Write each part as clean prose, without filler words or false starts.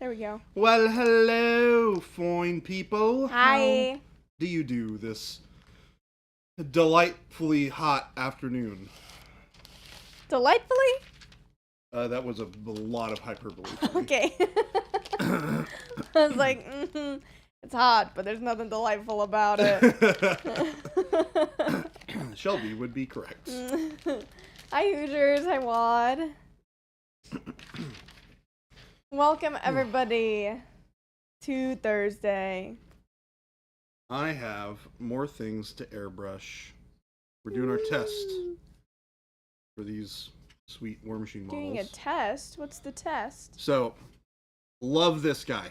There we go. Well, hello, fine people. Hi. How do you do this delightfully hot afternoon? Delightfully? That was a lot of hyperbole. For me. Okay. I was like, it's hot, but there's nothing delightful about it. Shelby would be correct. Hi, Hoosiers. Hi, Wad. Welcome, everybody, to Thursday. I have more things to airbrush. We're doing our test for these sweet War Machine models. Doing a test? What's the test? So, love this guy.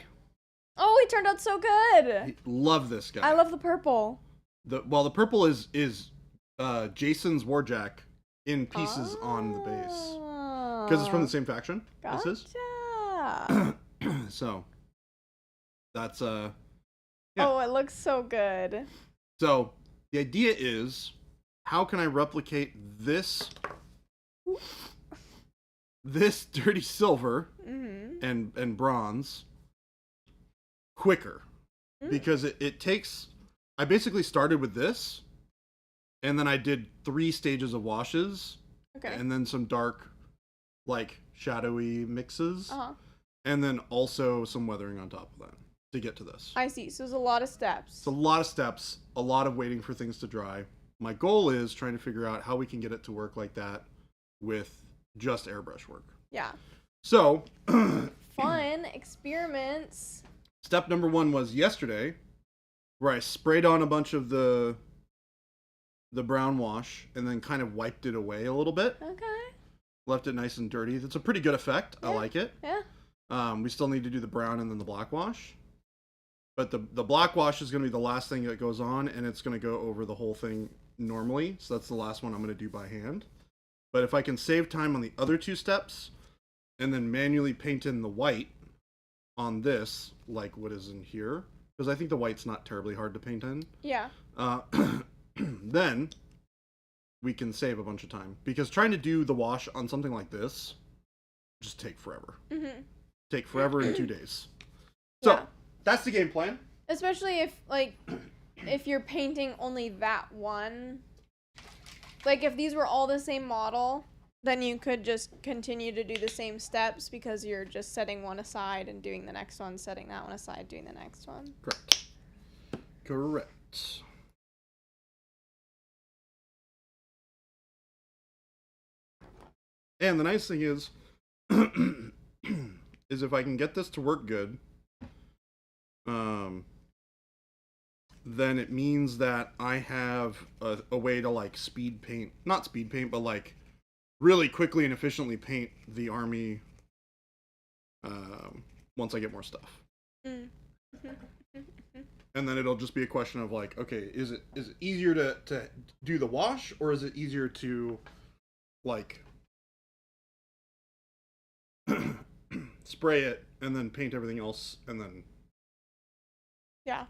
Oh, he turned out so good. Love this guy. I love the purple. The purple is Jason's Warjack in pieces on the base. Because it's from the same faction. Gotcha. This is. So, that's yeah. Oh, it looks so good. So, the idea is, how can I replicate this dirty silver and bronze quicker? Because it takes, I basically started with this, and then I did 3 stages of washes, and then some dark, like, shadowy mixes, and then also some weathering on top of that to get to this. I see. So there's a lot of steps. It's a lot of steps, a lot of waiting for things to dry. My goal is trying to figure out how we can get it to work like that with just airbrush work. Yeah. So, fun experiments. Step number 1 was yesterday, where I sprayed on a bunch of the brown wash and then kind of wiped it away a little bit. Okay. Left it nice and dirty. That's a pretty good effect. Yeah. I like it. Yeah. We still need to do the brown and then the black wash. But the black wash is going to be the last thing that goes on, and it's going to go over the whole thing normally. So that's the last one I'm going to do by hand. But if I can save time on the other 2 steps and then manually paint in the white on this, like what is in here, because I think the white's not terribly hard to paint in. Yeah. Then we can save a bunch of time. Because trying to do the wash on something like this just take forever. Take forever in 2 days. So, Yeah. That's the game plan. Especially if you're painting only that one. Like, if these were all the same model, then you could just continue to do the same steps because you're just setting one aside and doing the next one, setting that one aside, doing the next one. Correct. And the nice thing is, is if I can get this to work good, then it means that I have a way to, like, not speed paint, but, like, really quickly and efficiently paint the army once I get more stuff. And then it'll just be a question of, like, okay, is it easier to do the wash, or is it easier to, like, spray it and then paint everything else and then Yeah.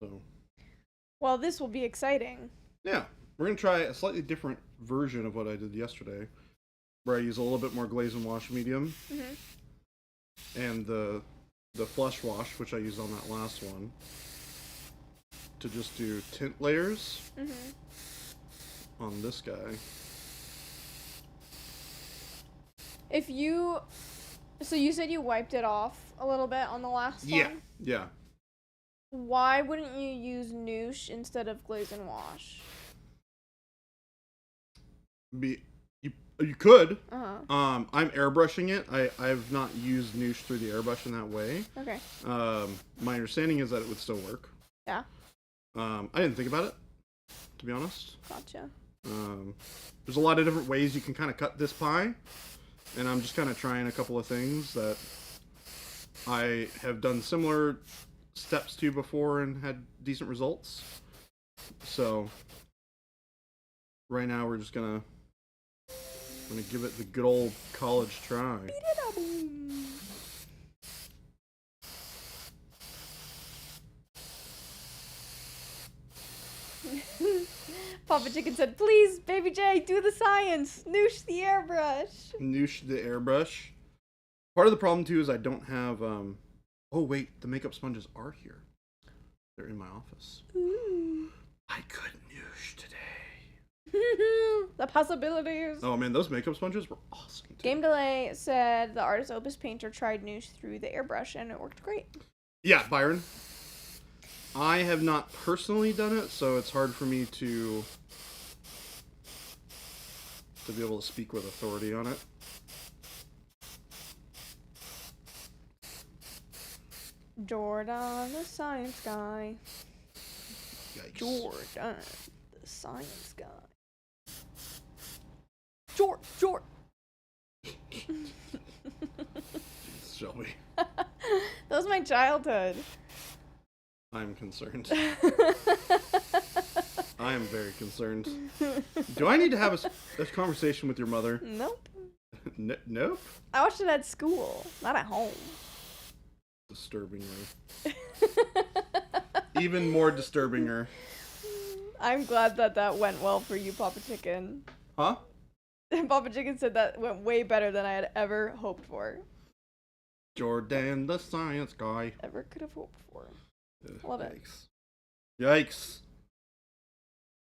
so Well, this will be exciting. yeah, we're gonna try a slightly different version of what I did yesterday, where I use a little bit more glaze and wash medium, and the flush wash, which I used on that last one, to just do tint layers on this guy. So you said you wiped it off a little bit on the last one? Yeah. Why wouldn't you use Noosh instead of glaze and wash? You could. Uh-huh. I'm airbrushing it. I've not used Noosh through the airbrush in that way. Okay. My understanding is that it would still work. Yeah. I didn't think about it, to be honest. Gotcha. There's a lot of different ways you can kind of cut this pie, and I'm just kind of trying a couple of things that I have done similar steps to before and had decent results. So right now we're just gonna give it the good old college try. Papa Chicken said, please, Baby J, do the science. Noosh the airbrush. Noosh the airbrush. Part of the problem too is I don't have. Oh wait, the makeup sponges are here. They're in my office. Ooh. I could noosh today. The possibilities. Oh man, those makeup sponges were awesome. Too. Game Delay said the artist Opus Painter tried Noosh through the airbrush and it worked great. Yeah, Byron. I have not personally done it, so it's hard for me to be able to speak with authority on it. Jordan, the science guy. Yikes. Jordan, the science guy. Jort. Jeez, Shelby. That was my childhood. I'm concerned. I am very concerned. Do I need to have a conversation with your mother? Nope. Nope. I watched it at school, not at home. Disturbingly. Even more disturbing her. I'm glad that went well for you, Papa Chicken. Huh? Papa Chicken said that went way better than I had ever hoped for. Jordan, the science guy. Ever could have hoped for. Love it. Yikes.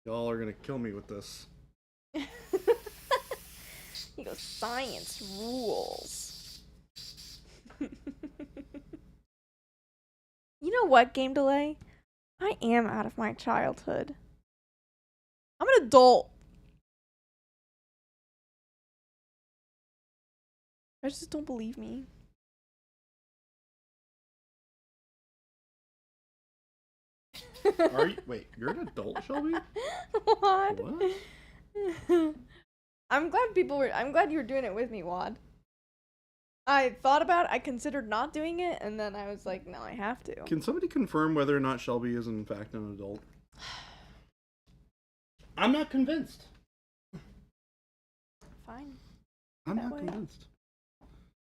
Y'all are gonna kill me with this. He goes, science rules. You know what, Game Delay? I am out of my childhood. I'm an adult. I just don't believe me. Are you? Wait, you're an adult, Shelby? What? What? I'm glad you were doing it with me, Wad. I thought about it, I considered not doing it, and then I was like, no, I have to. Can somebody confirm whether or not Shelby is in fact an adult? I'm not convinced. Fine. I'm That not way. convinced.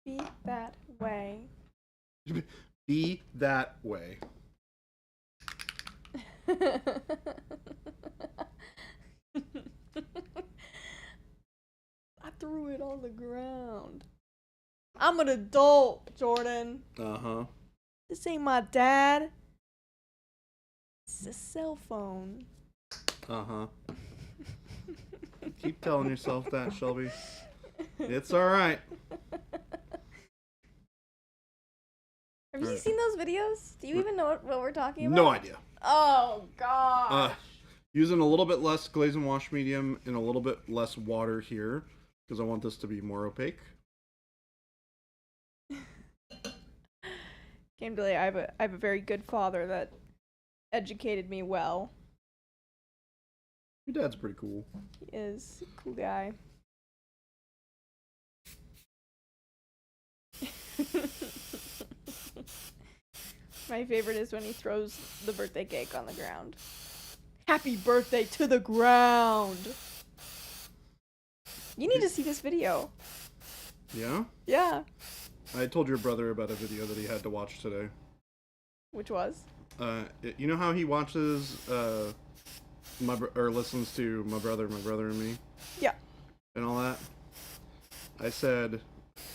Be that way. Be that way. I threw it on the ground. I'm an adult, Jordan. Uh-huh. This ain't my dad. It's a cell phone. Uh-huh. Keep telling yourself that, Shelby. It's alright. Have you Alright. seen those videos? Do you even know what we're talking about? No idea. Oh, God. Using a little bit less glaze and wash medium and a little bit less water here because I want this to be more opaque. Game Delay, I have a very good father that educated me well. Your dad's pretty cool. He is a cool guy. My favorite is when he throws the birthday cake on the ground. Happy birthday to the ground! You need to see this video. Yeah? Yeah. I told your brother about a video that he had to watch today. Which was? You know how he watches or listens to my brother and me? Yeah. And all that? I said,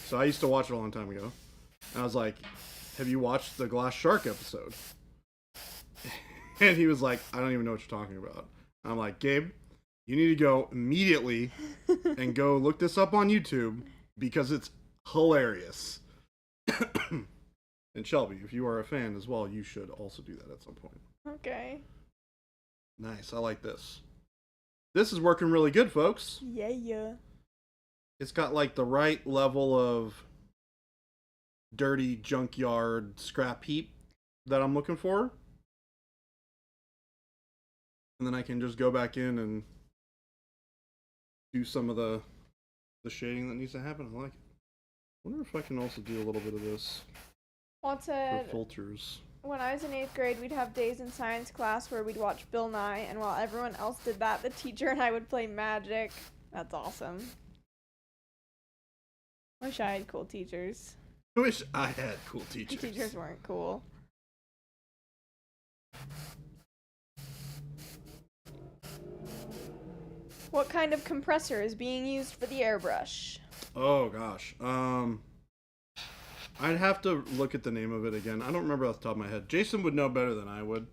so I used to watch it a long time ago. And I was like, have you watched the Glass Shark episode? And he was like, I don't even know what you're talking about. I'm like, Gabe, you need to go immediately and go look this up on YouTube because it's hilarious. And Shelby, if you are a fan as well, you should also do that at some point. Okay. Nice, I like this. This is working really good, folks. Yeah. It's got like the right level of dirty junkyard scrap heap that I'm looking for. And then I can just go back in and do some of the shading that needs to happen. I like it. I wonder if I can also do a little bit of this What's for it? filters. When I was in 8th grade, we'd have days in science class where we'd watch Bill Nye, and while everyone else did that, the teacher and I would play Magic. That's awesome. Wish I had cool teachers. I wish I had cool teachers. Teachers weren't cool. What kind of compressor is being used for the airbrush? Oh gosh. I'd have to look at the name of it again. I don't remember off the top of my head. Jason would know better than I would.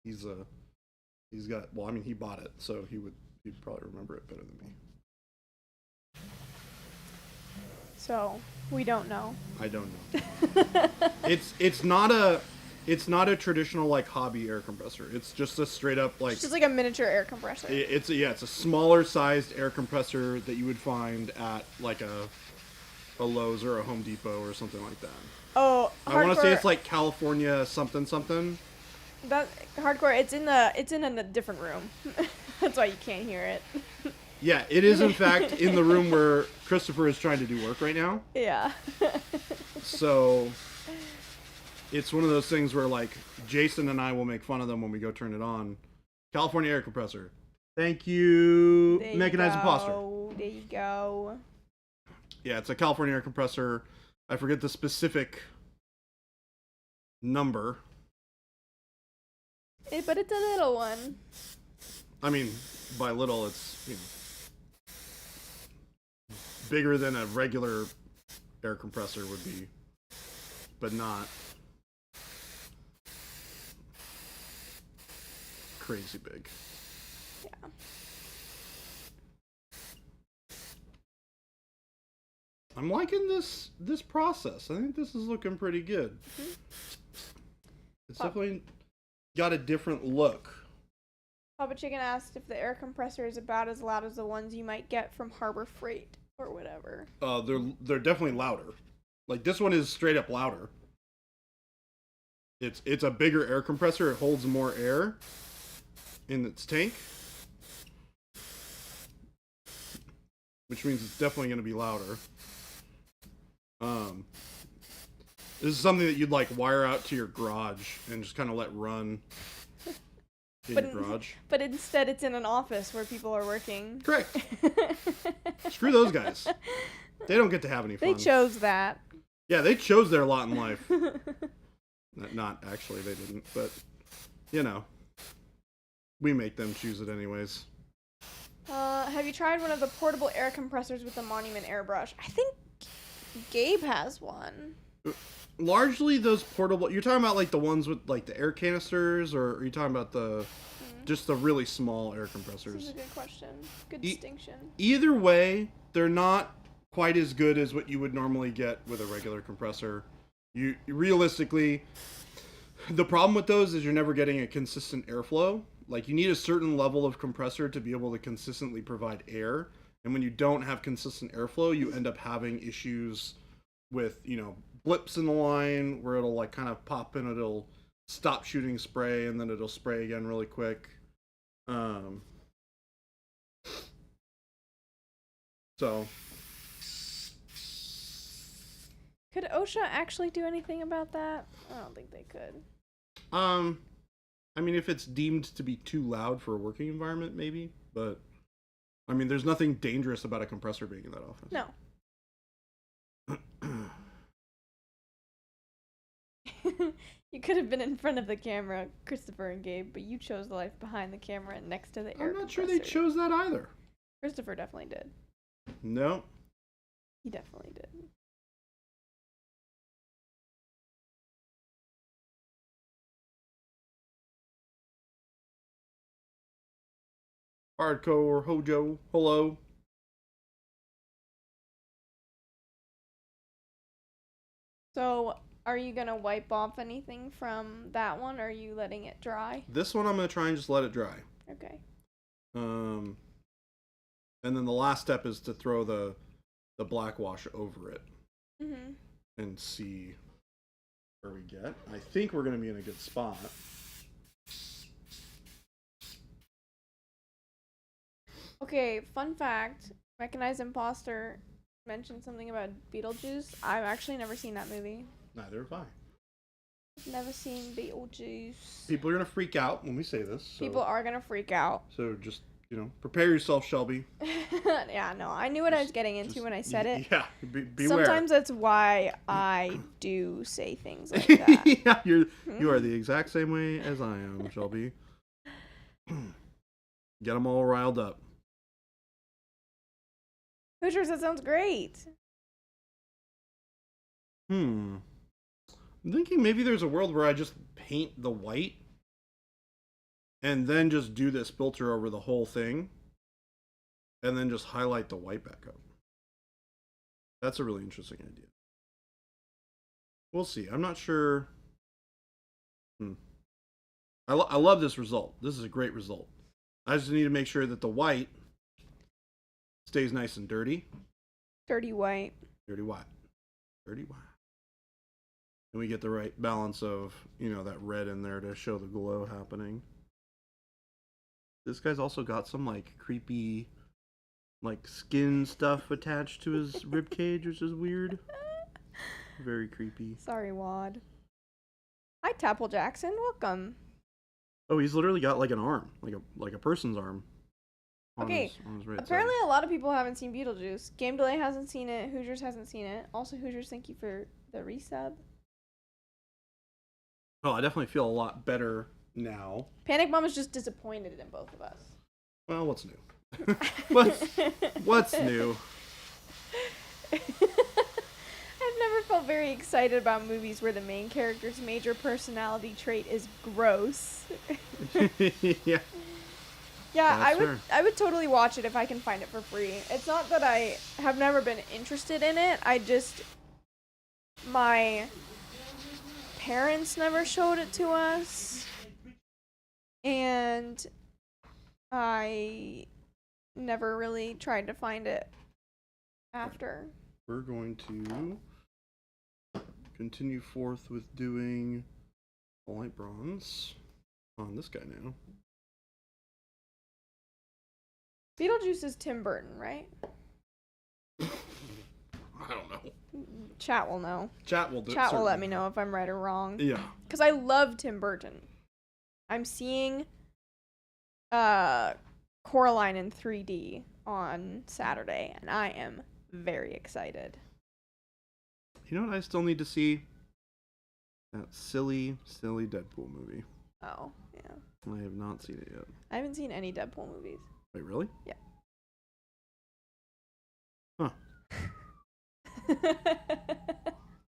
He's got, well, I mean, he bought it, so he'd probably remember it better than me. So we don't know. I don't know. It's not a traditional like hobby air compressor. It's just a straight up like It's just like a miniature air compressor. it's a smaller sized air compressor that you would find at like a Lowe's or a Home Depot or something like that. Oh, I want to say it's like California something something. That hardcore. It's in a different room. That's why you can't hear it. Yeah, it is in fact in the room where Christopher is trying to do work right now. Yeah. So it's one of those things where like Jason and I will make fun of them when we go turn it on. California air compressor. Thank you, Mechanized Imposter. There you go. Yeah, it's a California air compressor. I forget the specific number. But it's a little one. I mean, by little, it's bigger than a regular air compressor would be, but not crazy big. Yeah. I'm liking this process. I think this is looking pretty good. Mm-hmm. It's definitely got a different look. Papa Chicken asked if the air compressor is about as loud as the ones you might get from Harbor Freight or whatever. They're definitely louder. Like this one is straight up louder. It's a bigger air compressor. It holds more air in its tank, which means it's definitely going to be louder. This is something that you'd like wire out to your garage and just kind of let run in your garage. But instead it's in an office where people are working. Correct. Screw those guys. They don't get to have any fun. They chose that. Yeah, they chose their lot in life. Not actually, they didn't, but we make them choose it anyways. Have you tried one of the portable air compressors with the Monument airbrush? I think Gabe has one. Largely those portable, you're talking about like the ones with like the air canisters, or are you talking about the just the really small air compressors? This is a good question. Good distinction. Either way, they're not quite as good as what you would normally get with a regular compressor. You realistically, the problem with those is you're never getting a consistent airflow. Like you need a certain level of compressor to be able to consistently provide air, and when you don't have consistent airflow, you end up having issues with blips in the line where it'll like kind of pop and it'll stop shooting spray and then it'll spray again really quick. So could OSHA actually do anything about that? I don't think they could. I mean, if it's deemed to be too loud for a working environment, maybe, but I mean, there's nothing dangerous about a compressor being in that office. No. You could have been in front of the camera, Christopher and Gabe, but you chose the life behind the camera and next to the air I'm not compressor. sure they chose that either. Christopher definitely did. No. He definitely did. Hardcore Hojo, hello. So, are you going to wipe off anything from that one, or are you letting it dry? This one I'm going to try and just let it dry. Okay. And then the last step is to throw the black wash over it. Mm-hmm. And see where we get. I think we're going to be in a good spot. Okay, fun fact. Mechanized Imposter mentioned something about Beetlejuice. I've actually never seen that movie. Neither have I. Never seen Beetlejuice. People are going to freak out when we say this. So, People are going to freak out. So just, prepare yourself, Shelby. Yeah, no, I knew what I was getting into when I said it. Yeah, beware. Sometimes that's why I do say things like that. Yeah, you are the exact same way as I am, Shelby. Get them all riled up. Hoosiers, that sounds great. I'm thinking maybe there's a world where I just paint the white and then just do this filter over the whole thing and then just highlight the white back up. That's a really interesting idea. We'll see. I'm not sure. I love this result. This is a great result. I just need to make sure that the white stays nice and dirty. Dirty white. Dirty white. Dirty white. And we get the right balance of, that red in there to show the glow happening. This guy's also got some, creepy, skin stuff attached to his rib cage, which is weird. Very creepy. Sorry, Wad. Hi, Tapple Jackson. Welcome. Oh, he's literally got, an arm. Like a person's arm. On his right apparently side. a lot of people haven't seen Beetlejuice. Game Delay hasn't seen it. Hoosiers hasn't seen it. Also, Hoosiers, thank you for the resub. Oh, I definitely feel a lot better now. Panic Mom is just disappointed in both of us. Well, what's new? What's new? I've never felt very excited about movies where the main character's major personality trait is gross. Yeah. Yeah, That's I would totally watch it if I can find it for free. It's not that I have never been interested in it. My parents never showed it to us. And I never really tried to find it after. We're going to continue forth with doing light bronze on this guy now. Beetlejuice is Tim Burton, right? I don't know. Chat will know. Chat will let me know if I'm right or wrong. Yeah. Because I love Tim Burton. I'm seeing Coraline in 3D on Saturday, and I am very excited. You know what I still need to see? That silly Deadpool movie. Oh, yeah. I have not seen it yet. I haven't seen any Deadpool movies. Wait, really? Yeah. Huh.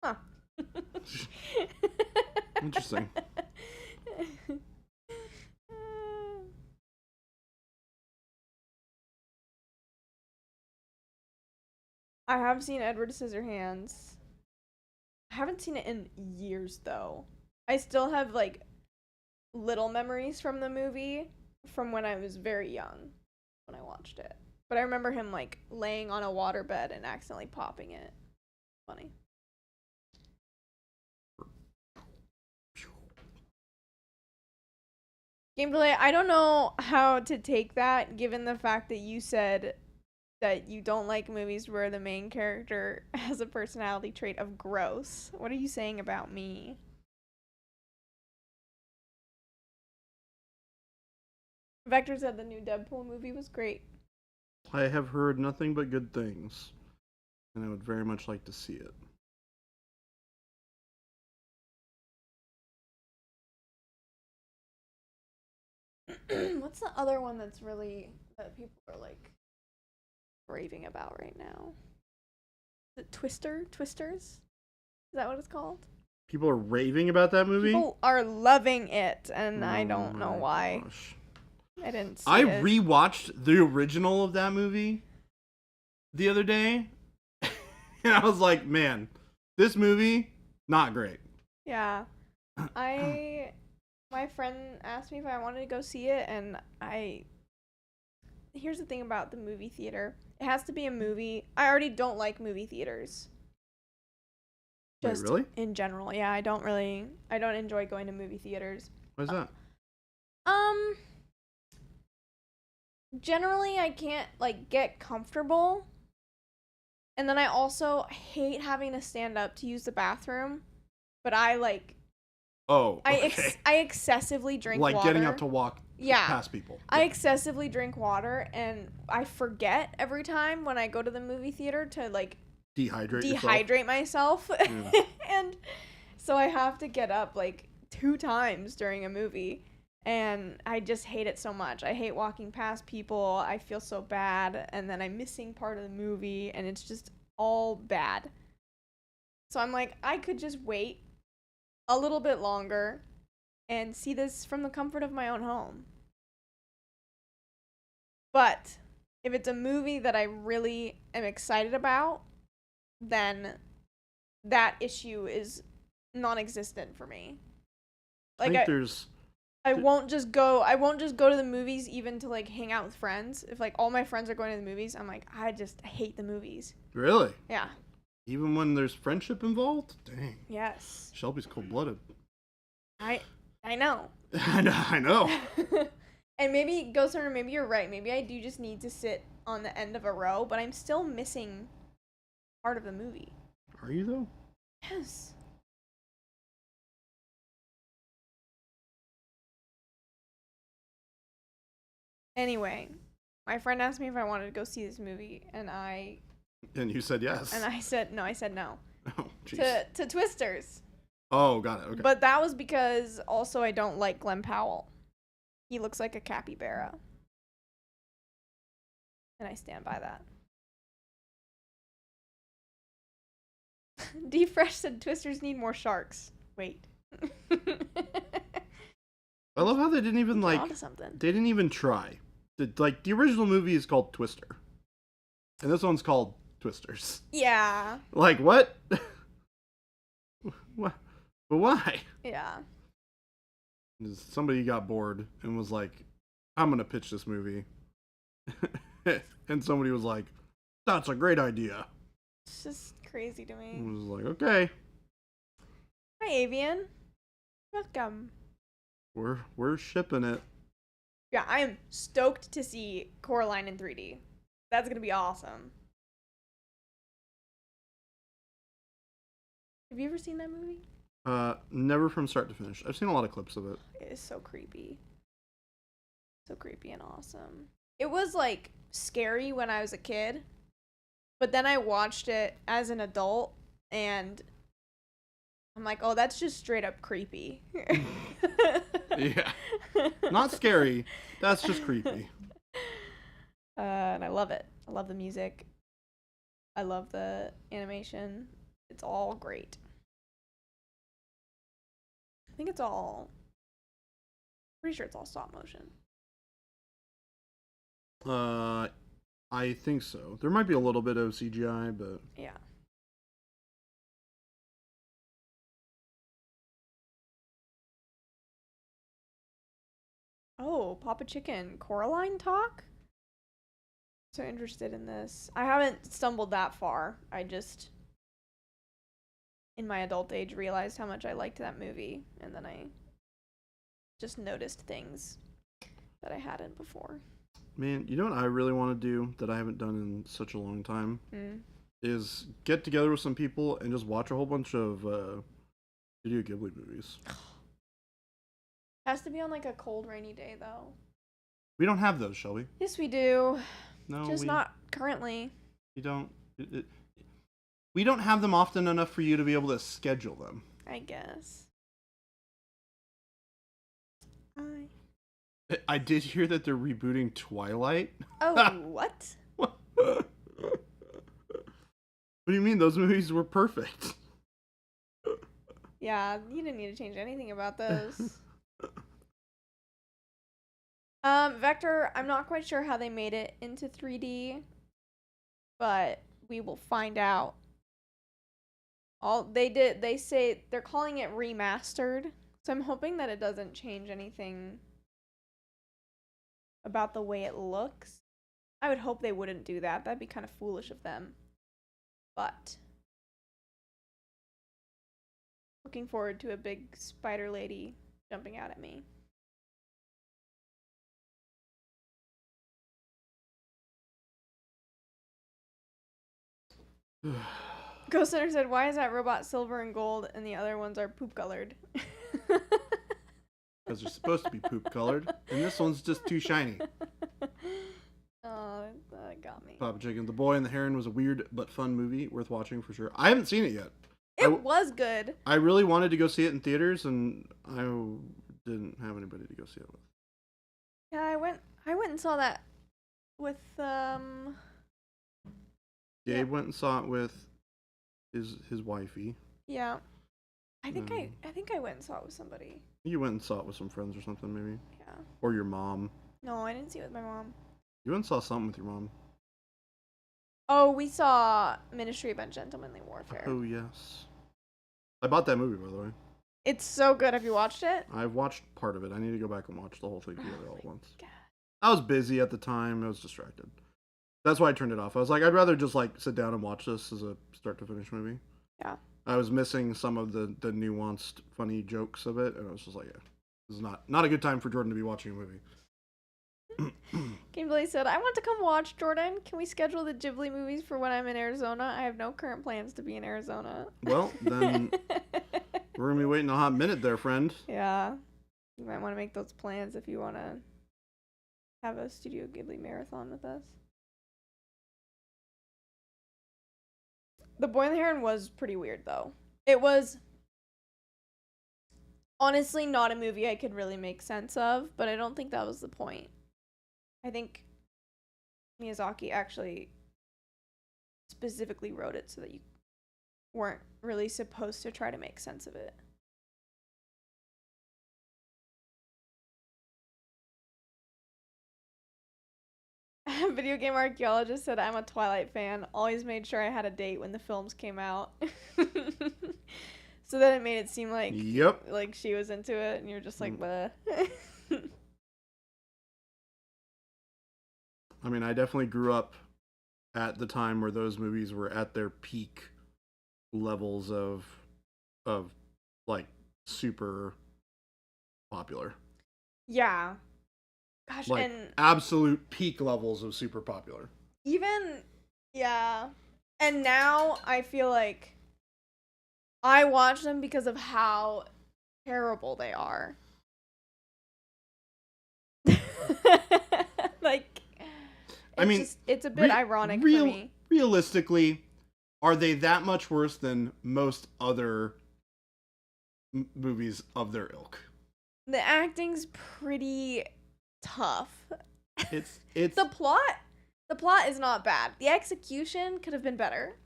Huh. Interesting. I have seen Edward Scissorhands. I haven't seen it in years, though. I still have, little memories from the movie from when I was very young when I watched it. But I remember him, laying on a waterbed and accidentally popping it. Funny. Game Delay, I don't know how to take that, given the fact that you said that you don't like movies where the main character has a personality trait of gross. What are you saying about me? Vector said the new Deadpool movie was great. I have heard nothing but good things, and I would very much like to see it. What's the other one that people are raving about right now? Is it Twisters? Is that what it's called? People are raving about that movie? People are loving it, and I don't know why. Gosh. I didn't see I it. rewatched the original of that movie the other day, and I was like, man, this movie, not great. Yeah. My friend asked me if I wanted to go see it, and here's the thing about the movie theater. It has to be a movie. I already don't like movie theaters. Just Wait, really? in general. Yeah, I don't enjoy going to movie theaters. Why is that? Generally I can't get comfortable. And then I also hate having to stand up to use the bathroom. But I excessively drink water. Getting up to walk past people. I excessively drink water, and I forget every time when I go to the movie theater to dehydrate myself. Yeah. And so I have to get up 2 times during a movie, and I just hate it so much. I hate walking past people. I feel so bad, and then I'm missing part of the movie, and it's just all bad. So I'm like, I could just wait a little bit longer and see this from the comfort of my own home. But if it's a movie that I really am excited about, then that issue is non-existent for me. I think there's I won't just go to the movies even to like hang out with friends. If like all my friends are going to the movies, I'm like, I hate the movies. Really? Yeah. Even when there's friendship involved? Dang. Yes. Shelby's cold-blooded. I know. I know. And maybe, Ghost Hunter, maybe you're right. Maybe I do just need to sit on the end of a row, but I'm still missing part of the movie. Are you, though? Yes. Anyway, my friend asked me if I wanted to go see this movie, and you said yes. And I said no. Oh, jeez. To Twisters. Oh, got it. Okay. But that was because also I don't like Glenn Powell. He looks like a capybara. And I stand by that. D Fresh said Twisters need more sharks. Wait. I love how they didn't even they didn't even try. The original movie is called Twister. And this one's called Twisters. Yeah. Like, what? What? But why? Yeah. Somebody got bored and was like, I'm going to pitch this movie. And somebody was like, that's a great idea. It's just crazy to me. I was like, okay. Hi, Avian. Welcome. We're shipping it. Yeah, I am stoked to see Coraline in 3D. That's going to be awesome. Have you ever seen that movie? Never from start to finish. I've seen a lot of clips of it. It is so creepy. So creepy and awesome. It was, like, scary when I was a kid. But then I watched it as an adult, and I'm like, oh, that's just straight up creepy. Yeah. Not scary. That's just creepy. And I love it. I love the music. I love the animation. It's all great. I think it's all... Pretty sure it's all stop motion. I think so. There might be a little bit of CGI, but... Yeah. Oh, Papa Chicken. Coraline talk? So interested in this. I haven't stumbled that far. I just, in my adult age, realized how much I liked that movie. And then I just noticed things that I hadn't before. Man, you know what I really want to do that I haven't done in such a long time? Mm. Is get together with some people and just watch a whole bunch of Studio Ghibli movies. Has to be on like a cold, rainy day, though. We don't have those, shall we? Yes, we do. No, just not currently. We don't. We don't have them often enough for you to be able to schedule them. I guess. I did hear that they're rebooting Twilight. Oh, what? What do you mean? Those movies were perfect. Yeah, you didn't need to change anything about those. Vector, I'm not quite sure how they made it into 3D, but we will find out. They say they're calling it remastered, so I'm hoping that it doesn't change anything about the way it looks. I would hope they wouldn't do that. That'd be kind of foolish of them. But looking forward to a big spider lady jumping out at me. Ghost Center said, why is that robot silver and gold and the other ones are poop colored? Because they're supposed to be poop colored, and this one's just too shiny. Oh, that got me. Papa Chicken. The Boy and the Heron was a weird but fun movie, worth watching for sure. I haven't seen it yet. It was good. I really wanted to go see it in theaters, and I didn't have anybody to go see it with. Yeah, I went and saw that with Gabe went and saw it with his wifey. Yeah. I think I went and saw it with somebody. You went and saw it with some friends or something, maybe. Yeah. Or your mom. No, I didn't see it with my mom. You went and saw something with your mom. Oh, we saw Ministry of Ungentlemanly Warfare. Oh yes. I bought that movie, by the way. It's so good. Have you watched it? I've watched part of it. I need to go back and watch the whole thing together all at once. God. I was busy at the time. I was distracted. That's why I turned it off. I was like, I'd rather just like sit down and watch this as a start to finish movie. Yeah. I was missing some of the nuanced, funny jokes of it, and I was just like, yeah, this is not a good time for Jordan to be watching a movie. Kimberly said, I want to come watch, Jordan. Can we schedule the Ghibli movies for when I'm in Arizona? I have no current plans to be in Arizona. Well, then we're going to be waiting a hot minute there, friend. Yeah. You might want to make those plans if you want to have a Studio Ghibli marathon with us. The Boy and the Heron was pretty weird, though. It was honestly not a movie I could really make sense of, but I don't think that was the point. I think Miyazaki actually specifically wrote it so that you weren't really supposed to try to make sense of it. Video game archaeologist said, I'm a Twilight fan. Always made sure I had a date when the films came out. So then it made it seem like like she was into it, and you're just like, bleh. I mean, I definitely grew up at the time where those movies were at their peak levels of like super popular. Yeah. Gosh, like, and absolute peak levels of super popular. even, yeah. And now I feel like I watch them because of how terrible they are. Like, I mean, it's a bit ironic for me. Realistically, are they that much worse than most other movies of their ilk? The acting's pretty tough. It's the plot is not bad. The execution could have been better.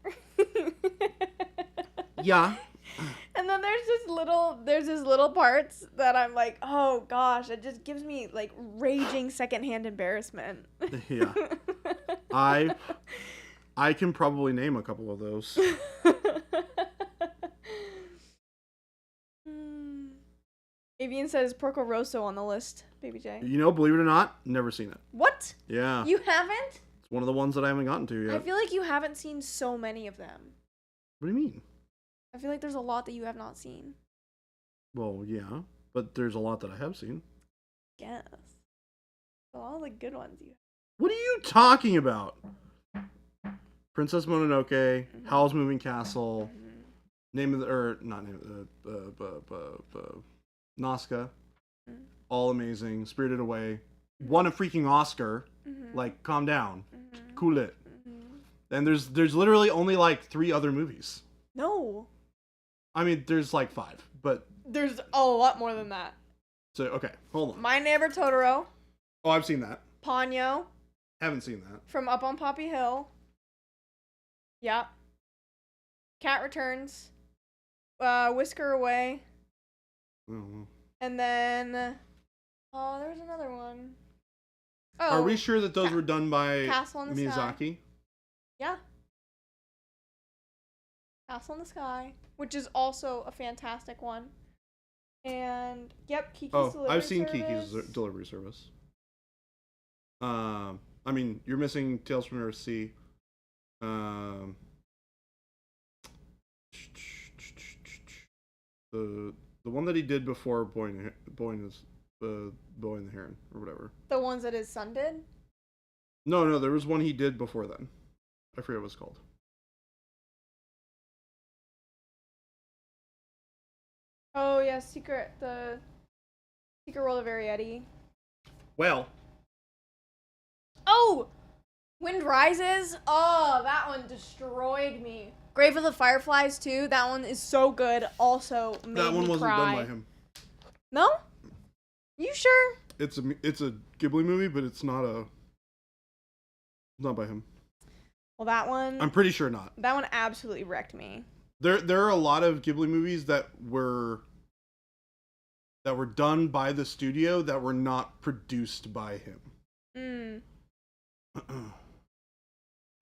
Yeah. And then there's just little parts that I'm like, oh gosh, it just gives me like raging secondhand embarrassment. Yeah. I can probably name a couple of those. Avian says Porco Rosso on the list, Baby J. You know, believe it or not, never seen it. What? Yeah. You haven't? It's one of the ones that I haven't gotten to yet. I feel like you haven't seen so many of them. What do you mean? I feel like there's a lot that you have not seen. Well, yeah, but there's a lot that I have seen. Guess. All the good ones you have. What are you talking about? Princess Mononoke, Howl's Moving Castle, Nazca, all amazing, Spirited Away, won a freaking Oscar. Like, calm down, cool it. And there's literally only like 3 other movies. No. I mean, there's like 5, but there's a lot more than that. So okay, hold on. My Neighbor Totoro. Oh, I've seen that. Ponyo. Haven't seen that. From Up on Poppy Hill. Yep. Cat Returns. Whisker Away. Mm-hmm. And then, oh, there's another one. Oh, are we sure that those were done by Castle in the Miyazaki? Sky. Yeah. Castle in the Sky, which is also a fantastic one. And yep, Kiki's Delivery Service. I've seen Kiki's Delivery Service. I mean, you're missing Tales from Earth Sea. The one that he did before Boy and the Heron or whatever. The ones that his son did? No, there was one he did before then. I forget what it's called. Oh yeah, the Secret World of Arietti. Well. Oh! Wind Rises? Oh, that one destroyed me. Grave of the Fireflies too. That one is so good. Also made me cry. That one wasn't done by him. No? You sure? It's a Ghibli movie, but it's not by him. Well, that one. I'm pretty sure not. That one absolutely wrecked me. There are a lot of Ghibli movies that were done by the studio that were not produced by him.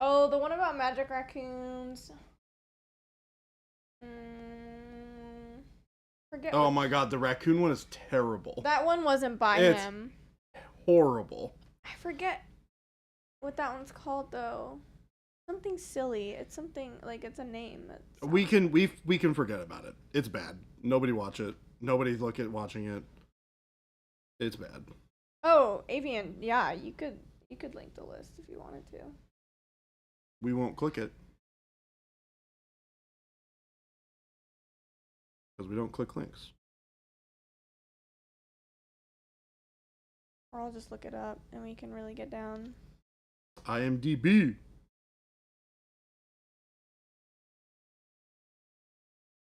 Oh, the one about magic raccoons. Forget. Oh my god, the raccoon one is terrible. That one wasn't by him. Horrible. I forget what that one's called though. Something silly. It's something like it's a name. We can forget about it. It's bad. Nobody watch it. Nobody look at watching it. It's bad. Oh, Avian. Yeah, you could link the list if you wanted to. We won't click it. Because we don't click links. Or I'll just look it up and we can really get down. IMDb.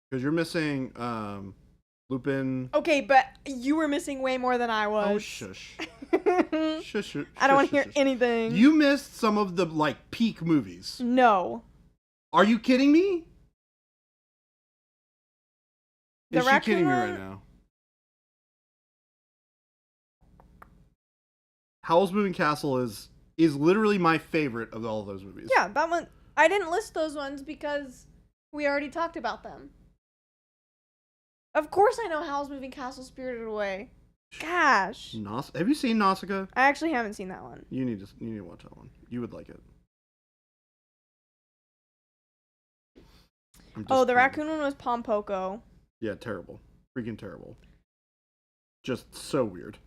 Because you're missing Lupin. Okay, but you were missing way more than I was. Oh, shush. Shush. I don't want to hear anything. You missed some of the, like, peak movies. No. Are you kidding me? The Is she kidding me right now? Howl's Moving Castle is literally my favorite of all of those movies. Yeah, that one. I didn't list those ones because we already talked about them. Of course I know Howl's Moving Castle, Spirited Away. Gosh. Have you seen Nausicaa? I actually haven't seen that one. You need to watch that one. You would like it. Oh, the raccoon one was Pompoko. Yeah, terrible. Freaking terrible. Just so weird.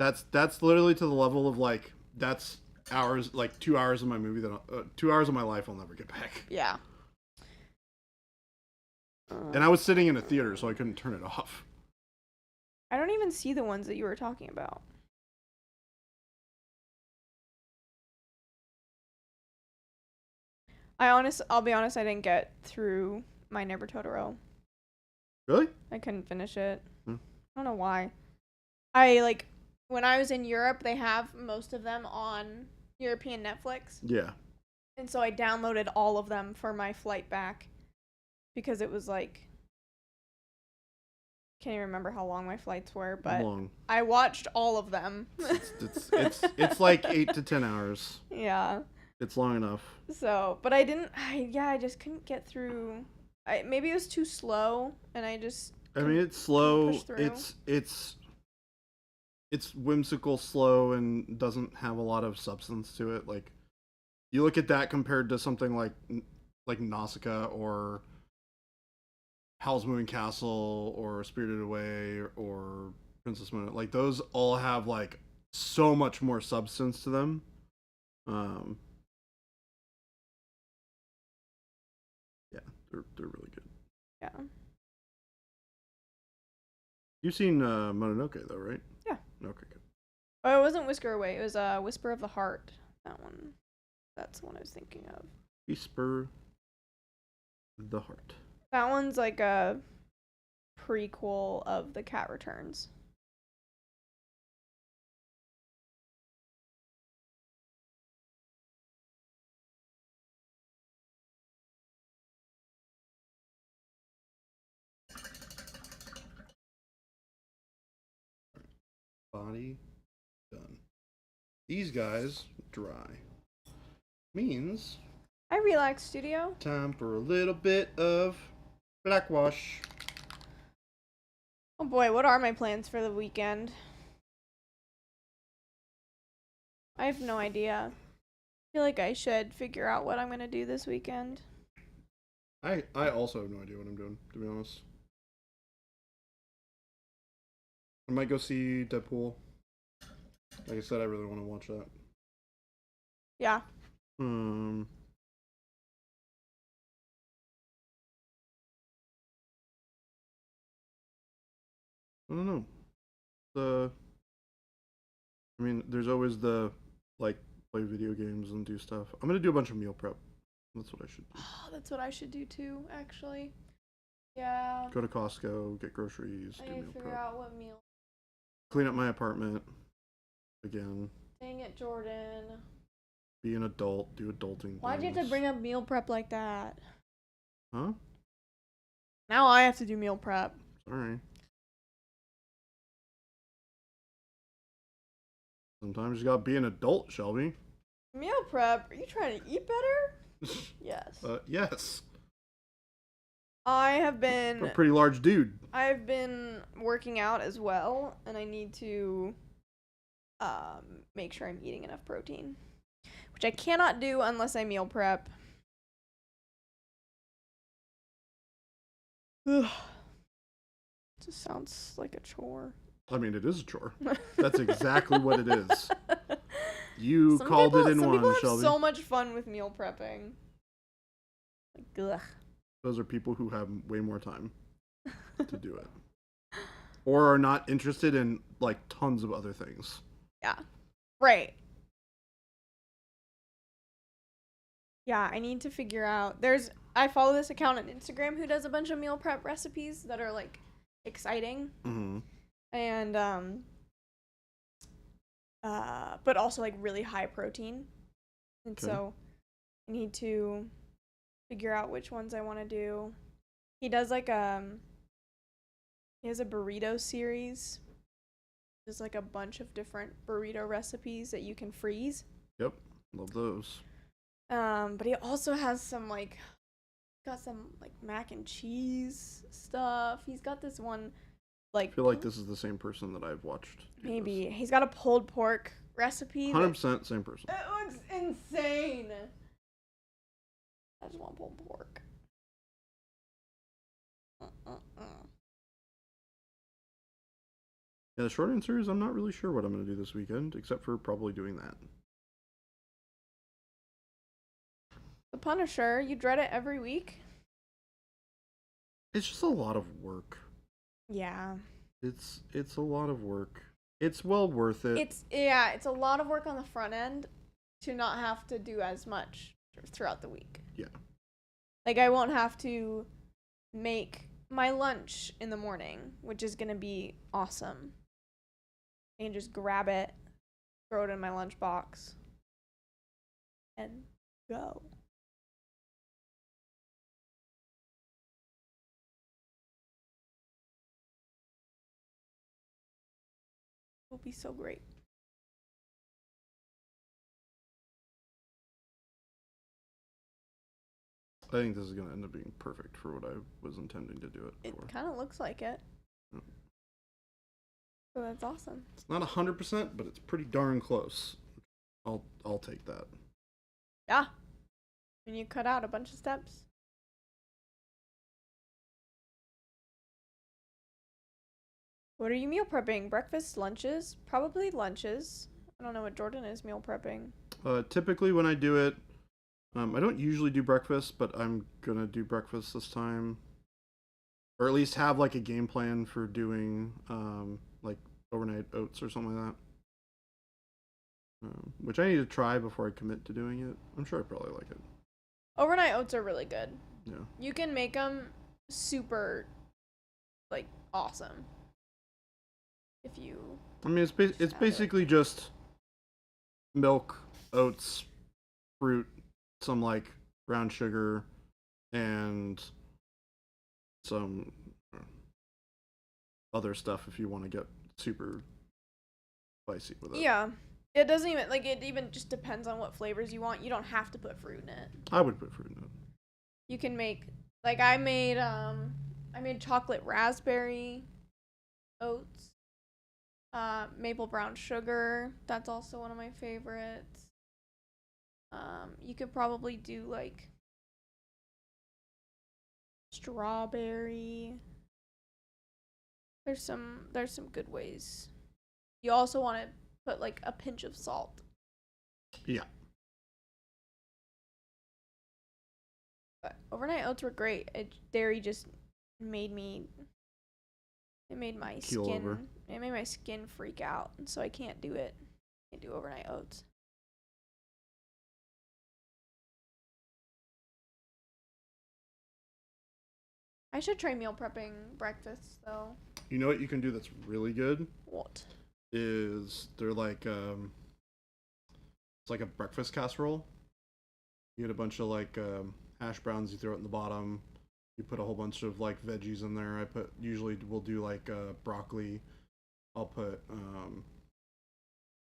That's literally to the level of like that's hours, like 2 hours of my movie that 2 hours of my life I'll never get back. Yeah. And I was sitting in a theater, so I couldn't turn it off. I don't even see the ones that you were talking about. I'll be honest, I didn't get through My Neighbor Totoro. Really? I couldn't finish it. Hmm. I don't know why. When I was in Europe, they have most of them on European Netflix. Yeah. And so I downloaded all of them for my flight back because it was like, can't even remember how long my flights were, but long. I watched all of them. It's like 8 to 10 hours. Yeah. It's long enough. So, but I just couldn't get through. Maybe it was too slow, and I mean, it's slow. push through. It's whimsical, slow, and doesn't have a lot of substance to it. Like, you look at that compared to something like Nausicaa or Howl's Moving Castle or Spirited Away or Princess Mononoke. Like, those all have like so much more substance to them. Yeah, they're really good. Yeah. You've seen Mononoke though, right? Yeah. Okay, good. Oh, it wasn't Whisker Away. It was Whisper of the Heart. That one. That's the one I was thinking of. Whisper the Heart. That one's like a prequel of The Cat Returns. Body done. These guys dry. Means I Relax Studio. time for a little bit of black wash. Oh boy, what are my plans for the weekend? I have no idea. I feel like I should figure out what I'm gonna do this weekend. I also have no idea what I'm doing, to be honest. I might go see Deadpool. Like I said, I really want to watch that. Yeah. I don't know. I mean, there's always the like play video games and do stuff. I'm gonna do a bunch of meal prep. That's what I should do. Oh, that's what I should do too, actually. Yeah. Go to Costco, get groceries, I do need to meal figure prep, out what meal. clean up my apartment. again. Dang it, Jordan. Be an adult. Do adulting. Why'd you have to bring up meal prep like that? Huh? Now I have to do meal prep. Sorry. Sometimes you gotta be an adult, Shelby. Meal prep? Are you trying to eat better? Yes. Yes. I have been I'm a pretty large dude. I've been working out as well, and I need to make sure I'm eating enough protein, which I cannot do unless I meal prep. Ugh. Just sounds like a chore. I mean, it is a chore. That's exactly what it is. You called it in some one, people have Shelby. so much fun with meal prepping. Like, ugh. Those are people who have way more time to do it. Or are not interested in, like, tons of other things. Yeah. Right. Yeah, I need to figure out. I follow this account on Instagram who does a bunch of meal prep recipes that are, like, exciting. Mm-hmm. And, but also, like, really high protein. And Okay. so I need to figure out which ones I want to do. He does, like, he has a burrito series. There's, like, a bunch of different burrito recipes that you can freeze. Yep. Love those. But he also has some, like, got some, like, mac and cheese stuff. He's got this one, like... I feel like this is the same person that I've watched. Maybe. He's got a pulled pork recipe. 100% same person. It looks insane. I just want pulled pork. Yeah, the short answer is I'm not really sure what I'm going to do this weekend, except for probably doing that. The Punisher, you dread it every week? It's just a lot of work. Yeah. It's a lot of work. It's well worth it. It's a lot of work on the front end to not have to do as much throughout the week. Yeah. Like, I won't have to make my lunch in the morning, which is going to be awesome. I can just grab it, throw it in my lunchbox, and go. It'll be so great. I think this is going to end up being perfect for what I was intending to do it for. It kind of looks like it. Yep. So that's awesome. It's not 100%, but it's pretty darn close. I'll take that. Yeah. And you cut out a bunch of steps. What are you meal prepping? Breakfast, lunches? Probably lunches. I don't know what Jordan is meal prepping. Typically when I do it, I don't usually do breakfast, but I'm going to do breakfast this time. Or at least have like a game plan for doing like overnight oats or something like that. Which I need to try before I commit to doing it. I'm sure I probably like it. Overnight oats are really good. Yeah. You can make them super, like, awesome. If you... I mean, it's basically just milk, oats, fruit, some like brown sugar, and some other stuff if you want to get super spicy with it. Yeah. It doesn't even, like, it even just depends on what flavors you want. You don't have to put fruit in it. I would put fruit in it. You can make, like, I made chocolate raspberry oats. Maple brown sugar. That's also one of my favorites. You could probably do, like, strawberry. There's some good ways. You also want to put, like, a pinch of salt. Yeah. But overnight oats were great. Dairy just made my Keel skin. over. It made my skin freak out, and so I can't do it. I can't do overnight oats. I should try meal prepping breakfast though. You know what you can do that's really good? What? is they're like it's like a breakfast casserole. You get a bunch of like hash browns. You throw it in the bottom. You put a whole bunch of like veggies in there. Usually we'll do like broccoli. I'll put a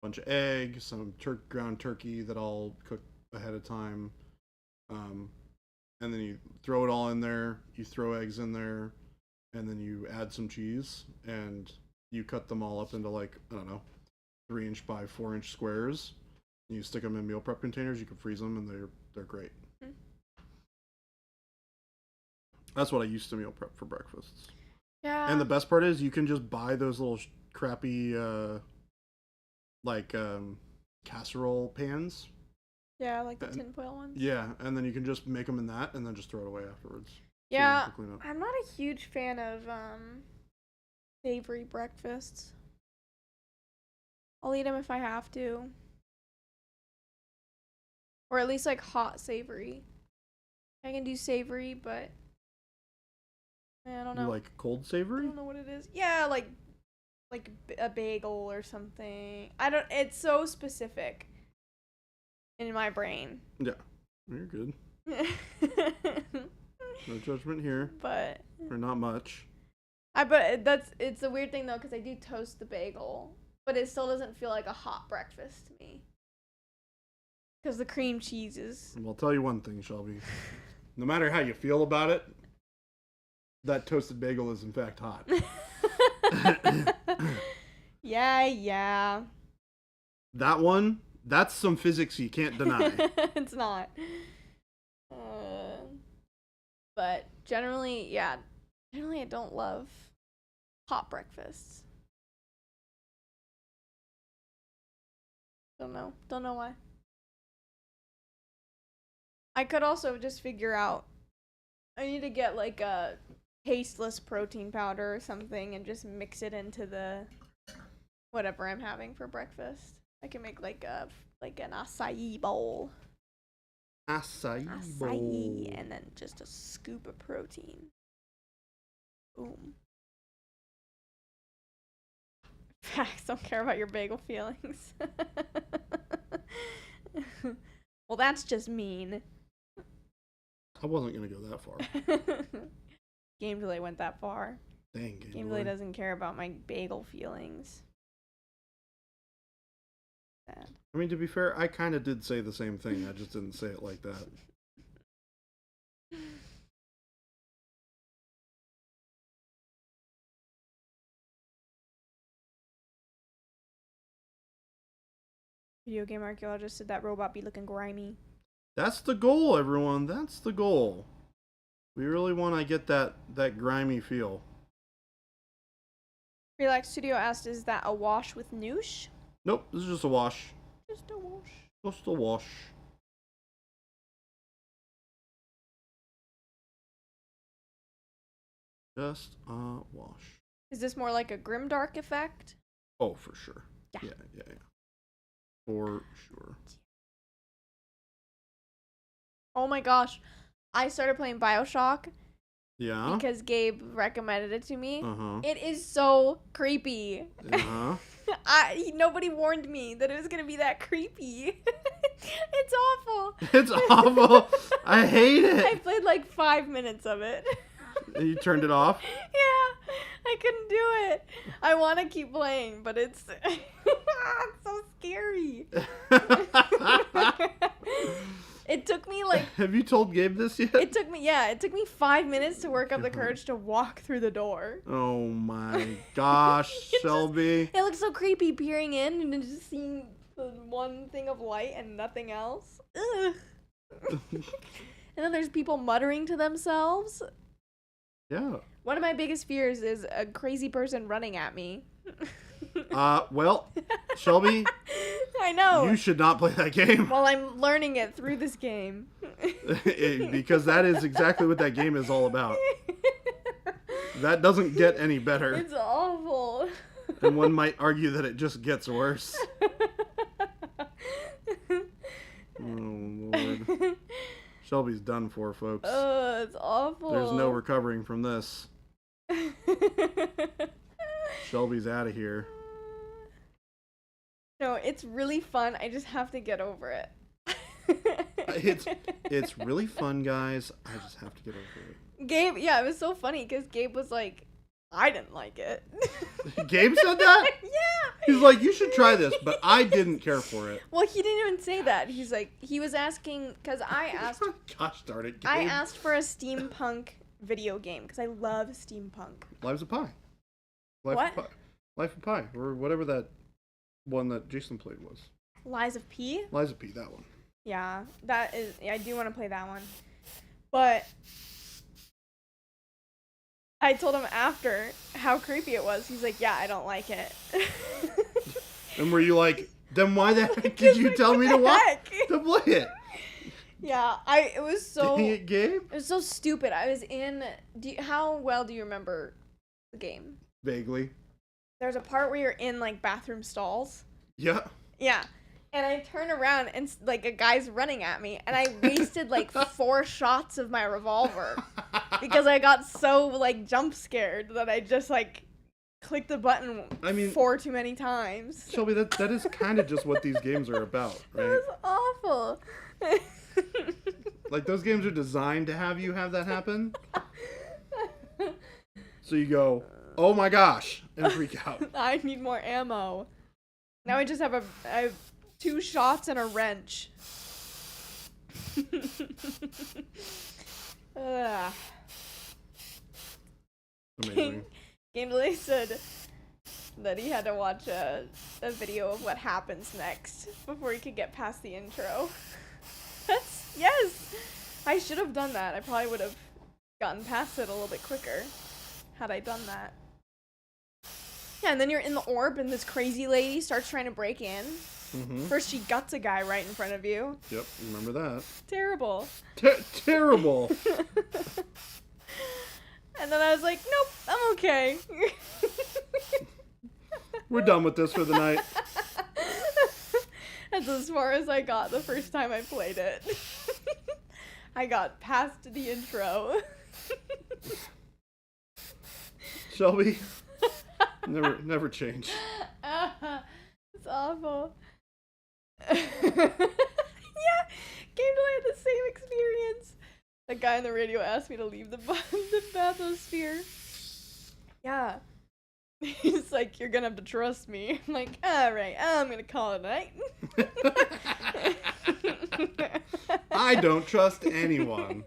bunch of egg, some ground turkey that I'll cook ahead of time. And then you throw it all in there. You throw eggs in there, and then you add some cheese, and you cut them all up into like, I don't know, 3-inch by 4-inch squares. And you stick them in meal prep containers. You can freeze them, and they're great. Mm-hmm. That's what I used to meal prep for breakfasts. Yeah. And the best part is you can just buy those little crappy casserole pans. Yeah, like the tinfoil ones. Yeah, and then you can just make them in that and then just throw it away afterwards. Yeah, I'm not a huge fan of savory breakfasts. I'll eat them if I have to. Or at least like hot savory. I can do savory, but I don't know. You like cold savory? I don't know what it is. Yeah, like a bagel or something. It's so specific in my brain. Yeah, you're good. No judgment here. But or not much. It's a weird thing though, because I do toast the bagel, but it still doesn't feel like a hot breakfast to me. Because the cream cheese is. Well, I'll tell you one thing, Shelby. No matter how you feel about it, that toasted bagel is in fact hot. Yeah. That one, that's some physics you can't deny. It's not. But generally I don't love hot breakfasts. Don't know why. I could also just figure out, I need to get like a tasteless protein powder or something and just mix it into the whatever I'm having for breakfast. I can make like an acai bowl. Acai bowl. And then just a scoop of protein. Boom. Facts, don't care about your bagel feelings. Well, that's just mean. I wasn't going to go that far. Game Delay went that far. Dang, Game Delay doesn't care about my bagel feelings. Sad. I mean, to be fair, I kind of did say the same thing. I just didn't say it like that. Video game archaeologist said that robot be looking grimy. That's the goal, everyone. That's the goal. We really want to get that grimy feel. Relax Studio asked, is that a wash with noosh? Nope, this is just a wash. Just a wash. Just a wash. Just a wash. Is this more like a grimdark effect? Oh, for sure. Yeah. Yeah. For sure. Oh my gosh. I started playing BioShock. Yeah. Because Gabe recommended it to me. Uh-huh. It is so creepy. Uh-huh. Nobody warned me that it was going to be that creepy. It's awful. It's awful. I hate it. I played like 5 minutes of it. You turned it off? Yeah. I couldn't do it. I want to keep playing, but it's it's so scary. It took me like... Have you told Gabe this yet? It took me 5 minutes to work up the courage to walk through the door. Oh my gosh, Shelby. It looks so creepy peering in and just seeing the one thing of light and nothing else. Ugh. And then there's people muttering to themselves. Yeah. One of my biggest fears is a crazy person running at me. Well, Shelby, I know. you should not play that game. Well, I'm learning it through this game. Because that is exactly what that game is all about. That doesn't get any better. It's awful. And one might argue that it just gets worse. Oh, Lord. Shelby's done for, folks. Oh, it's awful. There's no recovering from this. Shelby's out of here. No, it's really fun. I just have to get over it. It's really fun, guys. I just have to get over it. Gabe, yeah, it was so funny because Gabe was like, I didn't like it. Gabe said that? Yeah. He's like, you should try this, but I didn't care for it. Well, he didn't even say that. He's like, he was asking, because I asked. Gosh darn it, Gabe. I asked for a steampunk video game because I love steampunk. Lives of Pi. What? Life of Pi, or whatever that one that Jason played was. Lies of P? Lies of P, that one. Yeah, that is. I do want to play that one. But I told him after how creepy it was. He's like, yeah, I don't like it. And were you like, then why the heck did you tell me to play it? Yeah, it was so. Dang it, Gabe? It was so stupid. I was in. How well do you remember the game? Vaguely. There's a part where you're in like bathroom stalls. Yeah. Yeah. And I turn around and like a guy's running at me, and I wasted like 4 shots of my revolver because I got so like jump scared that I just like clicked the button 4 too many times. Shelby, that is kind of just what these games are about, right? It was awful. Like those games are designed to have you have that happen. So you go, oh my gosh, and freak out. I need more ammo. Now I just have I have 2 shots and a wrench. Amazing. Game Delay said that he had to watch a video of what happens next before he could get past the intro. Yes! I should have done that. I probably would have gotten past it a little bit quicker had I done that. Yeah, and then you're in the orb and this crazy lady starts trying to break in. Mm-hmm. First she guts a guy right in front of you. Yep, remember that. Terrible. Terrible. And then I was like, nope, I'm okay. We're done with this for the night. That's as far as I got the first time I played it. I got past the intro. Shelby, never change. It's awful. Yeah, Game Delay had the same experience. The guy on the radio asked me to leave the bathysphere. Yeah. He's like, you're gonna have to trust me. I'm like, alright, I'm gonna call it a night. I don't trust anyone.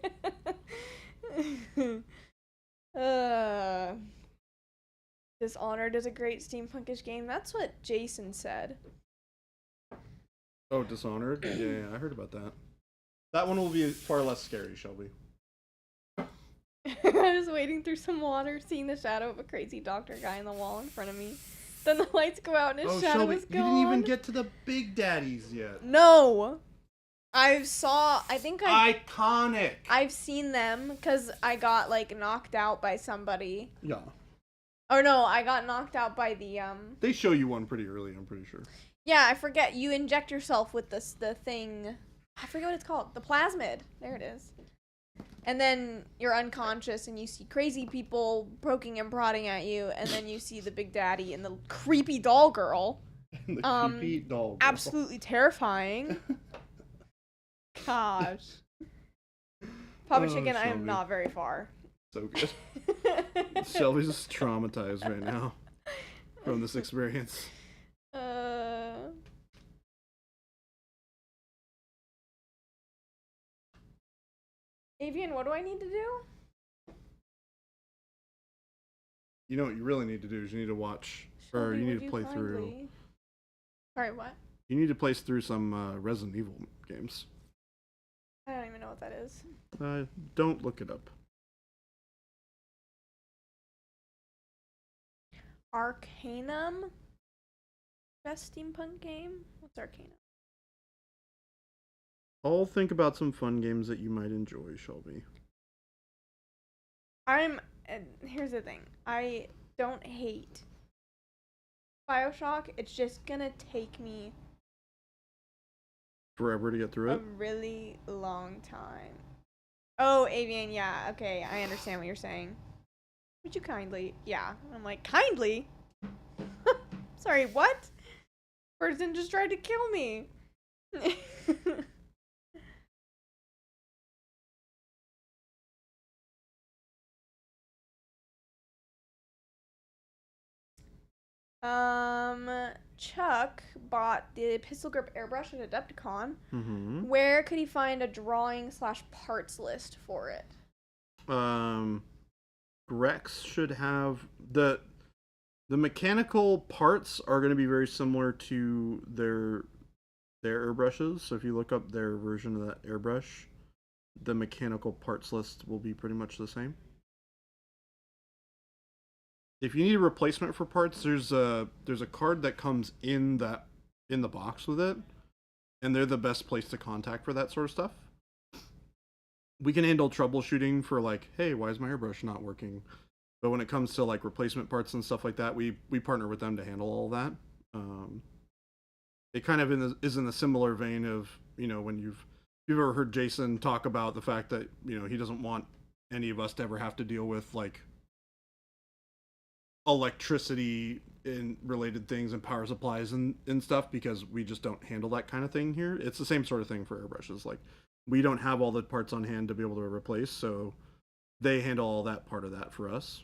Dishonored is a great steampunkish game. That's what Jason said. Oh, Dishonored? Yeah, I heard about that. That one will be far less scary, Shelby. I was wading through some water, seeing the shadow of a crazy doctor guy in the wall in front of me. Then the lights go out and his shadow Shelby, was gone. you didn't even get to the big daddies yet. No! Iconic! I've seen them, because I got, like, knocked out by somebody. Yeah. Or no, I got knocked out by the, They show you one pretty early, I'm pretty sure. Yeah, I forget. You inject yourself with the thing. I forget what it's called. The plasmid. There it is. And then you're unconscious and you see crazy people poking and prodding at you, and then you see the big daddy and the creepy doll girl. The creepy doll girl. Absolutely terrifying. Gosh. Papa Chicken, I am not very far. So good. Shelby's just traumatized right now from this experience. Avian, what do I need to do? You know what you really need to do is you need to watch, or you need to play through. Sorry, what? You need to play through some Resident Evil games. I don't even know what that is. Don't look it up. Arcanum? Best steampunk game? What's Arcanum? I'll think about some fun games that you might enjoy, Shelby. Here's the thing. I don't hate BioShock. It's just gonna take me Forever to get through a it? really long time. Oh, Avian, yeah. Okay, I understand what you're saying. Would you kindly? Yeah. I'm like, kindly? Sorry, what? Person just tried to kill me. Chuck bought the pistol grip airbrush at Adepticon. Mm-hmm. Where could he find a drawing/parts list for it? Grex should have the mechanical parts are going to be very similar to their airbrushes. So if you look up their version of that airbrush, the mechanical parts list will be pretty much the same. If you need a replacement for parts, there's a card that comes in the box with it, and they're the best place to contact for that sort of stuff. We can handle troubleshooting for like, hey, why is my airbrush not working? But when it comes to like replacement parts and stuff like that, we partner with them to handle all that. It kind of is in a similar vein of, when you've ever heard Jason talk about the fact that, he doesn't want any of us to ever have to deal with like electricity and related things and power supplies and stuff, because we just don't handle that kind of thing here. It's the same sort of thing for airbrushes. Like, we don't have all the parts on hand to be able to replace, so they handle all that part of that for us.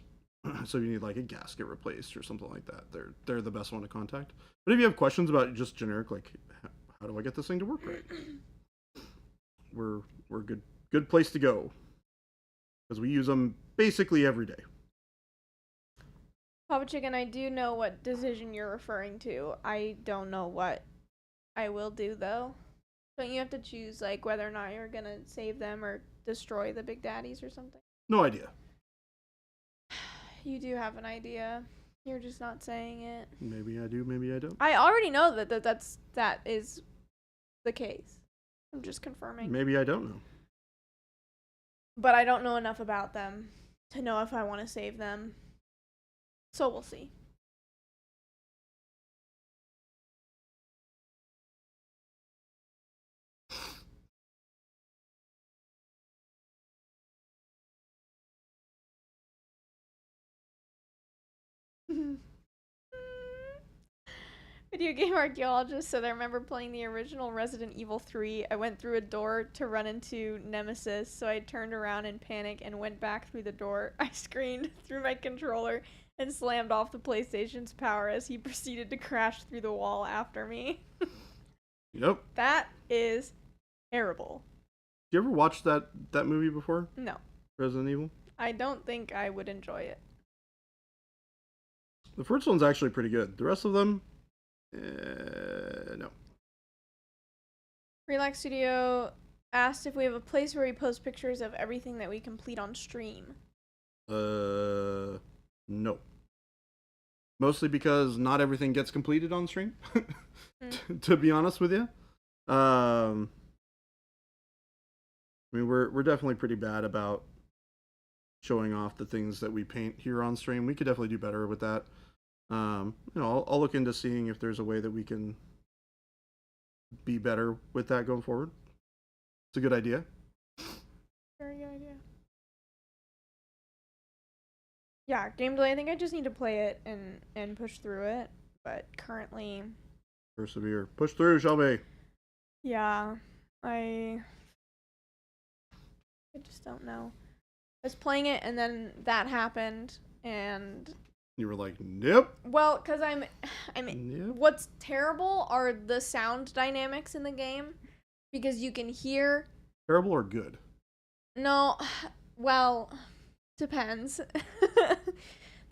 So if you need like a gasket replaced or something like that, they're the best one to contact. But if you have questions about just generic, like, how do I get this thing to work right, we're good place to go, because we use them basically every day. Papa Chicken, I do know what decision you're referring to. I don't know what I will do, though. Don't you have to choose, like, whether or not you're gonna save them or destroy the Big Daddies or something? No idea. You do have an idea. You're just not saying it. Maybe I do, maybe I don't. I already know that is the case. I'm just confirming. Maybe I don't know. But I don't know enough about them to know if I want to save them. So we'll see. Video game archaeologist said, I remember playing the original Resident Evil 3. I went through a door to run into Nemesis, so I turned around in panic and went back through the door. I screamed through my controller and slammed off the PlayStation's power as he proceeded to crash through the wall after me. Yep. That is terrible. You ever watched that movie before? No. Resident Evil? I don't think I would enjoy it. The first one's actually pretty good. The rest of them, no. Relax Studio asked if we have a place where we post pictures of everything that we complete on stream. No. Mostly because not everything gets completed on stream, to be honest with you. I mean, we're definitely pretty bad about showing off the things that we paint here on stream. We could definitely do better with that. I'll look into seeing if there's a way that we can be better with that going forward. It's a good idea. Very good idea. Yeah, Game Delay, I think I just need to play it and push through it. But currently... Persevere. Push through, Shelby. Yeah, I just don't know. I was playing it and then that happened and... You were like, nope. Well, because Nope. What's terrible are the sound dynamics in the game, because you can hear... Terrible or good? No, well, depends.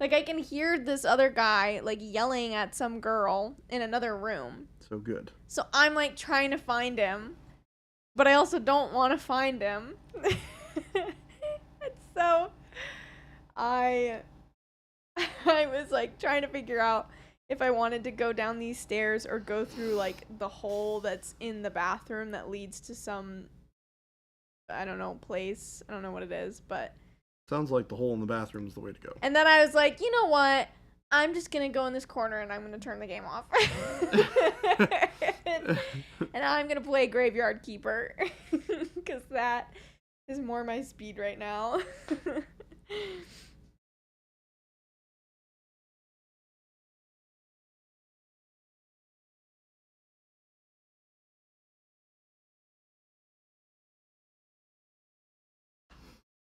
Like, I can hear this other guy, like, yelling at some girl in another room. So good. So I'm, like, trying to find him, but I also don't want to find him. And so I was, like, trying to figure out if I wanted to go down these stairs or go through, like, the hole that's in the bathroom that leads to some, I don't know, place. I don't know what it is, but... Sounds like the hole in the bathroom is the way to go. And then I was like, you know what? I'm just going to go in this corner and I'm going to turn the game off. And I'm going to play Graveyard Keeper. Because that is more my speed right now.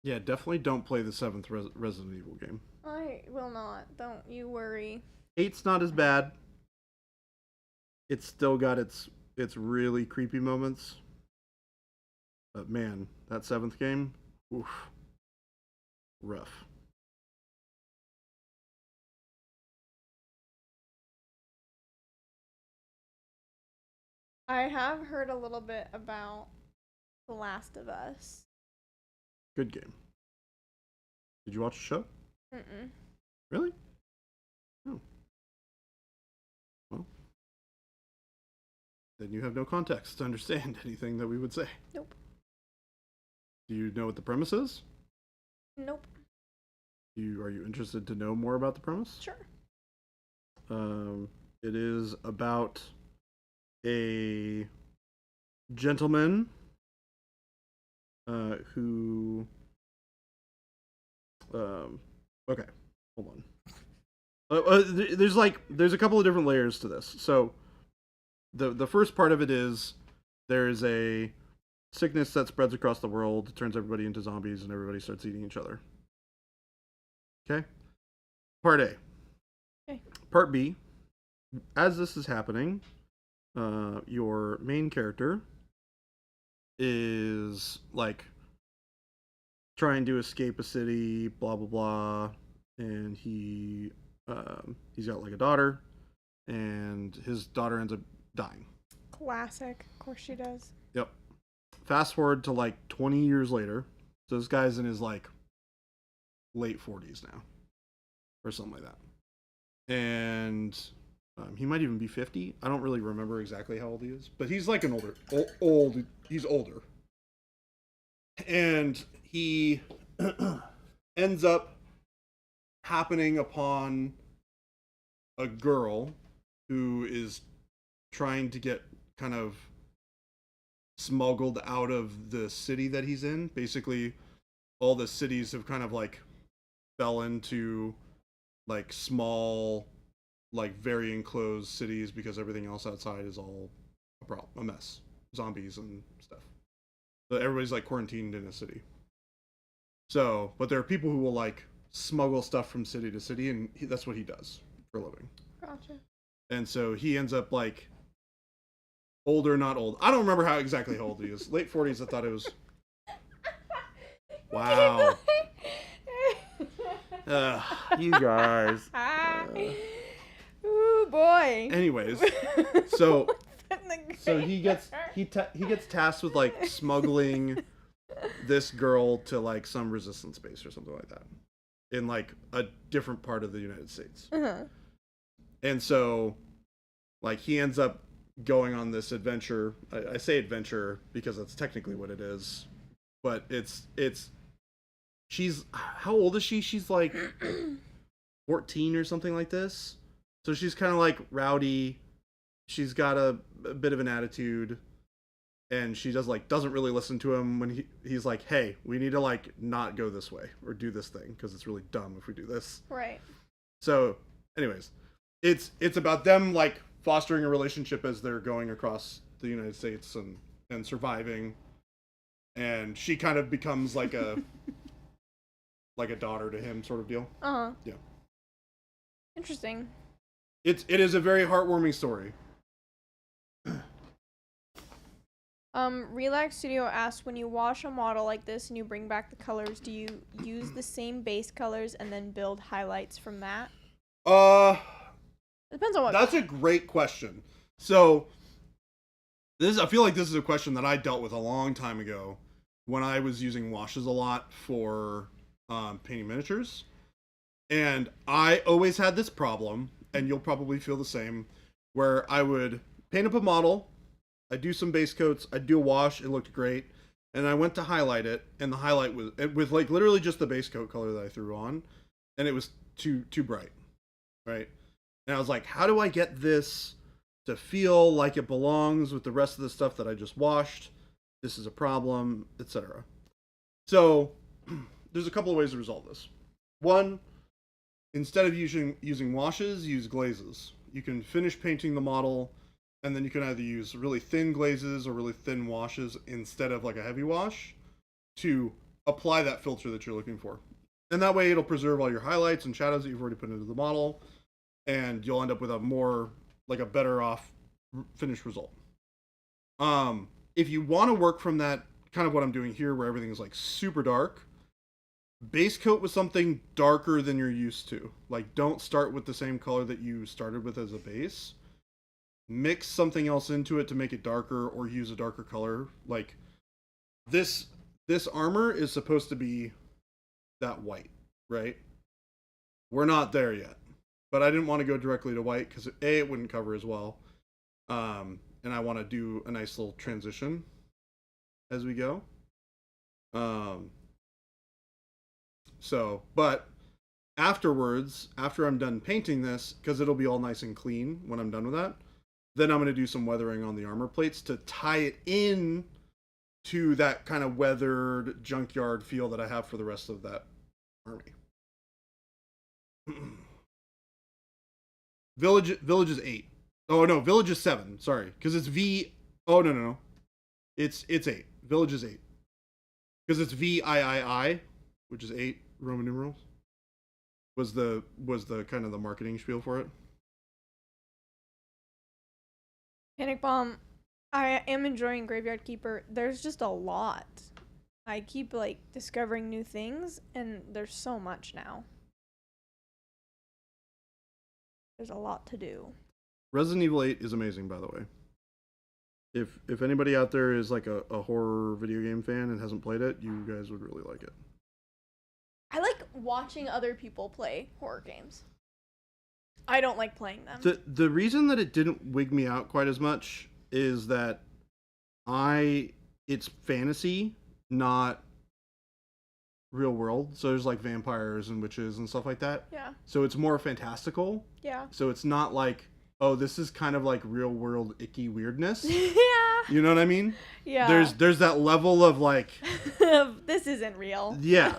Yeah, definitely don't play the 7th Resident Evil game. I will not. Don't you worry. 8's not as bad. It's still got its really creepy moments. But man, that 7th game, oof, rough. I have heard a little bit about The Last of Us. Good game. Did you watch the show? Mm-mm. Really? Oh. Well, then you have no context to understand anything that we would say. Nope. Do you know what the premise is? Nope. Are you interested to know more about the premise? Sure. It is about a gentleman who okay, hold on. There's a couple of different layers to this. So the first part of it is there's a sickness that spreads across the world, turns everybody into zombies, and everybody starts eating each other. Okay? Part A. Okay. Part B. As this is happening, your main character is like trying to escape a city, blah blah blah, and he's got like a daughter, and his daughter ends up dying. Classic. Of course she does. Yep. Fast forward to like 20 years later. So this guy's in his like late 40s now, or something like that, and he might even be 50. I don't really remember exactly how old he is, but he's like an old. He's older, and he ends up happening upon a girl who is trying to get kind of smuggled out of the city that he's in. Basically, all the cities have kind of like fell into like small, like very enclosed cities because everything else outside is all a mess, zombies and stuff. So everybody's like quarantined in a city. So, but there are people who will like smuggle stuff from city to city, and that's what he does for a living. Gotcha. And so he ends up like older, not old. I don't remember how exactly how old he is. Late 40s, I thought it was. Wow. You guys. Ooh boy. Anyways, so he gets tasked with like smuggling this girl to like some resistance base or something like that in like a different part of the United States. Uh-huh. And so like he ends up going on this adventure. I say adventure because that's technically what it is, but she's, how old is she? She's like 14 or something like this. So she's kind of like rowdy. She's got a bit of an attitude, and she doesn't really listen to him when he's like, hey, we need to like not go this way or do this thing because it's really dumb if we do this. Right. So anyways, it's about them like fostering a relationship as they're going across the United States and surviving, and she kind of becomes like a like a daughter to him sort of deal. Uh-huh. Yeah. Interesting. It is a very heartwarming story. Relax Studio asks, when you wash a model like this and you bring back the colors, do you use the same base colors and then build highlights from that? Depends on what. That's a great question. So I feel like this is a question that I dealt with a long time ago when I was using washes a lot for painting miniatures. And I always had this problem, and you'll probably feel the same, where I would paint up a model, I'd do some base coats, I'd do a wash, it looked great, and I went to highlight it, and the highlight was with like literally just the base coat color that I threw on, and it was too bright, right? And I was like, how do I get this to feel like it belongs with the rest of the stuff that I just washed? This is a problem, etc. So there's a couple of ways to resolve this. One, instead of using washes, use glazes. You can finish painting the model, and then you can either use really thin glazes or really thin washes instead of like a heavy wash to apply that filter that you're looking for. And that way it'll preserve all your highlights and shadows that you've already put into the model, and you'll end up with a better off finished result. If you want to work from that, kind of what I'm doing here, where everything is like super dark, base coat with something darker than you're used to. Like, don't start with the same color that you started with as a base. Mix something else into it to make it darker, or use a darker color. Like, this armor is supposed to be that white, right? We're not there yet. But I didn't want to go directly to white because A, it wouldn't cover as well. And I want to do a nice little transition as we go. But afterwards, after I'm done painting this, because it'll be all nice and clean when I'm done with that, then I'm going to do some weathering on the armor plates to tie it in to that kind of weathered junkyard feel that I have for the rest of that army. Village is 8. Oh no, Village is 7. Sorry, because it's V. Oh no. It's 8. Village is 8. Because it's VIII, which is 8 Roman numerals. Was the kind of the marketing spiel for it. Panic Bomb. I am enjoying Graveyard Keeper. There's just a lot. I keep like discovering new things, and there's so much now. There's a lot to do. Resident Evil 8 is amazing, by the way. If anybody out there is like a horror video game fan and hasn't played it, you guys would really like it. I like watching other people play horror games. I don't like playing them. The reason that it didn't wig me out quite as much is that it's fantasy, not real world. So there's like vampires and witches and stuff like that. Yeah. So it's more fantastical. Yeah. So it's not like, oh, this is kind of like real world icky weirdness. Yeah. You know what I mean? Yeah. There's that level of like this isn't real. Yeah.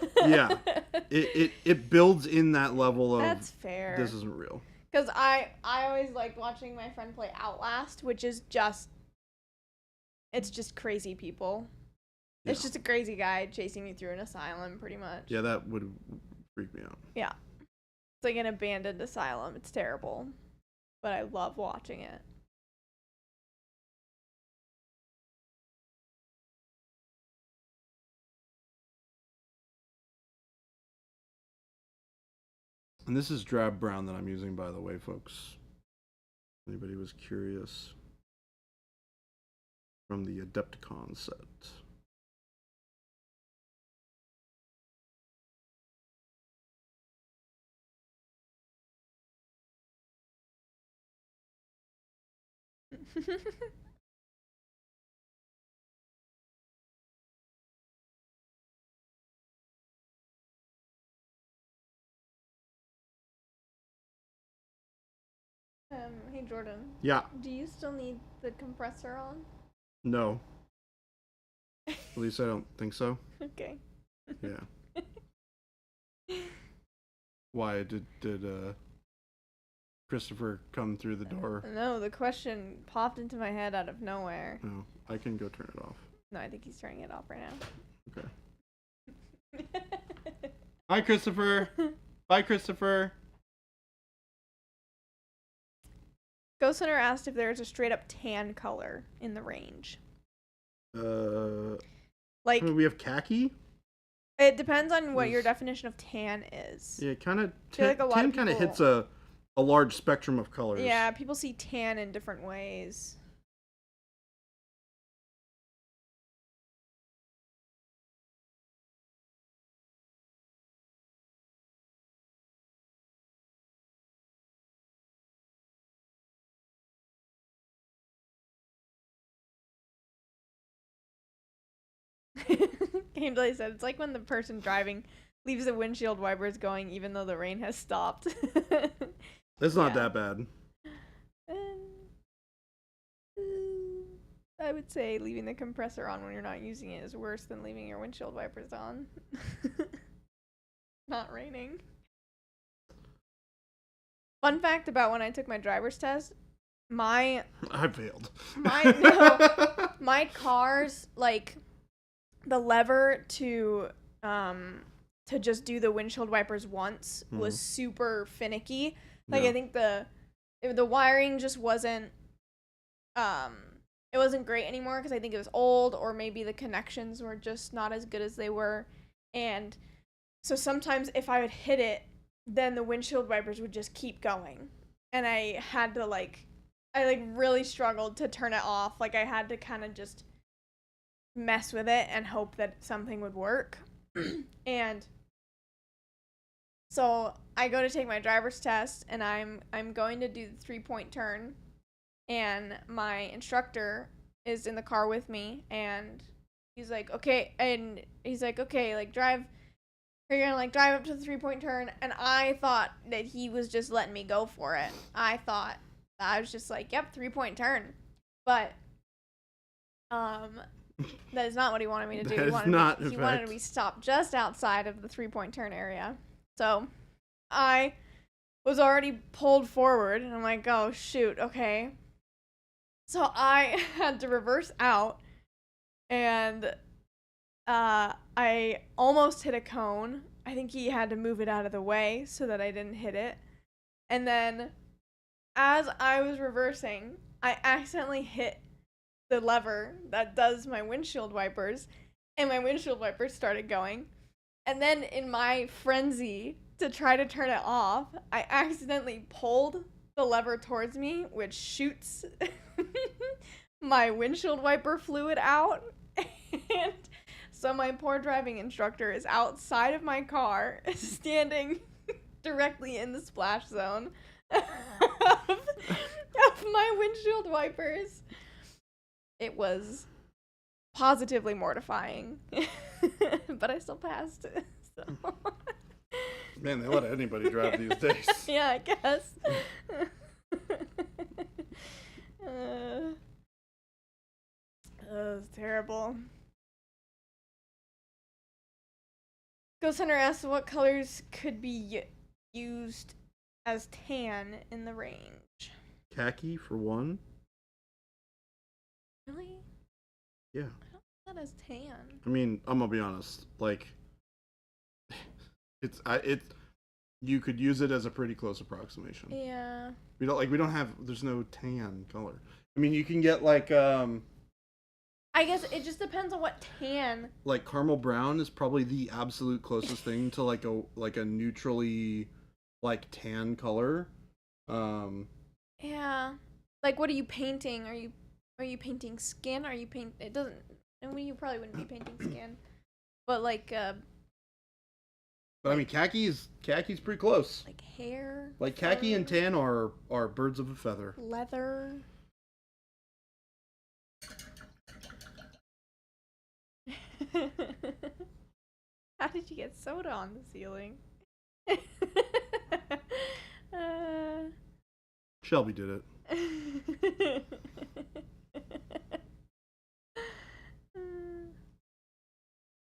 It builds in that level of that's fair. This isn't real. Because I always liked watching my friend play Outlast, which is just crazy people. Yeah. It's just a crazy guy chasing you through an asylum, pretty much. Yeah, that would freak me out. Yeah. It's like an abandoned asylum. It's terrible. But I love watching it. And this is drab brown that I'm using, by the way, folks. Anybody was curious. From the Adepticon set. Hey Jordan. Yeah. Do you still need the compressor on? No. At least I don't think so. Okay. Yeah. Why did Christopher come through the door? No, the question popped into my head out of nowhere. No, I can go turn it off. No, I think he's turning it off right now. Okay. Hi, Christopher. Bye, Christopher. Ghost Hunter asked if there is a straight up tan color in the range. Like, we have khaki. It depends on what your definition of tan is. Yeah, kind of. Like tan kind of hits a large spectrum of colors. Yeah, people see tan in different ways. Gameplay said it's like when the person driving leaves the windshield wipers going even though the rain has stopped. It's not that bad. I would say leaving the compressor on when you're not using it is worse than leaving your windshield wipers on. Not raining. Fun fact about when I took my driver's test, I failed. My car's like the lever to to just do the windshield wipers once was super finicky. Like, Yeah. I think the wiring just wasn't it wasn't great anymore because I think it was old, or maybe the connections were just not as good as they were. And so sometimes if I would hit it, then the windshield wipers would just keep going. And I had to I really struggled to turn it off. Like, I had to kind of just mess with it and hope that something would work. And so I go to take my driver's test, and I'm going to do the 3-point turn, and my instructor is in the car with me, and he's like, okay, like, drive. You're gonna like drive up to the 3-point turn, and I thought that he was just letting me go for it. I was just like, yep, 3-point turn, but that is not what he wanted me to do. He wanted me to stop just outside of the 3-point turn area. So I was already pulled forward, and I'm like, oh shoot, okay. So I had to reverse out, and I almost hit a cone. I think he had to move it out of the way so that I didn't hit it. And then as I was reversing, I accidentally hit the lever that does my windshield wipers, and my windshield wipers started going. And then in my frenzy to try to turn it off, I accidentally pulled the lever towards me, which shoots my windshield wiper fluid out. And so my poor driving instructor is outside of my car, standing directly in the splash zone of my windshield wipers. It was positively mortifying, but I still passed. So. Man, they let anybody drive these days. Yeah, I guess. It was terrible. Ghost Hunter asks what colors could be used as tan in the range. Khaki for one. Really? Yeah. I don't think that as tan. I mean, I'm gonna be honest. Like, you could use it as a pretty close approximation. Yeah. We don't have. There's no tan color. I mean, you can get like I guess it just depends on what tan. Like caramel brown is probably the absolute closest thing to like a neutrally like tan color. Yeah. Like, what are you painting? Are you painting skin? It doesn't. I mean, you probably wouldn't be painting skin, but like But I mean, khaki's pretty close. like hair. Like khaki and tan are birds of a feather. Leather. How did you get soda on the ceiling? Shelby did it.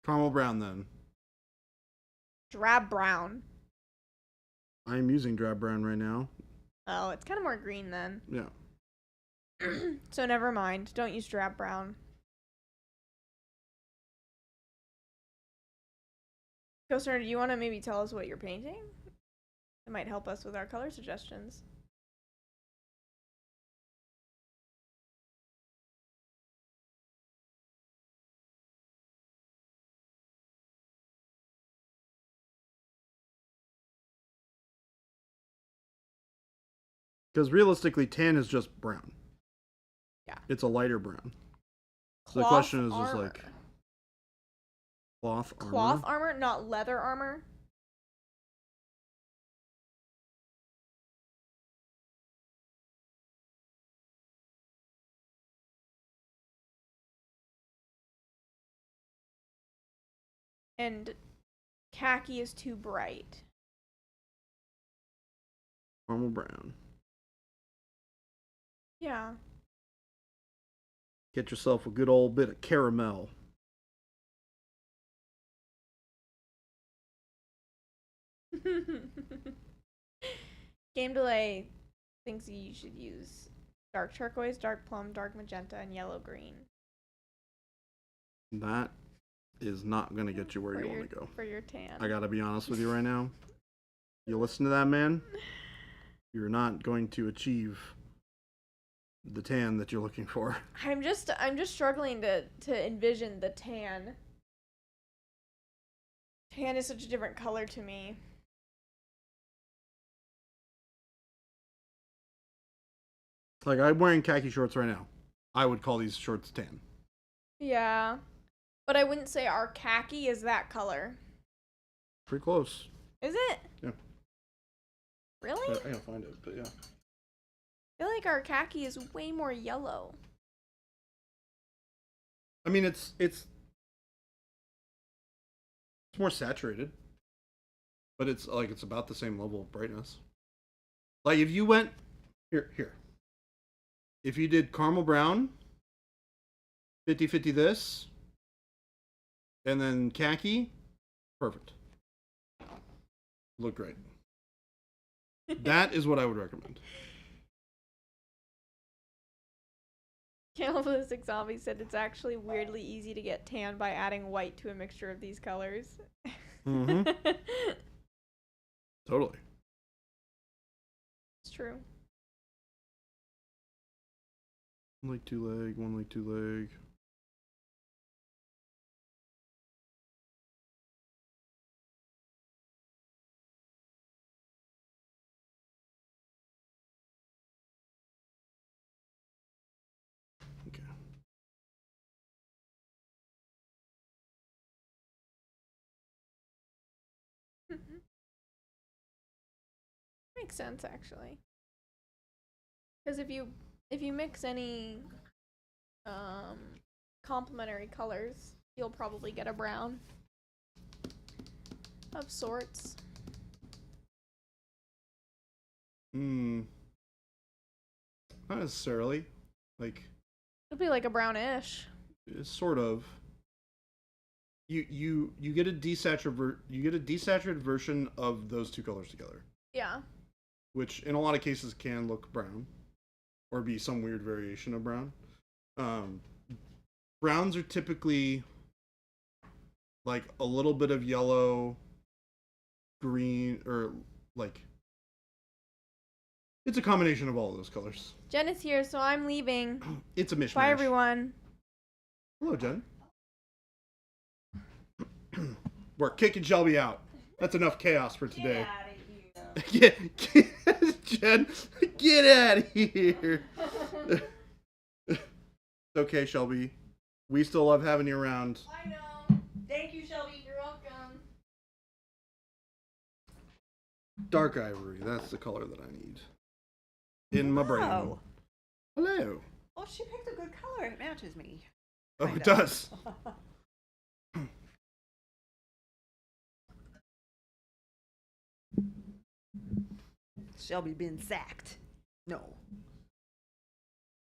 Caramel brown then. Drab brown. I'm using drab brown right now. Oh, it's kind of more green then. Yeah. So never mind. Don't use drab brown. Ghoster, do you want to maybe tell us what you're painting? It might help us with our color suggestions. Because realistically, tan is just brown. Yeah. It's a lighter brown. So the Cloth question is armor. just like cloth armor. Cloth armor, not leather armor. And khaki is too bright. Caramel brown. Yeah. Get yourself a good old bit of caramel. Game Delay thinks you should use dark turquoise, dark plum, dark magenta, and yellow green. That is not going to get you where you want to go. For your tan. I got to be honest with you right now. You listen to that, man? You're not going to achieve the tan that you're looking for. I'm just struggling to envision the tan. Tan is such a different color to me. Like, I'm wearing khaki shorts right now. I would call these shorts tan. Yeah. But I wouldn't say our khaki is that color. Pretty close. Is it? Yeah. Really? I gotta find it, but yeah. I feel like our khaki is way more yellow. I mean, it's more saturated, but it's about the same level of brightness. Like if you went here. If you did caramel brown, 50-50 this, and then khaki, perfect. Look great. That is what I would recommend. Cannibalistic Zombie said it's actually weirdly easy to get tan by adding white to a mixture of these colors. Mm-hmm. Totally. It's true. One leg, two leg, one leg, two leg. Okay. Makes sense actually. Because if you mix any complementary colors, you'll probably get a brown of sorts. Not necessarily. Like, It'll be like a brownish. it's sort of. You get a desaturated version of those two colors together, Yeah. which in a lot of cases can look brown, or be some weird variation of brown. Browns are typically like a little bit of yellow, green, or like it's a combination of all of those colors. Jen is here, so I'm leaving. It's a mishmash. Bye, everyone. Hello, Jen. We're kicking Shelby out. That's enough chaos for today. Get Jen, get out of here. It's okay, Shelby. We still love having you around. I know. Thank you, Shelby. You're welcome. Dark ivory. That's the color that I need. In my brain. Oh. Hello. Well, she picked a good color. It matches me. Oh, Kind it does. Shelby been sacked. No.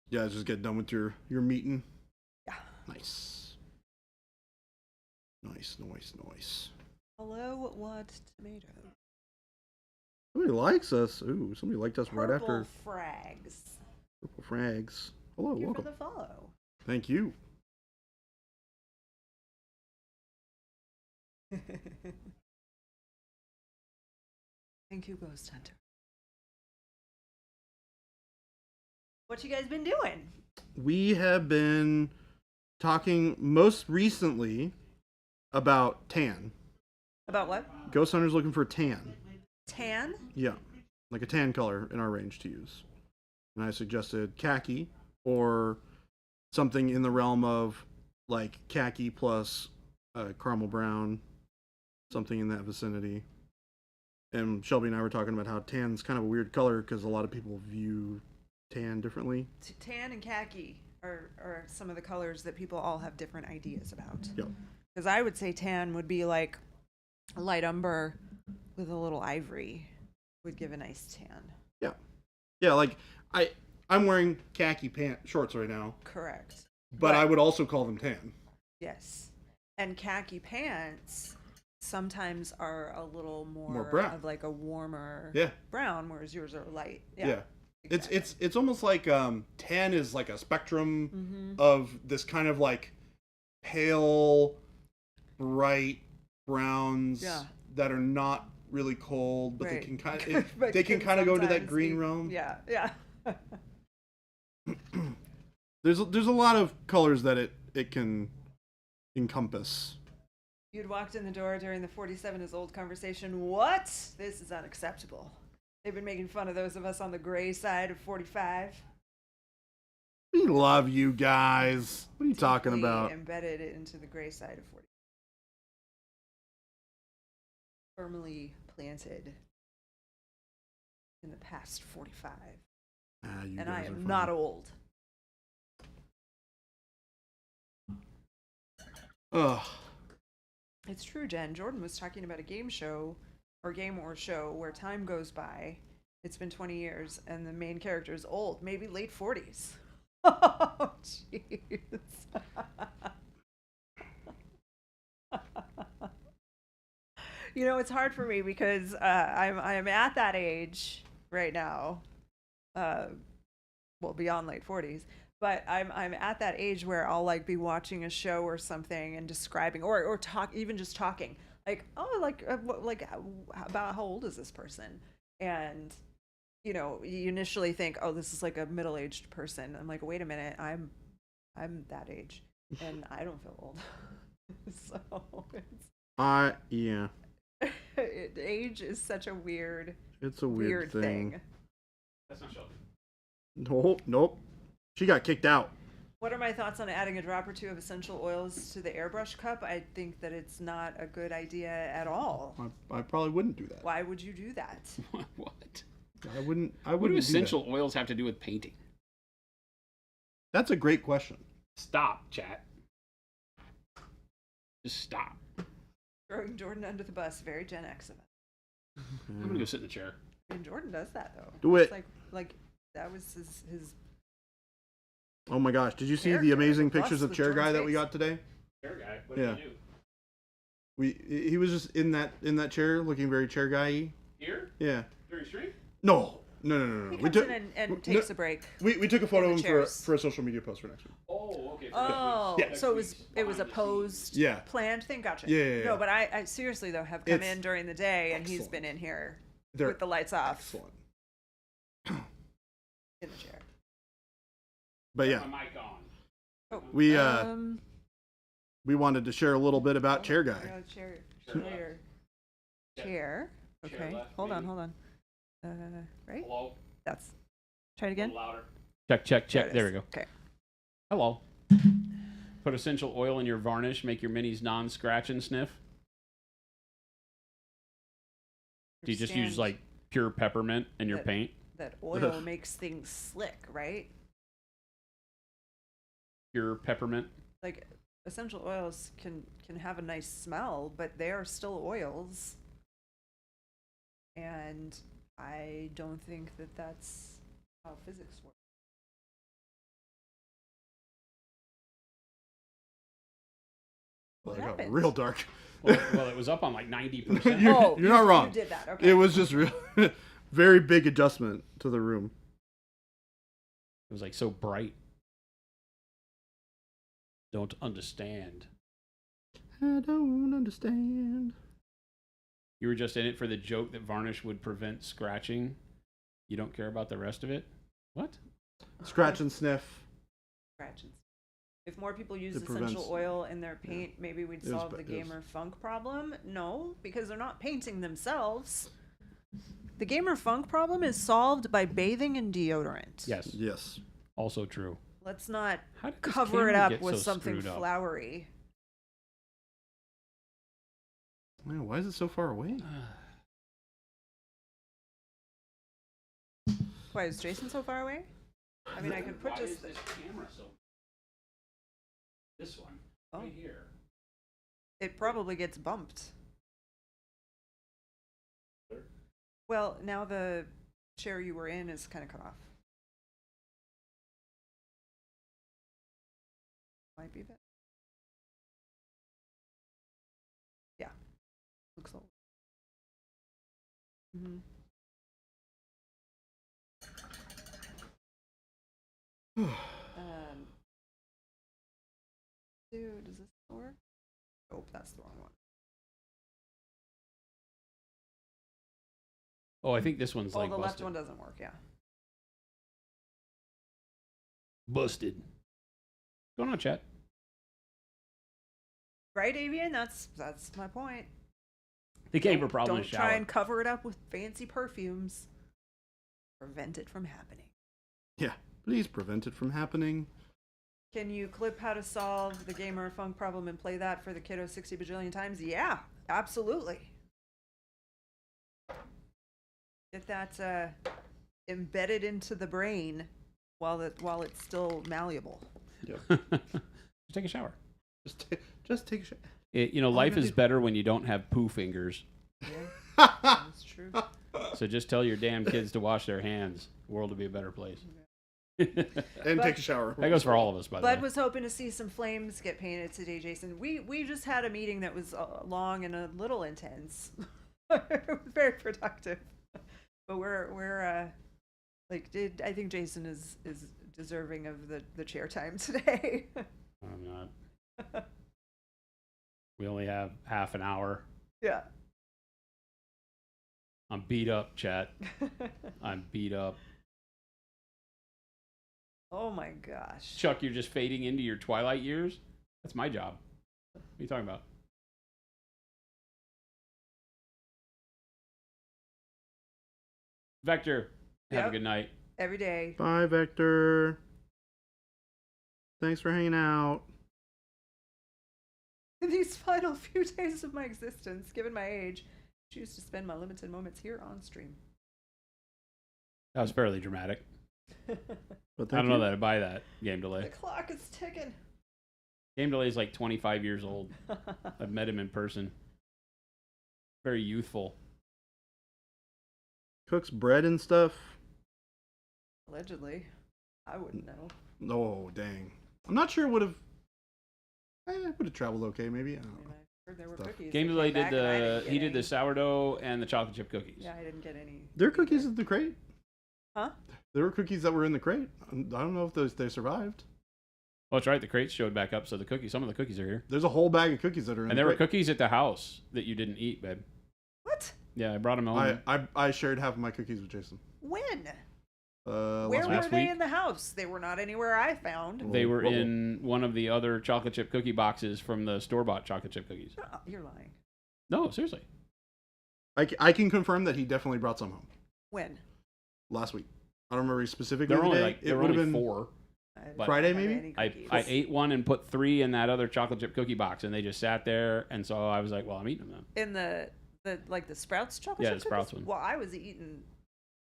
Yeah, just get done with your meeting. Yeah. Nice. Nice. Hello, what tomato? Somebody likes us. Ooh, somebody liked us right after frags. Purple Frags. Hello, Thank you welcome. for the follow. Thank you. Thank you, Ghost Hunter. What you guys been doing? We have been talking most recently about tan. About what? Ghost Hunter's looking for tan. Tan? Yeah, like a tan color in our range to use. And I suggested khaki or something in the realm of like khaki plus caramel brown, something in that vicinity. And Shelby and I were talking about how tan's kind of a weird color because a lot of people view tan differently. Tan and khaki are some of the colors that people all have different ideas about. Yep. Because I would say tan would be like a light umber with a little ivory would give a nice tan. Yeah. Yeah, like I'm wearing khaki shorts right now, Correct. but I would also call them tan. Yes. And khaki pants sometimes are a little more brown. of like a warmer Yeah. brown, whereas yours are light. Yeah. Exactly. It's almost like tan is like a spectrum Mm-hmm. of this kind of like pale bright browns Yeah. that are not really cold, but Right. they can kind of But they can kind of go into that sometimes green be- realm. Yeah, yeah. There's a lot of colors that it can encompass. You'd walked in the door during the 47 is old conversation. What? This is unacceptable. They've been making fun of those of us on the gray side of 45. We love you guys. What are you talking Deeply about? Embedded into the gray side of 40. Firmly planted in the past 45. Ah, you And guys I are am not funny. old. Ugh. It's true, Jen. Jordan was talking about a game show or show where time goes by. It's been 20 years and the main character is old, maybe late 40s. Oh, jeez. You know, it's hard for me because I'm at that age right now. Well, beyond late 40s. But I'm at that age where I'll like be watching a show or something and describing or talk, even just talking like, oh, about how old is this person? And you know, you initially think, oh, this is like a middle-aged person. I'm like, wait a minute, I'm that age and I don't feel old. So Yeah. age is such a weird It's a weird thing. That's not Shelby. Nope. She got kicked out. What are my thoughts on adding a drop or two of essential oils to the airbrush cup? I think that it's not a good idea at all. I probably wouldn't do that. Why would you do that? What? I wouldn't. What do do that. essential oils have to do with painting? That's a great question. Stop, chat. Just stop. Throwing Jordan under the bus, very Gen X of us. I'm gonna go sit in the chair. And Jordan does that though. Do it. It's like that was his Oh my gosh! Did you see the Character, amazing the bus pictures of with chair Jordan's guy that we face. got today? Chair guy. What Yeah. did you do? He was just in that chair, looking very chair guy-y. Here? Yeah. During stream? No. he We comes took in and no, takes a break. we took a photo the of him chairs. for a social media post for next week. Oh, okay. Oh, Yeah. so it was a posed, Yeah. planned thing. Gotcha. Yeah. No, but I seriously though have come It's in during the day and he's excellent. been in here They're with the lights off excellent. in the chair. But yeah, My mic on. Oh, we wanted to share a little bit about chair guy. Chair. Chair left. Chair. Chair Okay. left, Hold on. maybe. Right? Hello? That's. Try it A again. little louder. Check. it There is. we go. Okay. Hello. Put essential oil in your varnish. Make your minis non-scratch and sniff. Do you just use Understand like pure peppermint in your that- paint? that oil makes things slick, right? Pure peppermint. Like essential oils can have a nice smell, but they are still oils. And I don't think that that's how physics works. Well, What it got happened? real dark. Well, it was up on like 90%. You're not wrong. You did that. Okay. It was just real, very big adjustment to the room. It was like so bright. Don't understand. I don't understand. You were just in it for the joke that varnish would prevent scratching. You don't care about the rest of it? What? Scratch and sniff. Scratches. If more people used It essential prevents- oil in their paint, maybe we'd It was solve ba- the it was- gamer funk problem. No, because they're not painting themselves. The gamer funk problem is solved by bathing in deodorant. Yes. Yes. Also true. Let's not How did this cover it camera up get with so something screwed up? flowery. Man, why is it so far away? Why is Jason so far away? I mean, I could put Why just is this camera so? This one Oh. right here. it probably gets bumped. Well, now the chair you were in is kind of cut off. Might be a bit. Yeah. Looks old. Mm-hmm. Dude, does this work? Nope. that's the wrong one. Oh, I think this one's Oh, like the busted. left one doesn't work. Yeah. Busted. What's going on, chat? Right, Avian? That's my point. The gamer problem Don't is try shower. and cover it up with fancy perfumes. Prevent it from happening. Yeah, please prevent it from happening. Can you clip how to solve the gamer funk problem and play that for the kiddo 60 bajillion times? Yeah, absolutely. Get that embedded into the brain while it's still malleable. Just take a shower. Just take a shot. Life is better when you don't have poo fingers. Yeah, that's true. So just tell your damn kids to wash their hands. The world will be a better place. And take a shower. That goes for all of us, by the way. Bud was hoping to see some flames get painted today, Jason. We just had a meeting that was long and a little intense. It was very productive. But we're I think Jason is deserving of the chair time today. I'm not. We only have half an hour. Yeah. I'm beat up, chat. I'm beat up. Oh my gosh. Chuck, you're just fading into your twilight years? That's my job. What are you talking about? Vector, have a Yep. good night. Every day. Bye, Vector. Thanks for hanging out. In these final few days of my existence, given my age, I choose to spend my limited moments here on stream. That was fairly dramatic. But I don't know that I buy that game The delay. clock is ticking. Game delay is like 25 years old. I've met him in person. Very youthful. Cooks bread and stuff. Allegedly. I wouldn't know. Oh, dang. I'm not sure it would have. It would have traveled okay, maybe. I I don't mean, know. I heard there were Stuff. cookies. Game that delay came did back and I didn't get he did any. the sourdough and the chocolate chip cookies. Yeah, I didn't get any. There are cookies in the crate. Huh? There were cookies that were in the crate. I don't know if they survived. Oh, that's right. The crates showed back up, so some of the cookies are here. There's a whole bag of cookies that are in And the there were crate. cookies at the house that you didn't eat, babe. What? Yeah, I brought them home. I shared half of my cookies with Jason. When? Last Where week. were last they week. in the house? They were not anywhere I found. They were Whoa. in one of the other chocolate chip cookie boxes from the store-bought chocolate chip cookies. Oh, you're lying. No, seriously. I can confirm that he definitely brought some home When? last week. I don't remember specifically There were the only day. like It there were would have only been 4. I didn't But- Friday, have maybe? any I cookies. ate one and put 3 in that other chocolate chip cookie box, and they just sat there. And so I was like, "Well, I'm eating them then." In the Sprouts chocolate Yeah, chip the Sprouts cookies? one. Well, I was eating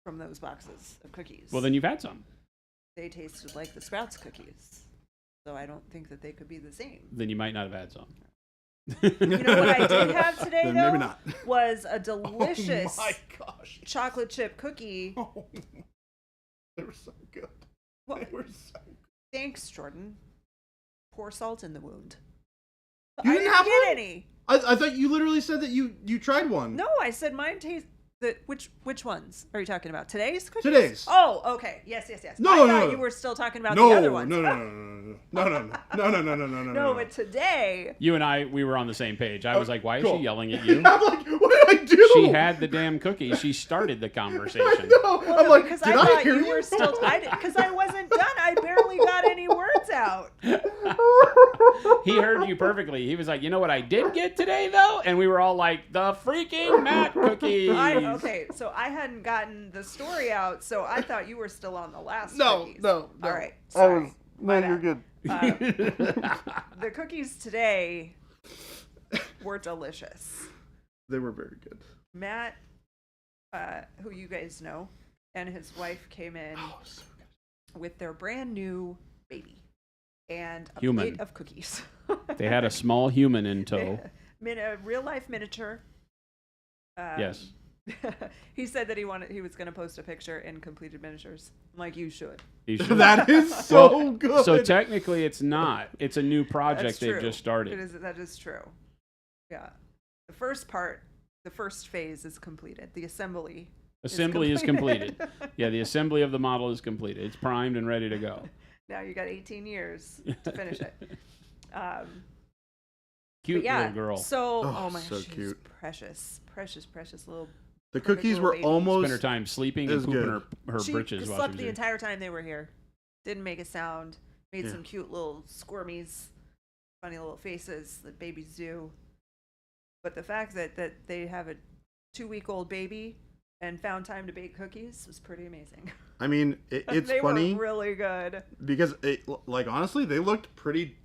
from those boxes of cookies. Well, then you've had some. They tasted like the Sprouts cookies. So I don't think that they could be the same. Then you might not have had some. You know what I did have today, Then though? maybe not. Was a delicious Oh my gosh. chocolate chip cookie. Oh, they were so good. What? They were so good. Thanks, Jordan. Pour salt in the wound. You I didn't didn't have get one? any. I thought you literally said that you tried one. No, I said mine taste. Which ones are you talking about? Today's cookies? Today's. Oh, okay. Yes. No, I no, thought no. you were still talking about No, the other no, ones. no, no, no. No, but today. You and we were on the same page. I was like, "Why is cool. she yelling at you?" I'm like, what did I do? She had the damn cookie. She started the conversation. No, Well, I'm no, like, because did I I thought hear you were still. Because I wasn't done. I barely got any words out. He heard you perfectly. He was like, "You know what I did get today, though?" And we were all like, "The freaking Matt cookies." Okay, so I hadn't gotten the story out, so I thought you were still on the last cookies. No. All right, I sorry. was, My man, you're bad. good. The cookies today were delicious. They were very good. Matt, who you guys know, and his wife came in Oh, so good. with their brand new baby and a Human. plate of cookies. They had a small human in tow. A real life miniature. Yes. He said that he was going to post a picture in completed miniatures. I'm like, you should. You should- That is so Well, good. So technically, it's not. It's a new project That's they've true. just started. That is true. Yeah. The first part, the first phase is completed. The assembly. Assembly is completed. Yeah, the assembly of the model is completed. It's primed and ready to go. Now you got 18 years to finish it. Cute yeah, little girl. So, Oh, my so gosh, she's cute. precious little. The perfect cookies little were baby. almost Spend her time sleeping and is pooping good. her She britches while she slept was the here. entire time they were here. Didn't make a sound. Made Yeah. some cute little squirmies, funny little faces that babies do. But the fact that they have a 2-week-old baby and found time to bake cookies was pretty amazing. I mean, it's they funny were really good. because like honestly, they looked pretty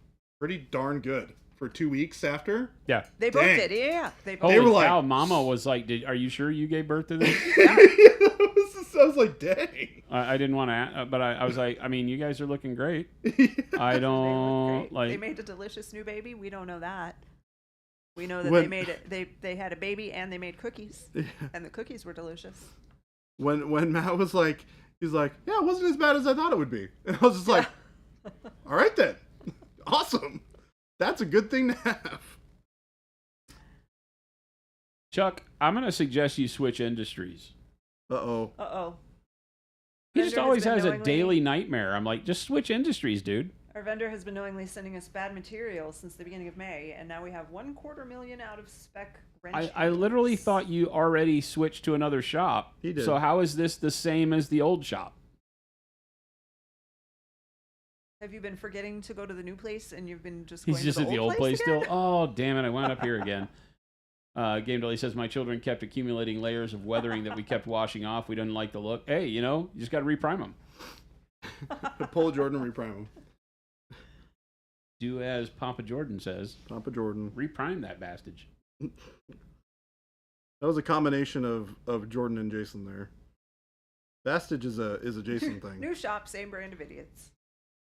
darn good for 2 weeks after. Yeah. They both Dang. did, yeah. They both Holy They were like- cow, Mama was like, "Are you sure you gave birth to this?" I was like, dang. I didn't want to, but I was like, I mean, you guys are looking great. I They look don't great. like. They made a delicious new baby. We don't know that. We know that When- they made it. They had a baby and they made cookies, and the cookies were delicious. When Matt was like, he's like, yeah, it wasn't as bad as I thought it would be. And I was just like, all right then, awesome. That's a good thing to have. Chuck, I'm gonna suggest you switch industries. Uh-oh. He just Vendor has always been has a knowingly- daily nightmare. I'm like, just switch industries, dude. Our vendor has been knowingly sending us bad material since the beginning of May, and now we have $250,000 out of spec wrench. I literally handles. thought you already switched to another shop. He did. So how is this the same as the old shop? Have you been forgetting to go to the new place, and you've been just? He's going just to at the old place again? still. Oh, damn it! I wound up here again. Game Delay says my children kept accumulating layers of weathering that we kept washing off. We didn't like the look. Hey, you just got to reprime them. Pull Jordan, reprime him. Do as Papa Jordan says. Papa Jordan. Reprime that bastard. That was a combination of Jordan and Jason there. Bastage is a Jason thing. New shop, same brand of idiots.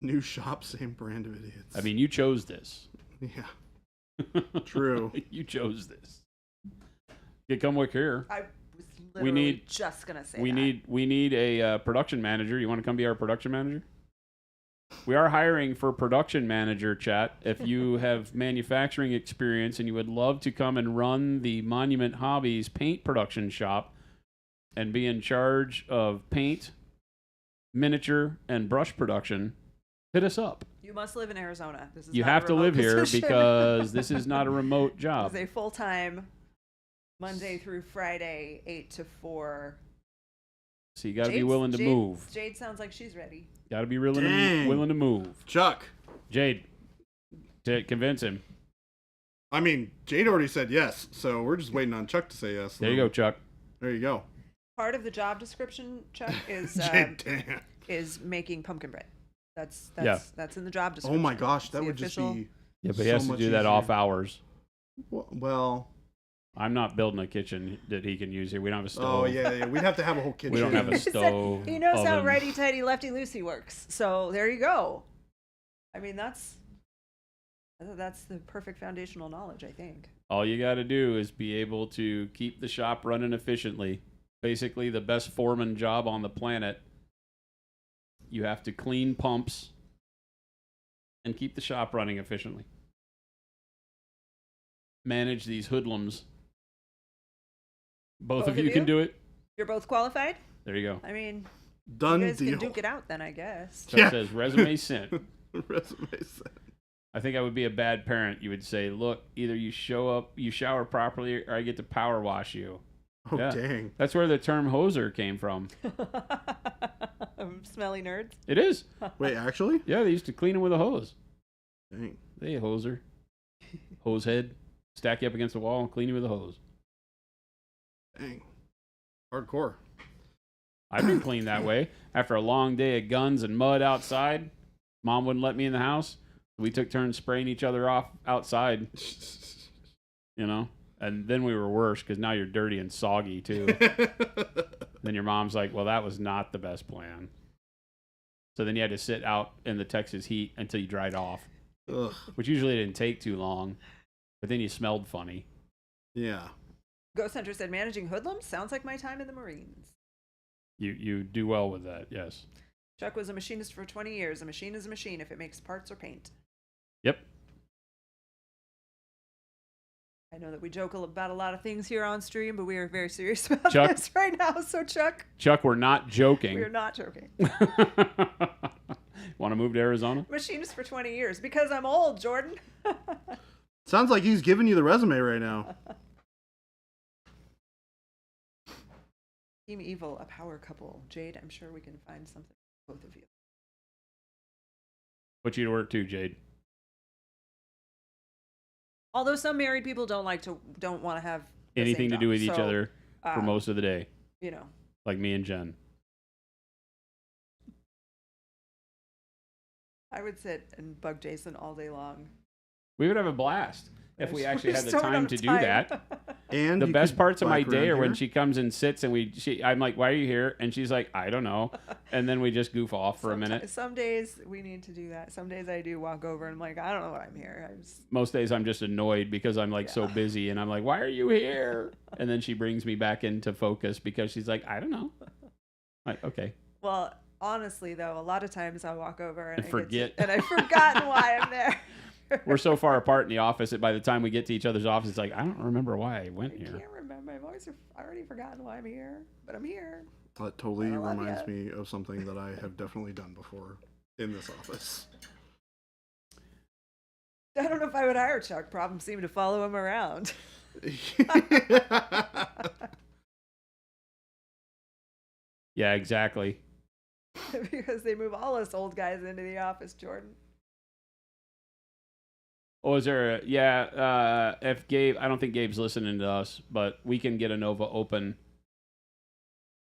New shop, same brand of idiots. I mean, you chose this. yeah, true. You chose this. You come work here. I was literally need- just gonna say We that. need a production manager. You want to come be our production manager? We are hiring for production manager, chat. If you have manufacturing experience and you would love to come and run the Monument Hobbies paint production shop and be in charge of paint, miniature, and brush production, hit us up. You must live in Arizona. This is You not a have to remote live here position. because this is not a remote This job. is a full-time Monday through Friday, 8 to 4. So you got to be Jade's- willing to Jade- move. Jade sounds like she's ready. Got to be willing to, Dang. willing to move. Chuck. Jade, to convince him. I mean, Jade already said yes, so we're just waiting on Chuck to say yes. There you go, Chuck. There you go. Part of the job description, Chuck, is Jade, damn. is making pumpkin bread. That's Yeah. that's in the job Oh description. my gosh, It's that the would just official- be. Yeah, but he so has to much do that easier. off hours. Well. I'm not building a kitchen that he can use here. We don't have a stove. Oh yeah. We'd have to have a whole kitchen. We don't have a He said stove. he knows how oven. righty-tighty, lefty-loosey works. So there you go. I mean, that's the perfect foundational knowledge, I think. All you got to do is be able to keep the shop running efficiently. Basically, the best foreman job on the planet. You have to clean pumps and keep the shop running efficiently. Manage these hoodlums. Both of you can do it. You're both qualified? There you go. I mean, Done you guys deal. can duke it out then, I guess. So Yeah. it says resume sent. Resume set. I think I would be a bad parent. You would say, look, either you show up, you shower properly, or I get to power wash you. Oh Yeah. dang. That's where the term hoser came from. Smelly nerds. It is. Wait, actually? Yeah, they used to clean them with a hose. Dang. They hoser. Hose head. Stack you up against the wall and clean you with a hose. Dang. Hardcore. I've been cleaned that way. After a long day of guns and mud outside, Mom wouldn't let me in the house. We took turns spraying each other off outside, And then we were worse because now you're dirty and soggy too. Then your mom's like, well, that was not the best plan. So then you had to sit out in the Texas heat until you dried off, Ugh. which usually didn't take too long. But then you smelled funny. Yeah. Ghost Hunter said, managing hoodlums sounds like my time in the Marines. You do well with that, yes. Chuck was a machinist for 20 years. A machine is a machine if it makes parts or paint. Yep. I know that we joke about a lot of things here on stream, but we are very serious about Chuck? this right now. So, Chuck, Chuck, we're not joking. we are not joking. Want to move to Arizona? Machinist for 20 years because I'm old, Jordan. Sounds like he's giving you the resume right now. Team Evil, a power couple. Jade, I'm sure we can find something for both of you. Put you to work too, Jade. Although some married people don't want to have the same Anything to do job, with each so, other for most of the day, You know, like me and Jen. I would sit and bug Jason all day long. We would have a blast if we actually had the Just don't time have to do time. that. And The you best could parts of my whack day around are when here. she comes and sits and I'm like, why are you here? And she's like, I don't know. And then we just goof off for a minute. Some days we need to do that. Some days I do walk over and I'm like, I don't know why I'm here. Most days I'm just annoyed because I'm like so busy and I'm like, why are you here? And then she brings me back into focus because she's like, I don't know. Like, okay. Well, honestly though, a lot of times I walk over and forget. and I've forgotten why I'm there. We're so far apart in the office that by the time we get to each other's office, it's like, I don't remember why I went I here. can't remember. I've already forgotten why I'm here, but I'm here. That totally I love reminds ya. me of something that I have definitely done before in this office. I don't know if I would hire Chuck. Problems seem to follow him around. Yeah, exactly. Because they move all us old guys into the office, Jordan. Oh, is there if Gabe, I don't think Gabe's listening to us, but we can get a Nova Open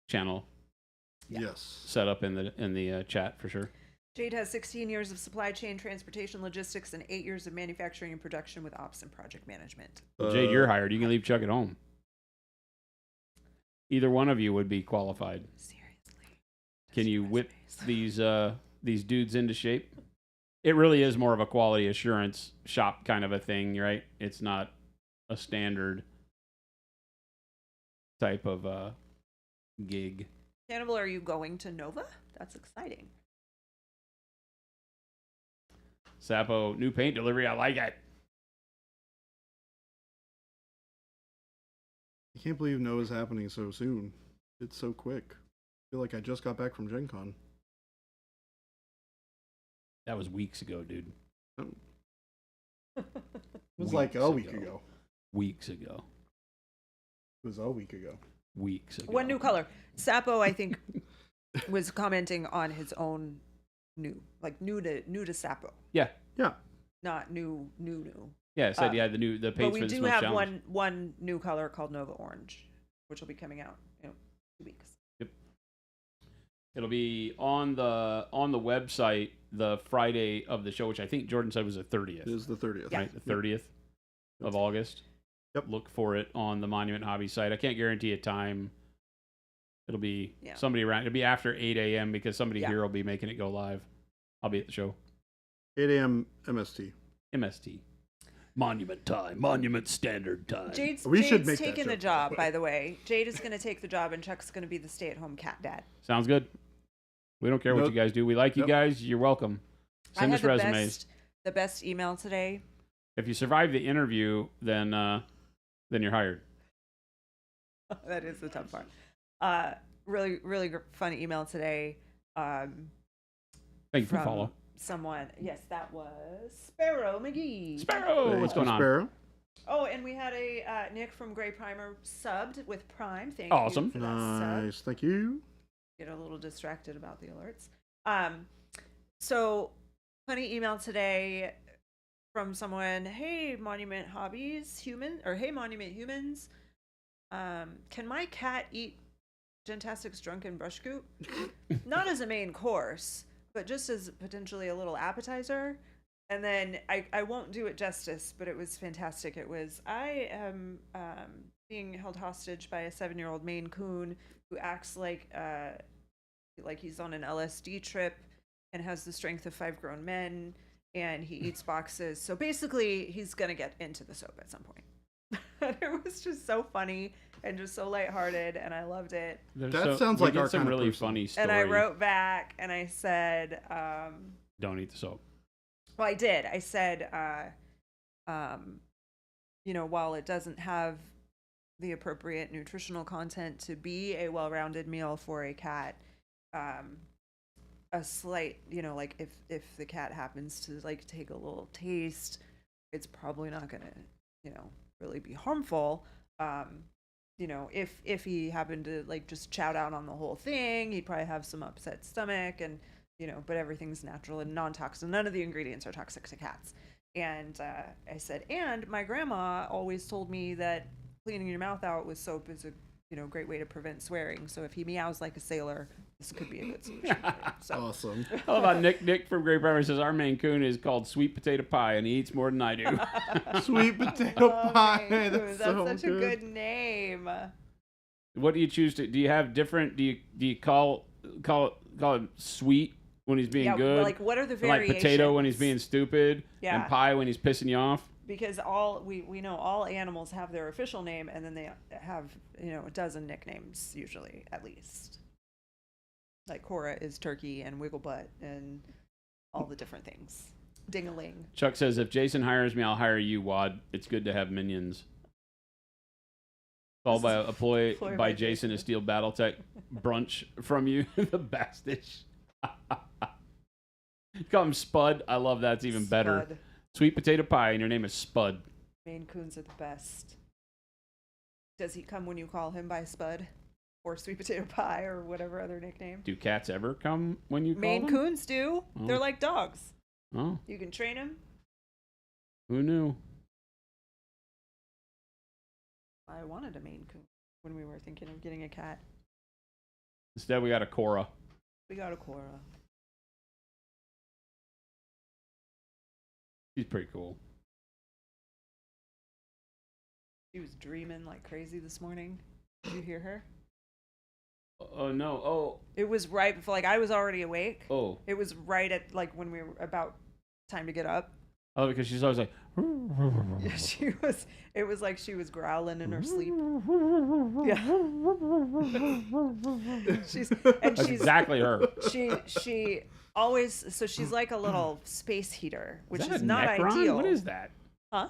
channel Yes. set up in the chat for sure. Jade has 16 years of supply chain, transportation, logistics, and 8 years of manufacturing and production with ops and project management. Jade, you're hired. You can leave Chuck at home. Either one of you would be qualified. Seriously. Can you whip these dudes into shape? It really is more of a quality assurance shop kind of a thing, right? It's not a standard type of gig. Cannibal, are you going to Nova? That's exciting. Sapo, new paint delivery. I like it. I can't believe Noah's happening so soon. It's so quick. I feel like I just got back from Gen Con. That was weeks ago, dude. It was like a week ago. Weeks ago. It was a week ago. Weeks ago. One new color. Sapo, I think, was commenting on his own new to Sapo, Yeah. Yeah. not new. Yeah, I said the But paints we for the do Smoke have Challenge. one new color called Nova Orange, which will be coming out in 2 weeks. It'll be on the website the Friday of the show, which I think Jordan said was the 30th. It is the 30th. Yeah. Right, the 30th of August. Yep. Look for it on the Monument Hobby site. I can't guarantee a time. It'll be somebody around. It'll be after 8 a.m. because somebody here will be making it go live. I'll be at the show. 8 a.m. MST. MST. Monument time. Monument Standard Time. Jade's should make that taking the joke, job, by the way. Jade is going to take the job, and Chuck's going to be the stay-at-home cat dad. Sounds good. We don't care what you guys do. We like you guys. You're welcome. Send us resumes. The best email today. If you survive the interview, then you're hired. That is the tough part. Really, really fun email today. Thank you for from follow. someone. Yes, that was Sparrow McGee. Sparrow, what's going on? Sparrow. Oh, and we had a Nick from Gray Primer subbed with Prime. Thank Awesome. you for that sub. Nice. Thank you. Get a little distracted about the alerts. So funny email today from someone. Hey, Monument Hobbies hey, Monument Humans. Can my cat eat Gentastic's Drunken Brush Goop? Not as a main course, but just as potentially a little appetizer. And then I won't do it justice, but it was fantastic. It was, I am being held hostage by a 7-year-old Maine Coon who acts like he's on an LSD trip and has the strength of 5 grown men, and he eats boxes. So basically, he's going to get into the soap at some point. And it was just so funny and just so lighthearted, and I loved it. That sounds like our some kind of really person. funny story. And I wrote back and I said, Don't eat the soap. well, I did. I said, while it doesn't have the appropriate nutritional content to be a well-rounded meal for a cat, a slight, if the cat happens to take a little taste it's probably not gonna, really be harmful. If he happened to like just chow down on the whole thing, he'd probably have some upset stomach, and but everything's natural and non-toxic. None of the ingredients are toxic to cats. And I said, and my grandma always told me that cleaning your mouth out with soap is a great way to prevent swearing. So if he meows like a sailor, this could be a good solution. For him. So. Awesome. How about Nick from Great Primary says our Maine Coon is called Sweet Potato Pie and he eats more than I do. Sweet potato pie. Maine Coon, That's, that's so such a good name. What do you choose to? Do you have different? Do you call him sweet when he's being good? Like what are the And like variations? potato when he's being stupid, Yeah. and pie when he's pissing you off. Because we know all animals have their official name, and then they have a dozen nicknames usually, at least. Like Cora is turkey and Wigglebutt and all the different things. Ding-a-ling. Chuck says if Jason hires me, I'll hire you, Wad. It's good to have minions. Called by a ploy by Jason to steal BattleTech brunch from you, the Bastish. Call him Spud. I love that. It's even better. Spud. Sweet potato pie, and your name is Spud. Maine Coons are the best. Does he come when you call him by Spud? Or Sweet Potato Pie, or whatever other nickname? Do cats ever come when you call Maine them? Coons do. Oh. They're like dogs. Oh, You can train them. who knew? I wanted a Maine Coon when we were thinking of getting a cat. Instead, we got a Cora. We got a Cora. She's pretty cool. She was dreaming like crazy this morning. Did you hear her? Oh no! Oh, It was right before, like I was already awake. oh, It was right at like when we were about time to get up. oh! Because she's always like. Yeah, she was. It was like she was growling in her sleep. Yeah. That's exactly her. She always. So she's like a little space heater, which is that is a not Necron? ideal. What is that? Huh?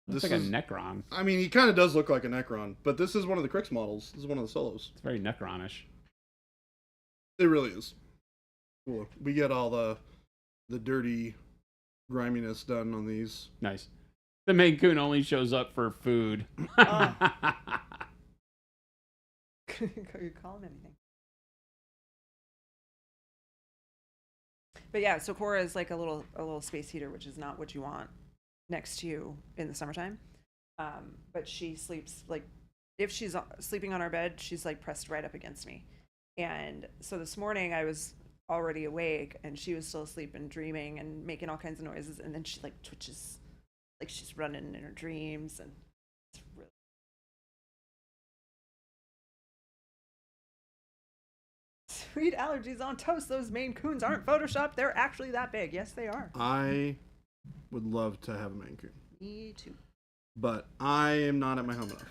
Looks This like is- a Necron. I mean, he kind of does look like a Necron, but this is one of the Crix models. This is one of the solos. It's very Necronish. It really is. Cool. We get all the dirty griminess done on these. Nice. The Maine Coon only shows up for food. You call him anything. But yeah, so Cora is like a little space heater, which is not what you want next to you in the summertime. But she sleeps like, if she's sleeping on our bed, she's like pressed right up against me. And so this morning I was already awake and she was still asleep and dreaming and making all kinds of noises, and then she like twitches like she's running in her dreams, and it's really sweet allergies on toast. Those Maine Coons aren't photoshopped. They're actually that big. Yes, they are. I would love to have a Maine Coon, Me too. but I am not at my home enough.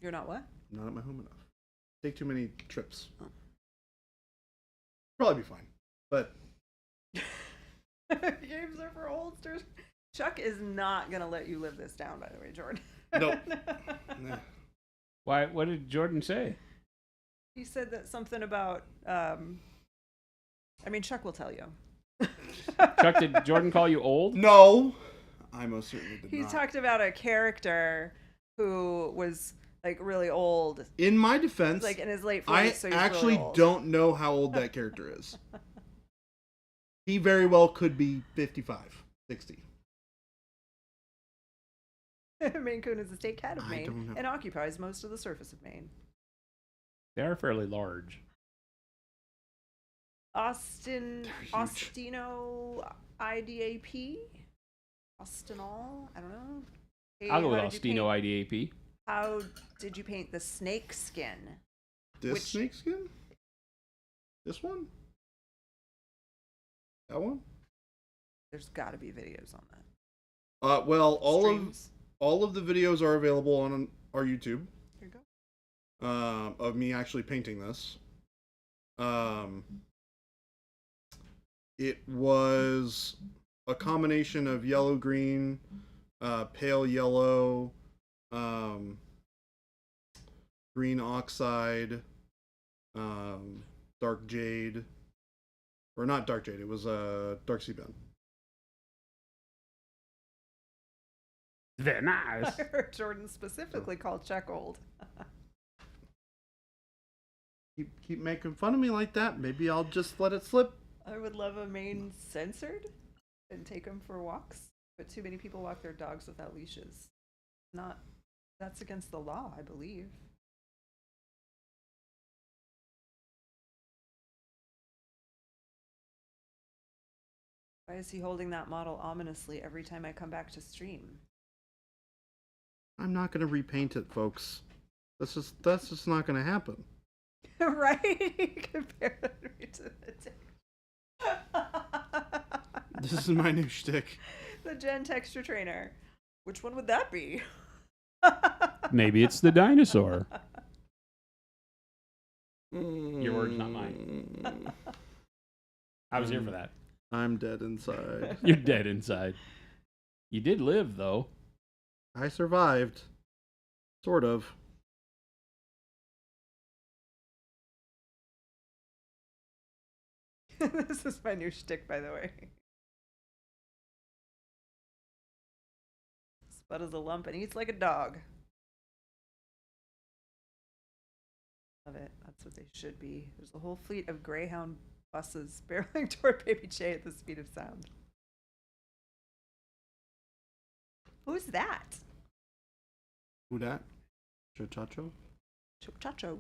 You're not what? Not at my home enough. Take too many trips. Probably be fine, but Games are for oldsters. Chuck is not gonna let you live this down, by the way, Jordan. Nope. Nah. Why? What did Jordan say? He said that something about. I mean, Chuck will tell you. Chuck, did Jordan call you old? No, I most certainly did He not. talked about a character who was like really old, In my defense, like in his late 40s. I so he's actually really old. don't know how old that character is. He very well could be 55, 60. Maine Coon is the state cat of I Maine don't know. and occupies most of the surface of Maine. They are fairly large. Austin, They're huge. Austino, IDAP, Austinol. I don't know. Hey, I'll go with how did you Austino paint- IDAP. How did you paint the snake skin? This Which- snakeskin? This one? That one? There's got to be videos on that. Well, all Streams. of the videos are available on our YouTube. Here you go. Of me actually painting this. It was a combination of yellow green, pale yellow, green oxide, dark jade, or not dark jade. It was dark sea bend. Very nice. I heard Jordan specifically called Czech old. Keep making fun of me like that. Maybe I'll just let it slip. I would love a Maine censored and take them for walks, but too many people walk their dogs without leashes. That's against the law, I believe. Why is he holding that model ominously every time I come back to stream? I'm not gonna repaint it, folks. That's just not gonna happen. Right? Compare me to the This is my new shtick. the Gen Texture Trainer. Which one would that be? Maybe it's the dinosaur. Your words, not mine. I was here for that. I'm dead inside. You're dead inside. You did live, though. I survived. Sort of. This is my new shtick, by the way. Spud is a lump and eats like a dog. Love it. That's what they should be. There's a whole fleet of Greyhound buses barreling toward Baby J at the speed of sound. Who's that? Who dat? Chacho? Chacho.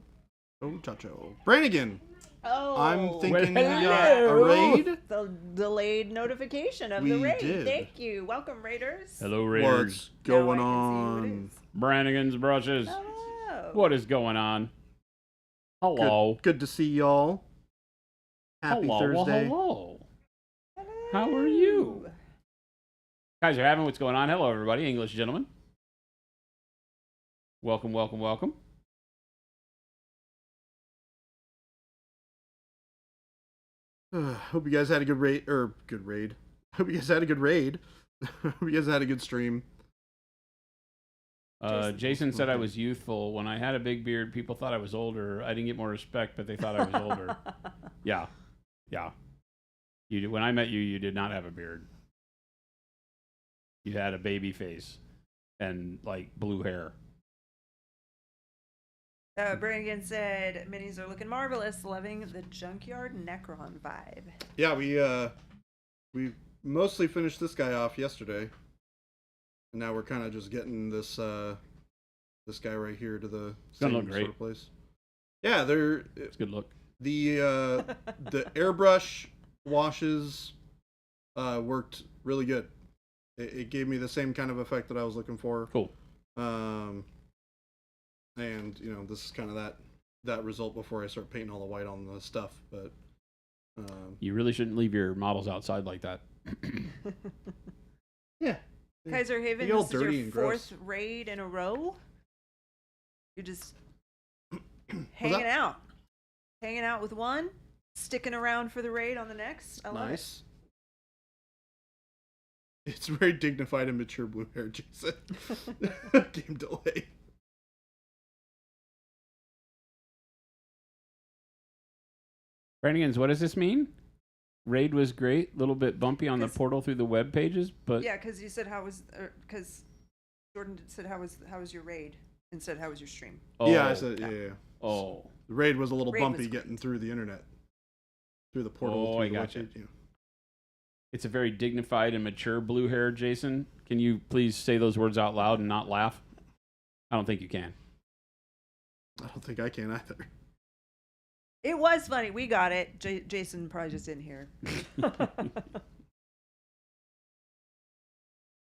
Oh, Chacho. Brannigan! Oh, I'm thinking we Well, got a hello. raid. the delayed notification of We the raid. did. Thank you. Welcome, Raiders. Hello, Raiders. What's going Now I can see who it on? is. Brannigan's brushes. Hello. What is going on? Hello. Good to see y'all. Happy hello. Thursday. Well, hello. How are you? Guys are having what's going on. Hello, everybody. English gentlemen. Welcome, welcome, welcome. Hope you guys had a good raid. Hope you guys had a good raid. Hope you guys had a good stream. Jason said I was youthful. When I had a big beard, people thought I was older. I didn't get more respect, but they thought I was older. Yeah. Yeah. You did, when I met you, you did not have a beard. You had a baby face and like blue hair. Brannigan said, minis are looking marvelous, loving the Junkyard Necron vibe. Yeah, we mostly finished this guy off yesterday, and now we're kind of just getting this this guy right here to the Gonna same look great. sort of place. Yeah, they're It's a good look. the airbrush washes worked really good. It gave me the same kind of effect that I was looking for. Cool. And you know, this is kind of that result before I start painting all the white on the stuff. But You really shouldn't leave your models outside like that. yeah, Kaiser Haven, They all this is dirty your and fourth gross. raid in a row? You're just that? hanging out with one, sticking around for the raid on the next. I love nice. It's very dignified and mature blue hair, Jason. Game delay. Brannigan's, what does this mean? Raid was great, a little bit bumpy on the 'Cause- portal through the web pages, but Yeah, because you said because Jordan said how was your raid instead how was your stream? oh, Yeah, I said yeah. oh, The raid was a little Raid bumpy was getting great. through the internet, through the portal. Oh, through I the gotcha. webpage, yeah. it's a very dignified and mature blue hair, Jason. Can you please say those words out loud and not laugh? I don't think you can. I don't think I can either. It was funny. We got it. Jason probably just didn't hear.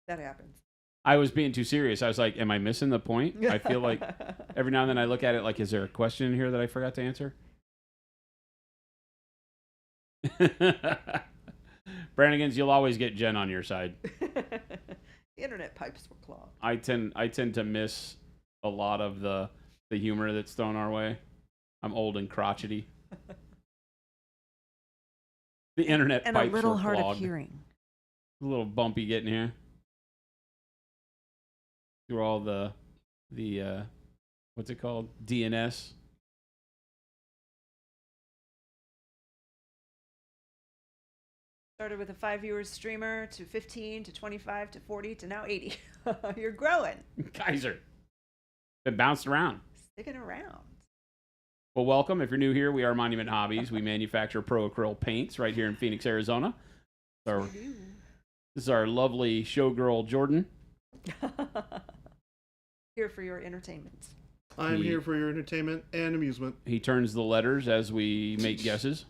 That happens. I was being too serious. I was like, am I missing the point? I feel like every now and then I look at it like, is there a question in here that I forgot to answer? Brannigan's, you'll always get Jen on your side. The internet pipes were clogged. I tend to miss a lot of the humor that's thrown our way. I'm old and crotchety. The internet And a pipes little were hard clogged. of hearing. A little bumpy getting here. Through all the what's it called? DNS. Started with a 5 viewers streamer to 15 to 25 to 40 to now 80. You're growing. Kaiser. Been bounced around. Sticking around. Well, welcome. If you're new here, we are Monument Hobbies. We manufacture pro acrylic paints right here in Phoenix, Arizona. This is our lovely showgirl, Jordan. Here for your entertainment. I'm here for your entertainment and amusement. He turns the letters as we make guesses.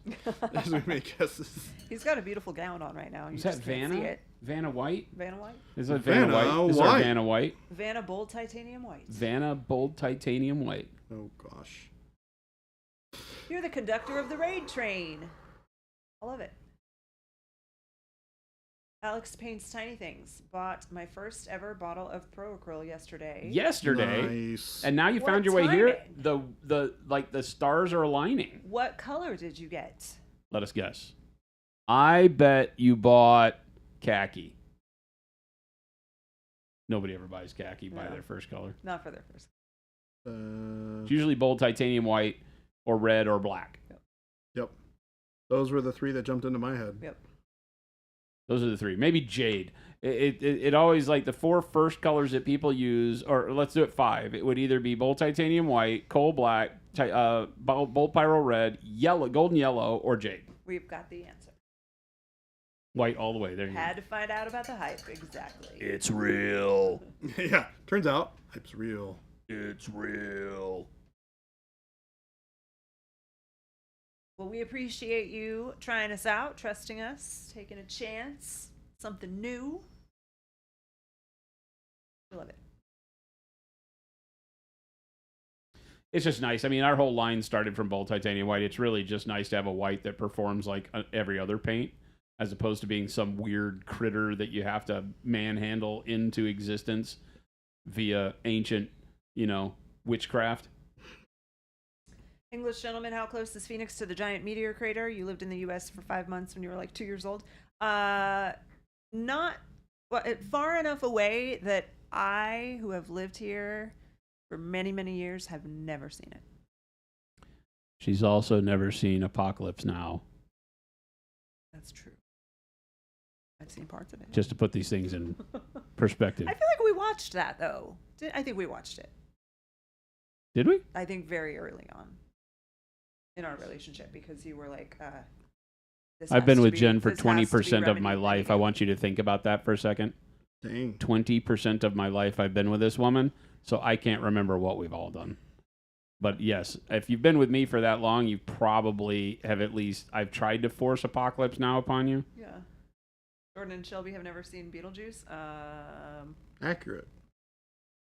As we make guesses. He's got a beautiful gown on right now. You Is that just can't see Vanna? it. Vanna White? Vanna White? Is that Vanna Vanna White? This is our White. Vanna White. Vanna Bold Titanium White. Vanna Bold Titanium White. Oh, gosh. You're the conductor of the raid train. I love it. Alex paints tiny things. Bought my first ever bottle of Pro Acryl yesterday. Yesterday. Nice. And now you What found your way here. timing. The stars are aligning. What color did you get? Let us guess. I bet you bought khaki. Nobody ever buys khaki by No. their first color. Not for their first. It's usually bold titanium white or red or black. Yep. Those were the three that jumped into my head. Yep. Those are the three. Maybe jade. It always, like, the four first colors that people use, or let's do it five. It would either be bold titanium white, coal black, bold pyro red, yellow, golden yellow, or jade. We've got the answer. White all the way. There you Had go. to find out about the hype. Exactly. It's real. Yeah. Turns out, hype's real. It's real. Well, we appreciate you trying us out, trusting us, taking a chance, something new. We love it. It's just nice. I mean, our whole line started from bold titanium white. It's really just nice to have a white that performs like every other paint, as opposed to being some weird critter that you have to manhandle into existence via ancient, witchcraft. English gentleman, how close is Phoenix to the giant meteor crater? You lived in the U.S. for 5 months when you were like 2 years old. Not far enough away that I, who have lived here for many, many years, have never seen it. She's also never seen Apocalypse Now, That's true. I've seen parts of it. just to put these things in perspective. I feel like we watched that, though. I think we watched it. Did we? I think very early on in our relationship, because you were like, this I've has been to with be- Jen for this has to be 20% of my Remedy life. I Renegade. want you to think about that for a second. Dang. 20% of my life I've been with this woman, so I can't remember what we've all done. But yes, if you've been with me for that long, you probably have at least, I've tried to force Apocalypse Now upon you. Yeah. Jordan and Shelby have never seen Beetlejuice. Accurate.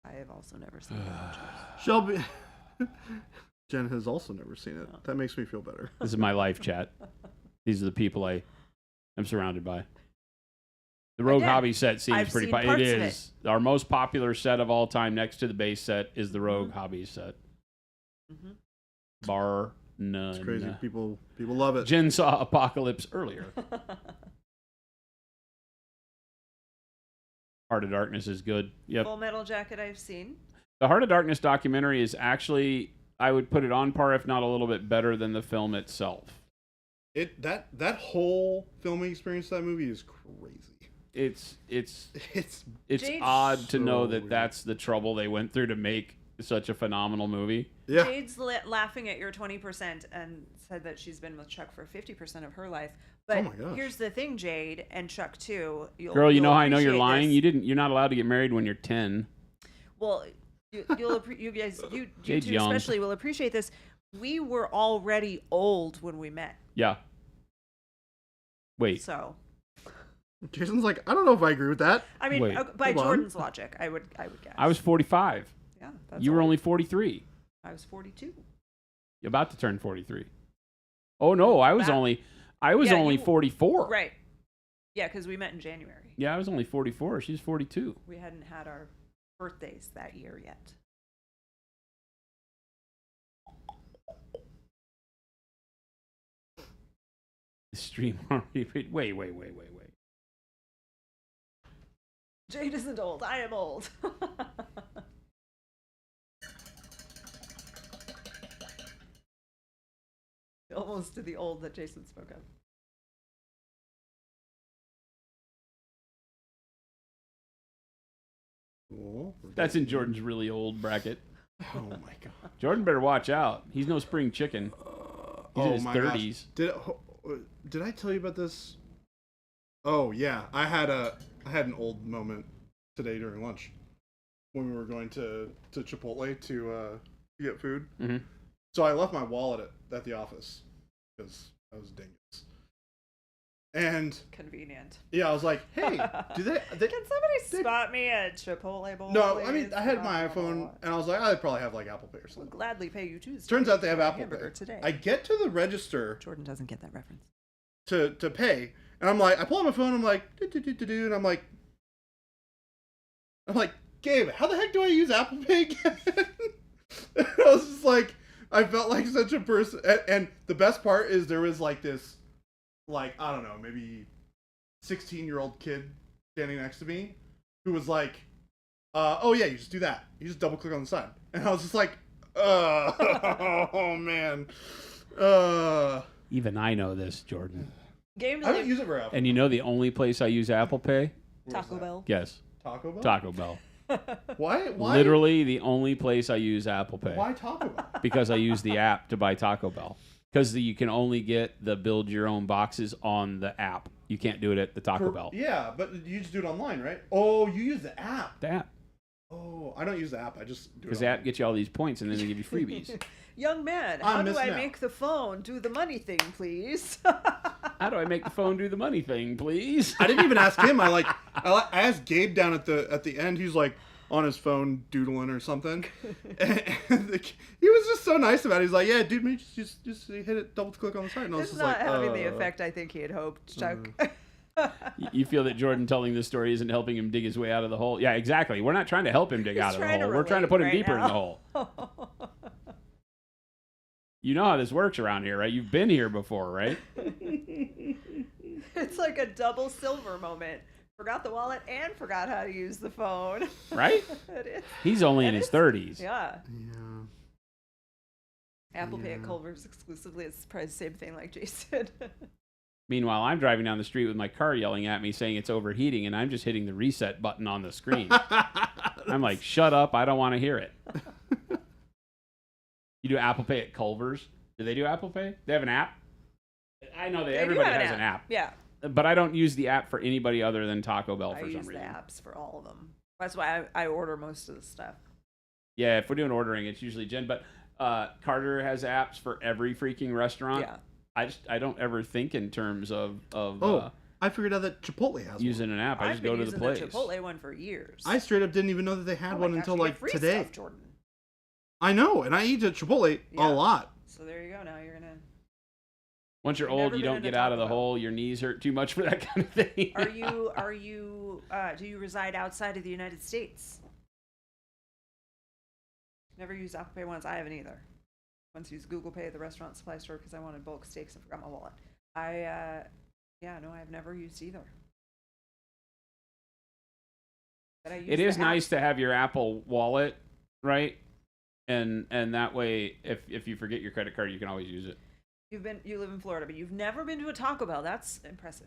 I have also never seen Beetlejuice. Shelby. Jen has also never seen it. That makes me feel better. This is my life chat. These are the people I am surrounded by. The Rogue Again, Hobby set seems I've pretty seen fun. parts It of is. Our most popular set of all time next to the base set is the Rogue Hobby set. Mm-hmm. Bar none. It's crazy. People love it. Jen saw Apocalypse earlier. Heart of Darkness is good. Yep. Full Metal Jacket I've seen. The Heart of Darkness documentary is actually, I would put it on par, if not a little bit better than the film itself. That whole filming experience of that movie is crazy. It's Jade's odd to know so that weird. that's the trouble they went through to make such a phenomenal movie. Yeah. Jade's laughing at your 20% and said that she's been with Chuck for 50% of her life. But Oh my gosh. here's the thing, Jade, and Chuck too. Girl, you know how I know you're appreciate lying? this. You're not allowed to get married when you're 10. Well, you guys, you Jade's two young. especially will appreciate this. We were already old when we met, Yeah. Wait. so Jason's like, I don't know if I agree with that. I mean, Wait. by Hold on. Jordan's logic, I would guess. I was 45. yeah. That's You were old. only 43. I was 42. You're about to turn 43. Oh no, I was Back- only Yeah, 44. Right. Yeah, because we met in January. Yeah, I was only 44. She's 42. We hadn't had our birthdays that year yet. Stream wait. Jade isn't old. I am old. Almost to the old that Jason spoke of. Cool. That's in Jordan's really old bracket. Oh my god. Jordan better watch out. He's no spring chicken. He's in his my 30s. gosh. Did I tell you about this? Oh yeah, I had an old moment today during lunch when we were going to Chipotle to get food. Mm-hmm. So I left my wallet at the office because I was dingus. And Convenient. yeah, I was like, hey, do they Can somebody spot me at Chipotle bowl? No, please? I mean, I had my iPhone, and I was like, they probably have like Apple Pay or We'll something. gladly pay you Tuesday. Turns out they have for a Apple hamburger Pay. today. I get to the register Jordan doesn't get that reference. to pay, and I'm like, I pull out my phone, I'm like, do, and I'm like, Gabe, how the heck do I use Apple Pay again? And I was just like, I felt like such a person, and the best part is there was like this, like, I don't know, maybe 16-year-old kid standing next to me who was like, oh yeah, you just do that. You just double click on the side. And I was just like, oh man. Even I know this, Jordan. Game I don't use it very often. And you know the only place I use Apple Pay? Where's Taco that? Bell. Yes. Taco Bell? Taco Bell. Why? Literally the only place I use Apple Pay. Why Taco Bell? Because I use the app to buy Taco Bell. Because you can only get the build your own boxes on the app. You can't do it at the Taco Bell. Yeah, but you just do it online, right? Oh, you use the app. The app. Oh, I don't use the app. I just do it Because the app gets you all these points and then they give you freebies. Young man, I'm how do I missing out. make the phone do the money thing, please? How do I make the phone do the money thing, please? I didn't even ask him. I asked Gabe down at the end. He's like on his phone doodling or something, and he was just so nice about it. He's like, "Yeah, dude, maybe just hit it, double click on the side." And I was It's just not like, having the effect I think he had hoped, Chuck. You feel that Jordan telling this story isn't helping him dig his way out of the hole? Yeah, exactly. We're not trying to help him dig out of the trying to hole. We're trying to put him relate deeper right in the hole. You know how this works around here, right? You've been here before, right? It's like a double silver moment. Forgot the wallet and forgot how to use the phone. Right? It is. He's only in It his is. 30s. Yeah. yeah. Apple Pay at Yeah. Culver's exclusively. It's probably the same thing like Jason. Meanwhile, I'm driving down the street with my car yelling at me saying it's overheating, and I'm just hitting the reset button on the screen. I'm like, shut up. I don't want to hear it. You do Apple Pay at Culver's? Do they do Apple Pay? They have an app? I know that They do everybody have has an app. Yeah. But I don't use the app for anybody other than Taco Bell I for use some the reason. apps for all of them. That's why I order most of the stuff. Yeah, if we're doing ordering, it's usually Jen. But Carter has apps for every freaking restaurant. Yeah. I don't ever think in terms of I figured out that Chipotle has one. using an app. I I've just been go to using the place. Chipotle one for years. I straight up didn't even know that they had Oh my one gosh, until you get like free today. stuff, Jordan. I know, and I eat at Chipotle Yeah. a lot. So there you go. Now you're gonna. Once you're I've old, never you been don't in get a out of the Taco Bell. hole. Your knees hurt too much for that kind of thing. Are you? Do you reside outside of the United States? Never used Apple Pay once. I haven't either. Once used Google Pay at the restaurant supply store because I wanted bulk steaks and forgot my wallet. I've never used either. But I use It the is app. nice to have your Apple Wallet, right? And that way, if you forget your credit card, you can always use it. You live in Florida, but you've never been to a Taco Bell. That's impressive.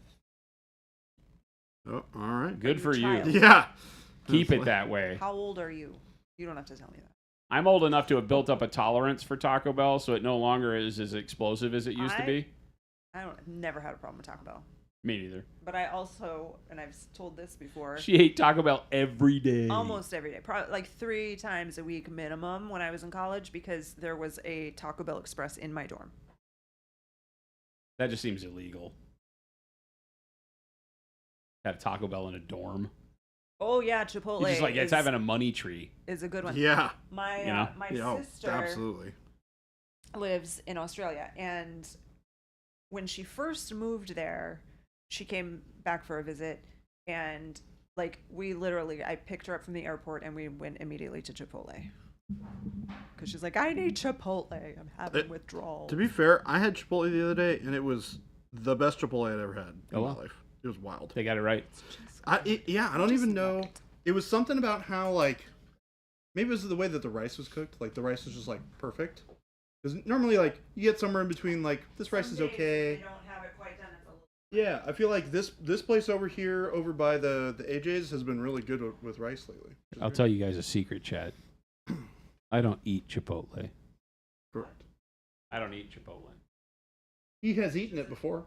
Oh, all right. Good for you. child. Yeah. Keep it that way. How old are you? You don't have to tell me that. I'm old enough to have built up a tolerance for Taco Bell, so it no longer is as explosive as it used to be. I've never had a problem with Taco Bell. Me neither. But I also, and I've told this before, She ate Taco Bell every day. almost every day, probably like 3 times a week minimum when I was in college because there was a Taco Bell Express in my dorm. That just seems illegal. Have Taco Bell in a dorm. Oh yeah, Chipotle. It's just like it's is, having a money tree. is a good one. Yeah. My You know? my Yeah, oh, sister absolutely. lives in Australia, and when she first moved there, she came back for a visit, and like I picked her up from the airport, and we went immediately to Chipotle because she's like, I need Chipotle. I'm having withdrawals. To be fair, I had Chipotle the other day, and it was the best Chipotle I'd ever had in Oh, my wow. life. It was wild. They got it right. I don't even know. It was something about how, like, maybe it was the way that the rice was cooked. Like, the rice was just, like, perfect. Because normally, like, you get somewhere in between, like, this rice is okay. They don't have it quite done. It's a little Yeah, I feel like this place over here, over by the AJ's, has been really good with rice lately. I'll tell you guys a secret, chat. I don't eat Chipotle. Correct. I don't eat Chipotle. He has eaten it before.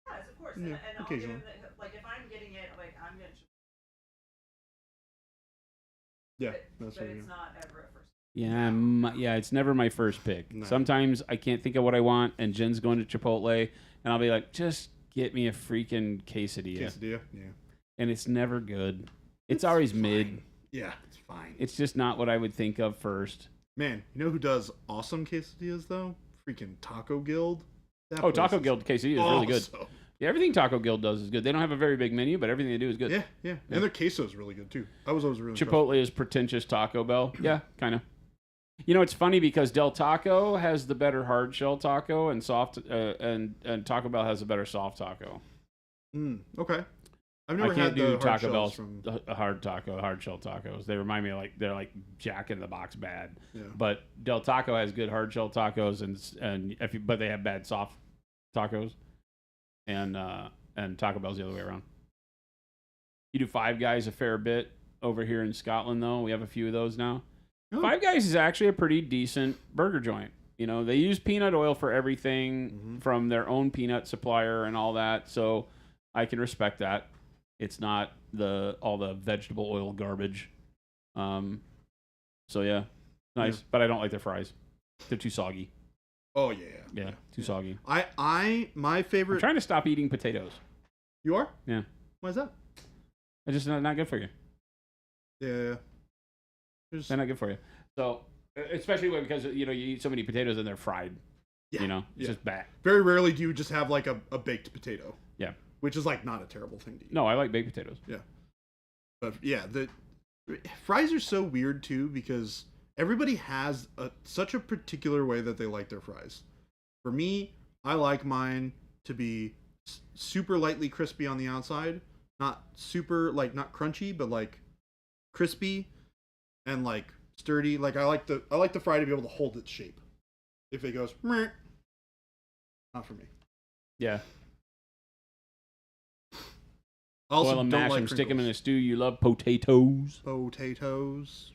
Yes, of course. Yeah, And I'll give occasionally. him like if I'm getting it, like I'm gonna. Yeah, But, that's but right. it's not ever a first. Yeah, it's never my first pick. No. Sometimes I can't think of what I want, and Jen's going to Chipotle, and I'll be like, just get me a freaking quesadilla. Quesadilla, yeah. And it's never good. It's always mid. Fine. Yeah, it's fine. It's just not what I would think of first. Man, you know who does awesome quesadillas though? Freaking Taco Guild. That Oh, place Taco is Guild quesadilla is really good. awesome. Yeah, everything Taco Guild does is good. They don't have a very big menu, but everything they do is good. Yeah. And their queso is really good too. I was always really impressed. Chipotle is pretentious Taco Bell. Yeah, kind of. You know, it's funny because Del Taco has the better hard shell taco, and soft, and Taco Bell has a better soft taco. Okay. I've I never can't had the do hard Taco shells Bell's from. hard shell tacos. They remind me of they're like Jack in the Box bad. Yeah. But Del Taco has good hard shell tacos, but they have bad soft tacos, and Taco Bell's the other way around. You do Five Guys a fair bit over here in Scotland, though. We have a few of those now. Oh. Five Guys is actually a pretty decent burger joint. You know, they use peanut oil for everything from their own peanut supplier and all that, so I can respect that. It's not all the vegetable oil garbage. So yeah, nice. Yeah. But I don't like their fries. They're too soggy. Oh yeah. Yeah, too soggy. My I'm favorite. trying to stop eating potatoes. You are? Yeah. Why is that? It's just not good for you. Yeah. There's- They're not good for you. So, especially because you eat so many potatoes and they're fried. Yeah, It's yeah. just bad. Very rarely do you just have like a baked potato. Yeah. Which is like not a terrible thing to eat. No, I like baked potatoes. But yeah, the fries are so weird too because everybody has such a particular way that they like their fries. For me, I like mine to be super lightly crispy on the outside, not super not crunchy, but like crispy and like sturdy. Like I like the fry to be able to hold its shape. If it goes, meh, not for me. Yeah. I also Boil them, don't mash like them, stick them in a crinkles. stew. You love potatoes. Potatoes.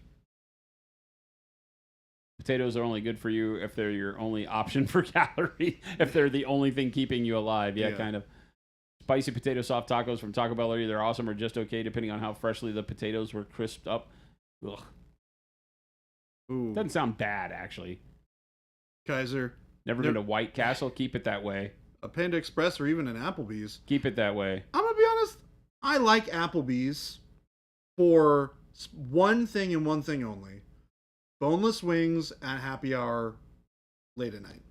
Potatoes are only good for you if they're your only option for calorie. If they're the only thing keeping you alive. Yeah, Yeah. kind of. Spicy potato soft tacos from Taco Bell are either awesome or just okay, depending on how freshly the potatoes were crisped up. Ugh. Ooh. Doesn't sound bad, actually. Kaiser. Never been to White Castle? Keep it that way. A Panda Express or even an Applebee's. Keep it that way. I'm gonna be honest. I like Applebee's for one thing and one thing only: boneless wings at happy hour, late at night.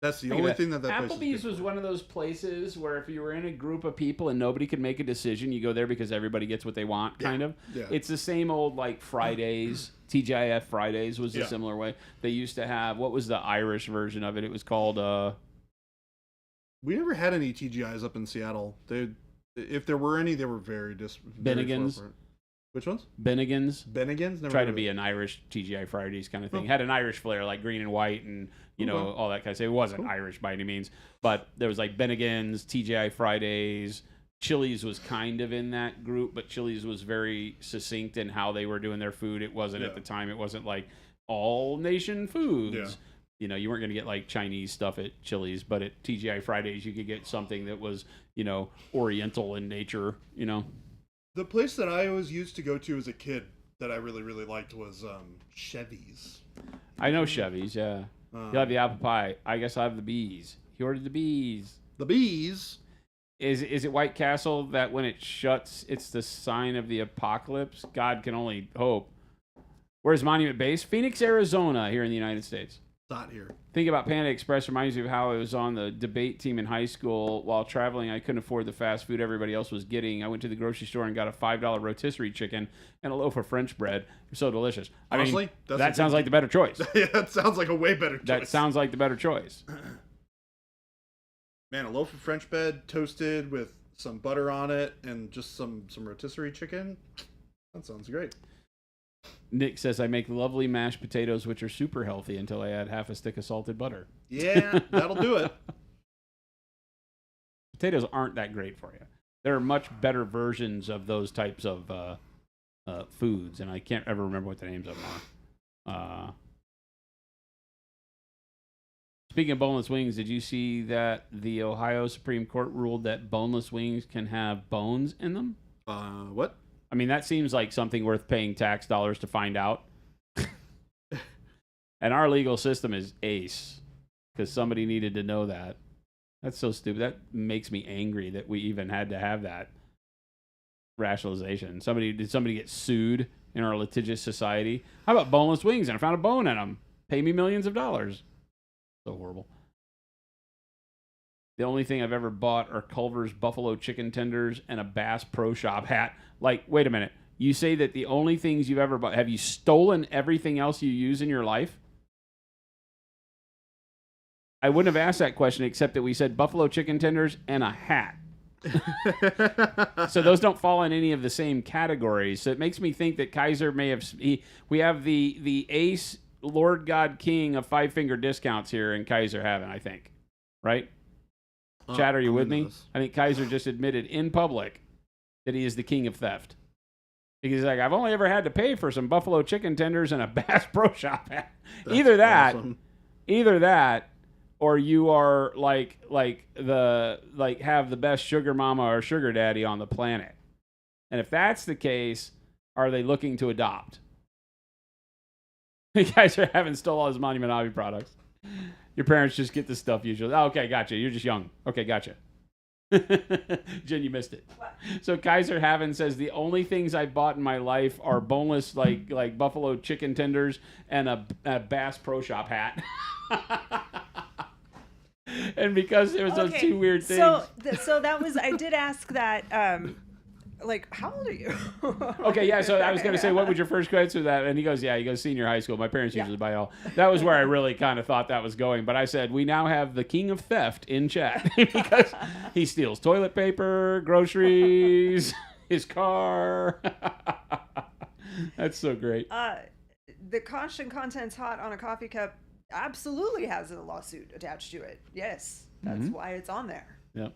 That's the only thing that place Applebee's is good was for. one of those places where if you were in a group of people and nobody could make a decision, you go there because everybody gets what they want, kind of. Yeah. It's the same old like Fridays. TGIF Fridays was a Yeah. similar way. They used to have, what was the Irish version of it? It was called We never had any TGIs up in Seattle. If there were any, they were very very Bennigan's? far apart. Which ones? Bennigan's. Bennigan's. Never Tried heard to of be it. an Irish TGI Fridays kind of thing. Oh. Had an Irish flair, like green and white, and Okay. all that kind of stuff. It wasn't Cool. Irish by any means, but there was like Bennigan's, TGI Fridays. Chili's was kind of in that group, but Chili's was very succinct in how they were doing their food. It wasn't at Yeah. the time. It wasn't like all nation foods. Yeah. You weren't going to get like Chinese stuff at Chili's, but at TGI Fridays you could get something that was Oriental in nature. The place that I always used to go to as a kid that I really really liked was Chevy's. I know Chevy's. Yeah, you'll have the apple pie. I guess I'll have the bees. He ordered the bees. The Bees. Is it White Castle that when it shuts, it's the sign of the apocalypse? God can only hope. Where's Monument Base? Phoenix, Arizona, here in the United States. Not here. Think about Panda Express reminds me of how I was on the debate team in high school. While traveling, I couldn't afford the fast food everybody else was getting. I went to the grocery store and got a $5 rotisserie chicken and a loaf of French bread. They're so delicious. Honestly, I mean, that's that a sounds good- like the better choice. Yeah, that sounds like a way better choice. That sounds like the better choice. Man, a loaf of French bread toasted with some butter on it and just some rotisserie chicken. That sounds great. Nick says, I make lovely mashed potatoes, which are super healthy until I add half a stick of salted butter. Yeah, that'll do it. Potatoes aren't that great for you. There are much better versions of those types of foods, and I can't ever remember what the names of them are. Speaking of boneless wings, did you see that the Ohio Supreme Court ruled that boneless wings can have bones in them? What? I mean, that seems like something worth paying tax dollars to find out. And our legal system is ace because somebody needed to know that. That's so stupid. That makes me angry that we even had to have that rationalization. Did somebody get sued in our litigious society? How about boneless wings? And I found a bone in them. Pay me millions of dollars. So horrible. The only thing I've ever bought are Culver's buffalo chicken tenders and a Bass Pro Shop hat. Like, wait a minute. You say that the only things you've ever bought, have you stolen everything else you use in your life? I wouldn't have asked that question except that we said buffalo chicken tenders and a hat. So those don't fall in any of the same categories. So it makes me think that Kaiser may have... we have the ace Lord God King of 5-finger discounts here in Kaiser Haven, I think. Right? Chad, are you with me? I think Kaiser just admitted in public that he is the king of theft. He's like, I've only ever had to pay for some buffalo chicken tenders and a Bass Pro Shop hat. Either that, or you are have the best sugar mama or sugar daddy on the planet. And if that's the case, are they looking to adopt? You guys are having stole all his Monument Hobby products. Your parents just get this stuff usually. Oh, okay, gotcha. You're just young. Okay, gotcha. Jen, you missed it. What? So Kaiser Haven says the only things I bought in my life are boneless like buffalo chicken tenders and a Bass Pro Shop hat. And because it was those two weird things. So that was, I did ask that, like, how old are you? Okay, yeah, so I was going to say, what was your first grade to that? And he goes, senior high school. My parents usually buy all. That was where I really kind of thought that was going. But I said, we now have the king of theft in chat because he steals toilet paper, groceries, his car. That's so great. The constant contents hot on a coffee cup absolutely has a lawsuit attached to it. Yes, that's why it's on there. Yep.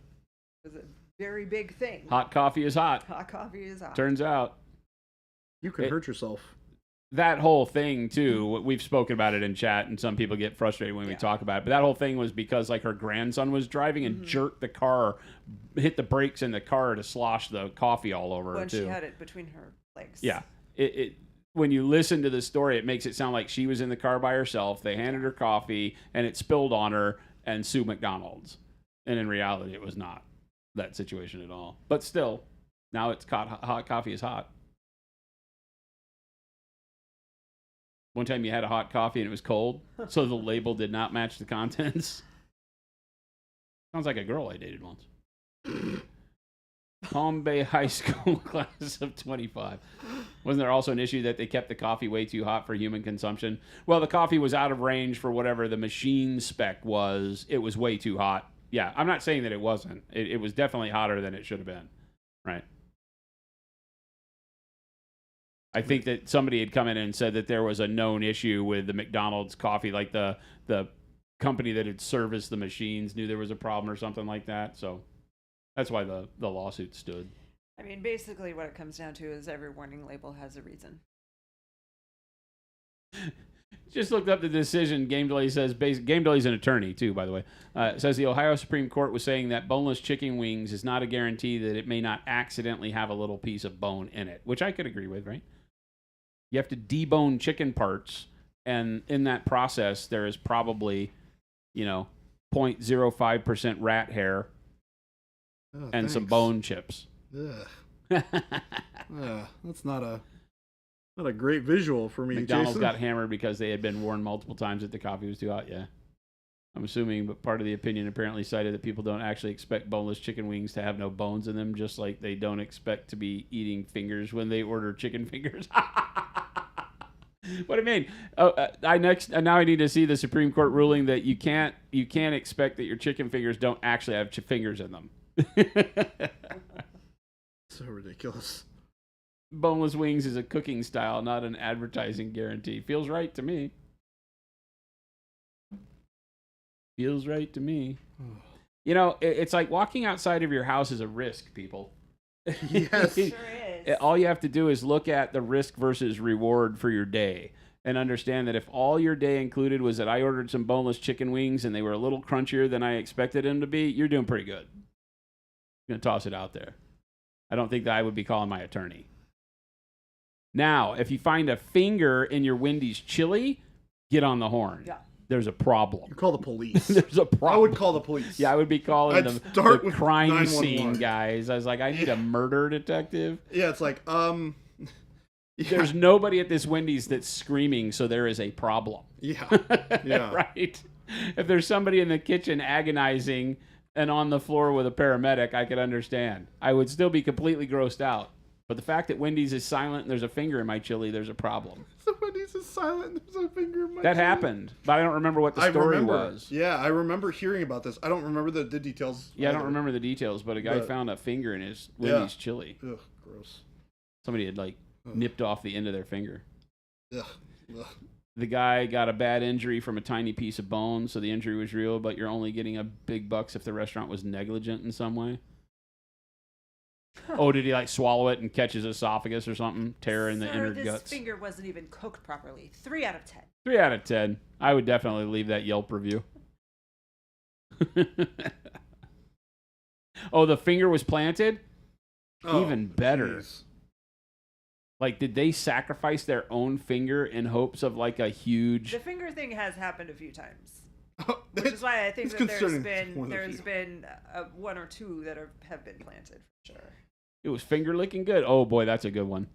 It's a very big thing. Hot coffee is hot. Hot coffee is hot. Turns out. You can hurt yourself. That whole thing, too, we've spoken about it in chat, and some people get frustrated when we talk about it. But that whole thing was because, like, her grandson was driving and jerked the car, hit the brakes in the car to slosh the coffee all over her, too. When she had it between her legs. Yeah. When you listen to the story, it makes it sound like she was in the car by herself. They handed her coffee, and it spilled on her, and sued McDonald's. And in reality, it was not that situation at all. But still, now it's hot coffee is hot. One time you had a hot coffee and it was cold, so the label did not match the contents. Sounds like a girl I dated once. Palm Bay High School class of 25. Wasn't there also an issue that they kept the coffee way too hot for human consumption? Well, the coffee was out of range for whatever the machine spec was. It was way too hot. Yeah, I'm not saying that it wasn't. It was definitely hotter than it should have been. Right. I think that somebody had come in and said that there was a known issue with the McDonald's coffee, like the company that had serviced the machines knew there was a problem or something like that. So that's why the lawsuit stood. I mean, basically what it comes down to is every warning label has a reason. Just looked up the decision. Game Delay says, Game Delay's an attorney too, by the way. Says the Ohio Supreme Court was saying that boneless chicken wings is not a guarantee that it may not accidentally have a little piece of bone in it, which I could agree with, right? You have to debone chicken parts, and in that process, there is probably, 0.05% rat hair and some bone chips. Ugh. That's not a great visual for me. McDonald's Jason. got hammered because they had been warned multiple times that the coffee was too hot. Yeah, I'm assuming, but part of the opinion apparently cited that people don't actually expect boneless chicken wings to have no bones in them, just like they don't expect to be eating fingers when they order chicken fingers. What do you mean? Now I need to see the Supreme Court ruling that you can't expect that your chicken fingers don't actually have fingers in them. So ridiculous. Boneless wings is a cooking style, not an advertising guarantee. Feels right to me. Feels right to me. You know, it's like walking outside of your house is a risk, people. Yes. Sure is. All you have to do is look at the risk versus reward for your day and understand that if all your day included was that I ordered some boneless chicken wings and they were a little crunchier than I expected them to be, you're doing pretty good. I'm going to toss it out there. I don't think that I would be calling my attorney. Now, if you find a finger in your Wendy's chili, get on the horn. Yeah. There's a problem. You call the police. There's a problem. I would call the police. Yeah, I would be calling I'd the start with crime 911. scene guys. I was like, I need a murder detective. Yeah, it's like, yeah. There's nobody at this Wendy's that's screaming, so there is a problem. Yeah. Yeah. Right? If there's somebody in the kitchen agonizing and on the floor with a paramedic, I could understand. I would still be completely grossed out. But the fact that Wendy's is silent and there's a finger in my chili, there's a problem. So Wendy's is silent and there's a finger in my That chili. happened, but I don't remember what the story was. Yeah, I remember hearing about this. I don't remember the details. Yeah, I don't either. remember the details, but a guy But- found a finger in his Wendy's chili. Ugh, gross. Somebody had nipped off the end of their finger. Ugh. Ugh. The guy got a bad injury from a tiny piece of bone, so the injury was real, but you're only getting a big bucks if the restaurant was negligent in some way. Oh, did he swallow it and catch his esophagus or something? Tear in the Sir, inner this guts? finger wasn't even cooked properly. 3 out of 10. 3 out of 10. I would definitely leave that Yelp review. Oh, the finger was planted? Oh, Even better. jeez. Did they sacrifice their own finger in hopes of a huge... The finger thing has happened a few times. Oh, Which is why I think it's that there's concerning more been than a few. one or two that have been planted for sure. It was finger licking good. Oh boy, that's a good one.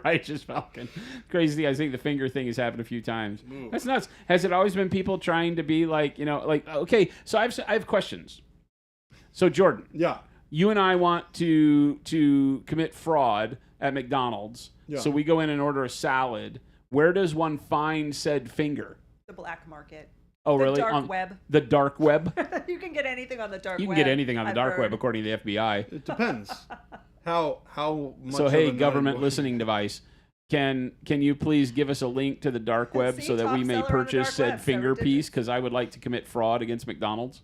Righteous Falcon. Crazy. I think the finger thing has happened a few times. Ooh. That's nuts. Has it always been people trying to be okay? So I have questions. So Jordan, Yeah. you and I want to commit fraud at McDonald's. Yeah. So we go in and order a salad. Where does one find said finger? The black market. Oh, The really? dark On web. the dark web. You can get anything on the dark You web. can get anything on the I've dark web, heard. according to the FBI. It depends. How much So of hey, a government nut- listening device, can you please give us a link to the dark web See, so that we top may seller on the purchase dark said web, finger 7 piece? digits. Because I would like to commit fraud against McDonald's.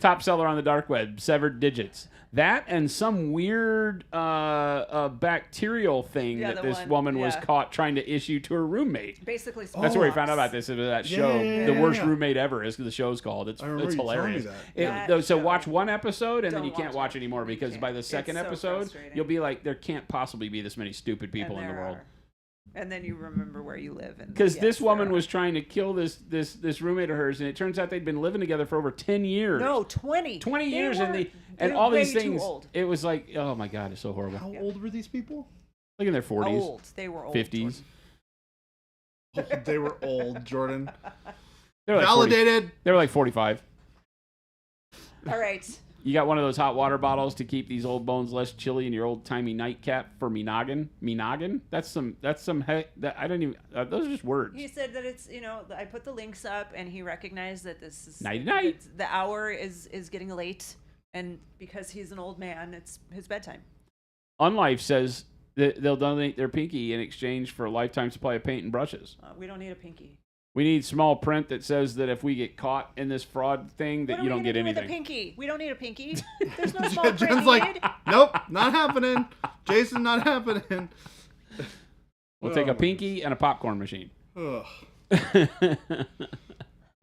Top seller on the dark web, severed digits. That and some weird bacterial thing Yeah, that the this one- woman was yeah. caught trying to issue to her roommate. Basically, That's where we found out smallpox. about this. It was that show, Yeah, The Worst yeah. Roommate Ever, is the show's called. It's I remember you telling me hilarious. that. That So show. watch one episode and then Don't you can't watch watch it. anymore You because can't. by the It's second so episode frustrating. you'll be like, there can't possibly be this many stupid people And in the there world. are. And then you remember where you live. Because yes, this woman there are. was trying to kill this roommate of hers, and it turns out they'd been living together for over 10 years. No, 20. 20 They years, were- and they're all way these too things. old. It was like, oh my god, it's so horrible. How old were these people? Like in their 40s, Old. They were old. 50s. Oh, they were old, Jordan. They were like 40 Validated. They were like 45. All right. You got one of those hot water bottles to keep these old bones less chilly in your old timey nightcap for me noggin. Me noggin? That's some I don't even. Those are just words. He said that it's, I put the links up and he recognized that this is Nighty-night. the hour is getting late, and because he's an old man, it's his bedtime. Unlife says that they'll donate their pinky in exchange for a lifetime supply of paint and brushes. We don't need a pinky. We need small print that says that if we get caught in this fraud thing, that What are you we don't gonna get do with a anything. pinky? We don't need a pinky. There's no small print Jen's like, needed. nope, not happening. Jason, not happening. We'll take Oh, a pinky and a popcorn machine. Ugh.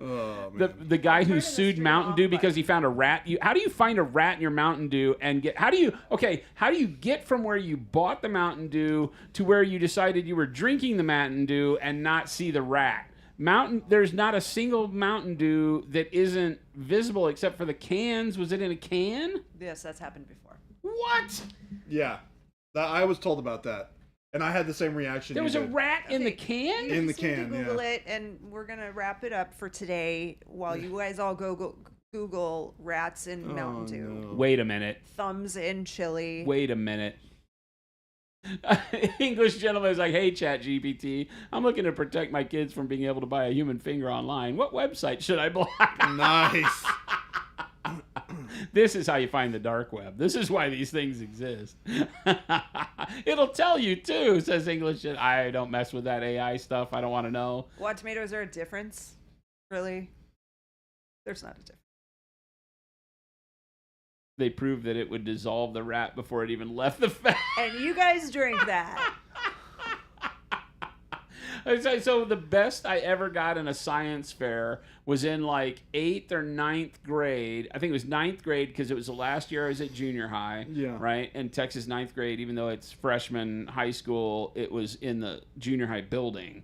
Oh, The man. guy who turning the sued stream Mountain off, Dew but- because he found a rat. How do you find a rat in your Mountain Dew and get? How do you get from where you bought the Mountain Dew to where you decided you were drinking the Mountain Dew and not see the rat? There's not a single Mountain Dew that isn't visible except for the cans. Was it in a can? Yes, that's happened before. What? Yeah, I was told about that, and I had the same reaction. There you was a did. rat in the Okay. can? You In the just need to can, yeah. Google it, and we're gonna wrap it up for today while you guys all go Google rats in Mountain Dew, no. Wait a minute. thumbs in chili. Wait a minute. English gentleman is like, hey, Chat GPT, I'm looking to protect my kids from being able to buy a human finger online. What website should I block? Nice. This is how you find the dark web. This is why these things exist. It'll tell you, too, says English. I don't mess with that AI stuff. I don't want to know. What tomatoes are a difference? Really? There's not a difference. They proved that it would dissolve the rat before it even left the fat. And you guys drink that. So the best I ever got in a science fair was in like 8th or 9th grade. I think it was 9th grade because it was the last year I was at junior high. Yeah. Right? And Texas 9th grade, even though it's freshman high school, it was in the junior high building.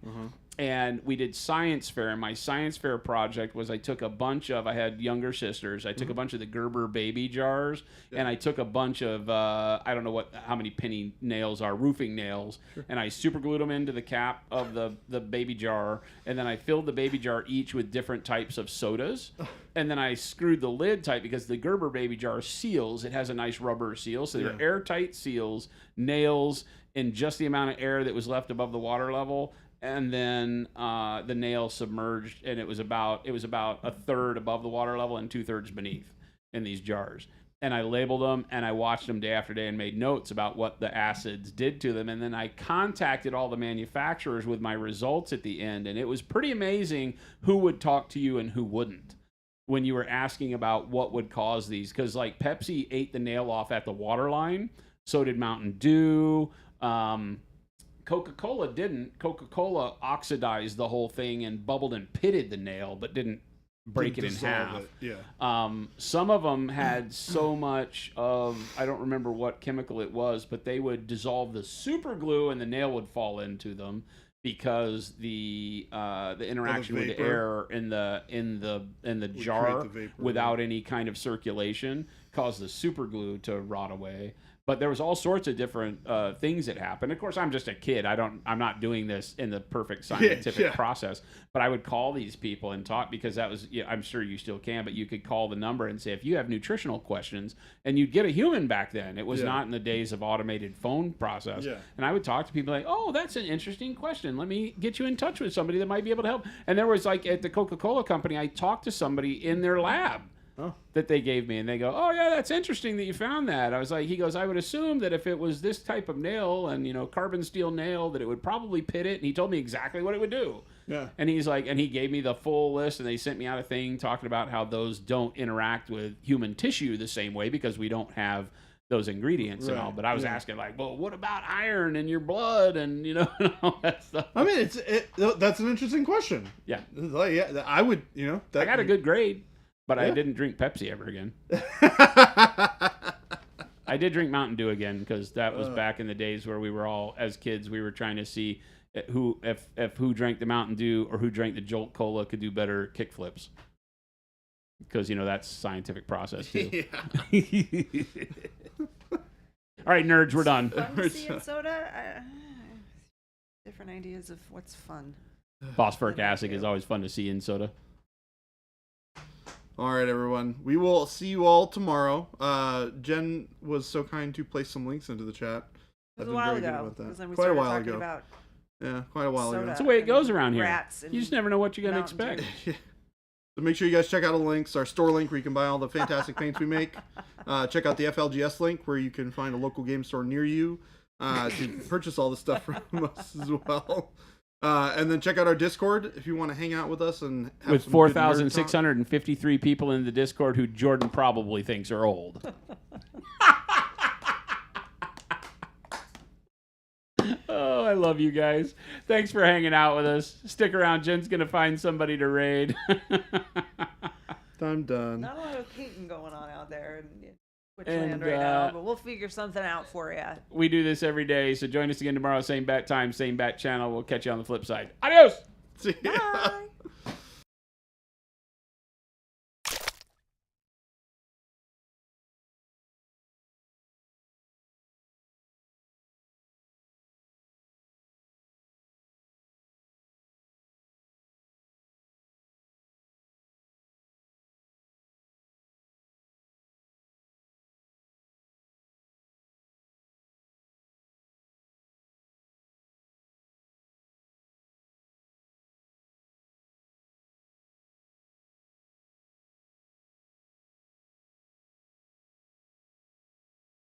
And we did science fair, and my science fair project was I took a bunch of, I had younger sisters, I took a bunch of the Gerber baby jars, and I took a bunch of, I don't know how many penny nails are, roofing nails, and I super glued them into the cap of the baby jar, and then I filled the baby jar each with different types of sodas, and then I screwed the lid tight because the Gerber baby jar seals, it has a nice rubber seal, so they're airtight seals, nails, in just the amount of air that was left above the water level. And then the nail submerged, and it was about a third above the water level and 2/3 beneath in these jars. And I labeled them, and I watched them day after day and made notes about what the acids did to them. And then I contacted all the manufacturers with my results at the end, and it was pretty amazing who would talk to you and who wouldn't when you were asking about what would cause these. Because like Pepsi ate the nail off at the water line, so did Mountain Dew. Coca-Cola didn't. Coca-Cola oxidized the whole thing and bubbled and pitted the nail, but didn't break it in half. Some of them had so much of, I don't remember what chemical it was, but they would dissolve the super glue and the nail would fall into them because the interaction with the air in the jar without any kind of circulation caused the super glue to rot away. But there was all sorts of different things that happened. Of course, I'm just a kid. I'm not doing this in the perfect scientific process. But I would call these people and talk because that was, I'm sure you still can, but you could call the number and say, if you have nutritional questions, and you'd get a human back then. It was not in the days of automated phone process. Yeah. And I would talk to people like, oh, that's an interesting question. Let me get you in touch with somebody that might be able to help. And there was like at the Coca-Cola company, I talked to somebody in their lab. That they gave me, and they go, oh yeah, that's interesting that you found that. I was like, he goes, I would assume that if it was this type of nail and carbon steel nail, that it would probably pit it. And he told me exactly what it would do. Yeah. And he's like, and he gave me the full list, and they sent me out a thing talking about how those don't interact with human tissue the same way because we don't have those ingredients and all. But I was asking like, well, what about iron in your blood and and all that stuff. I mean, that's an interesting question. Yeah. I would, I got a good grade. But I didn't drink Pepsi ever again. I did drink Mountain Dew again because that was back in the days where we were all, as kids, we were trying to see who drank the Mountain Dew or who drank the Jolt Cola could do better kickflips. Because, that's scientific process, too. All right, nerds, we're done. Fun to see in soda? Different ideas of what's fun. Phosphoric acid is always fun to see in soda. All right, everyone. We will see you all tomorrow. Jen was so kind to place some links into the chat. It was a while ago. Quite a while ago. Yeah, quite a while ago. That's the way it goes around here. You just never know what you're going to expect. So make sure you guys check out our links, our store link where you can buy all the fantastic paints we make. Check out the FLGS link where you can find a local game store near you to purchase all the stuff from us as well. And then check out our Discord if you want to hang out with us and have with some 4,653 people in the Discord who Jordan probably thinks are old. Oh, I love you guys. Thanks for hanging out with us. Stick around. Jen's going to find somebody to raid. I'm done. Not a lot of painting going on out there in Twitchland right now, but we'll figure something out for you. We do this every day, so join us again tomorrow. Same bat time, same bat channel. We'll catch you on the flip side. Adios! See ya. Bye.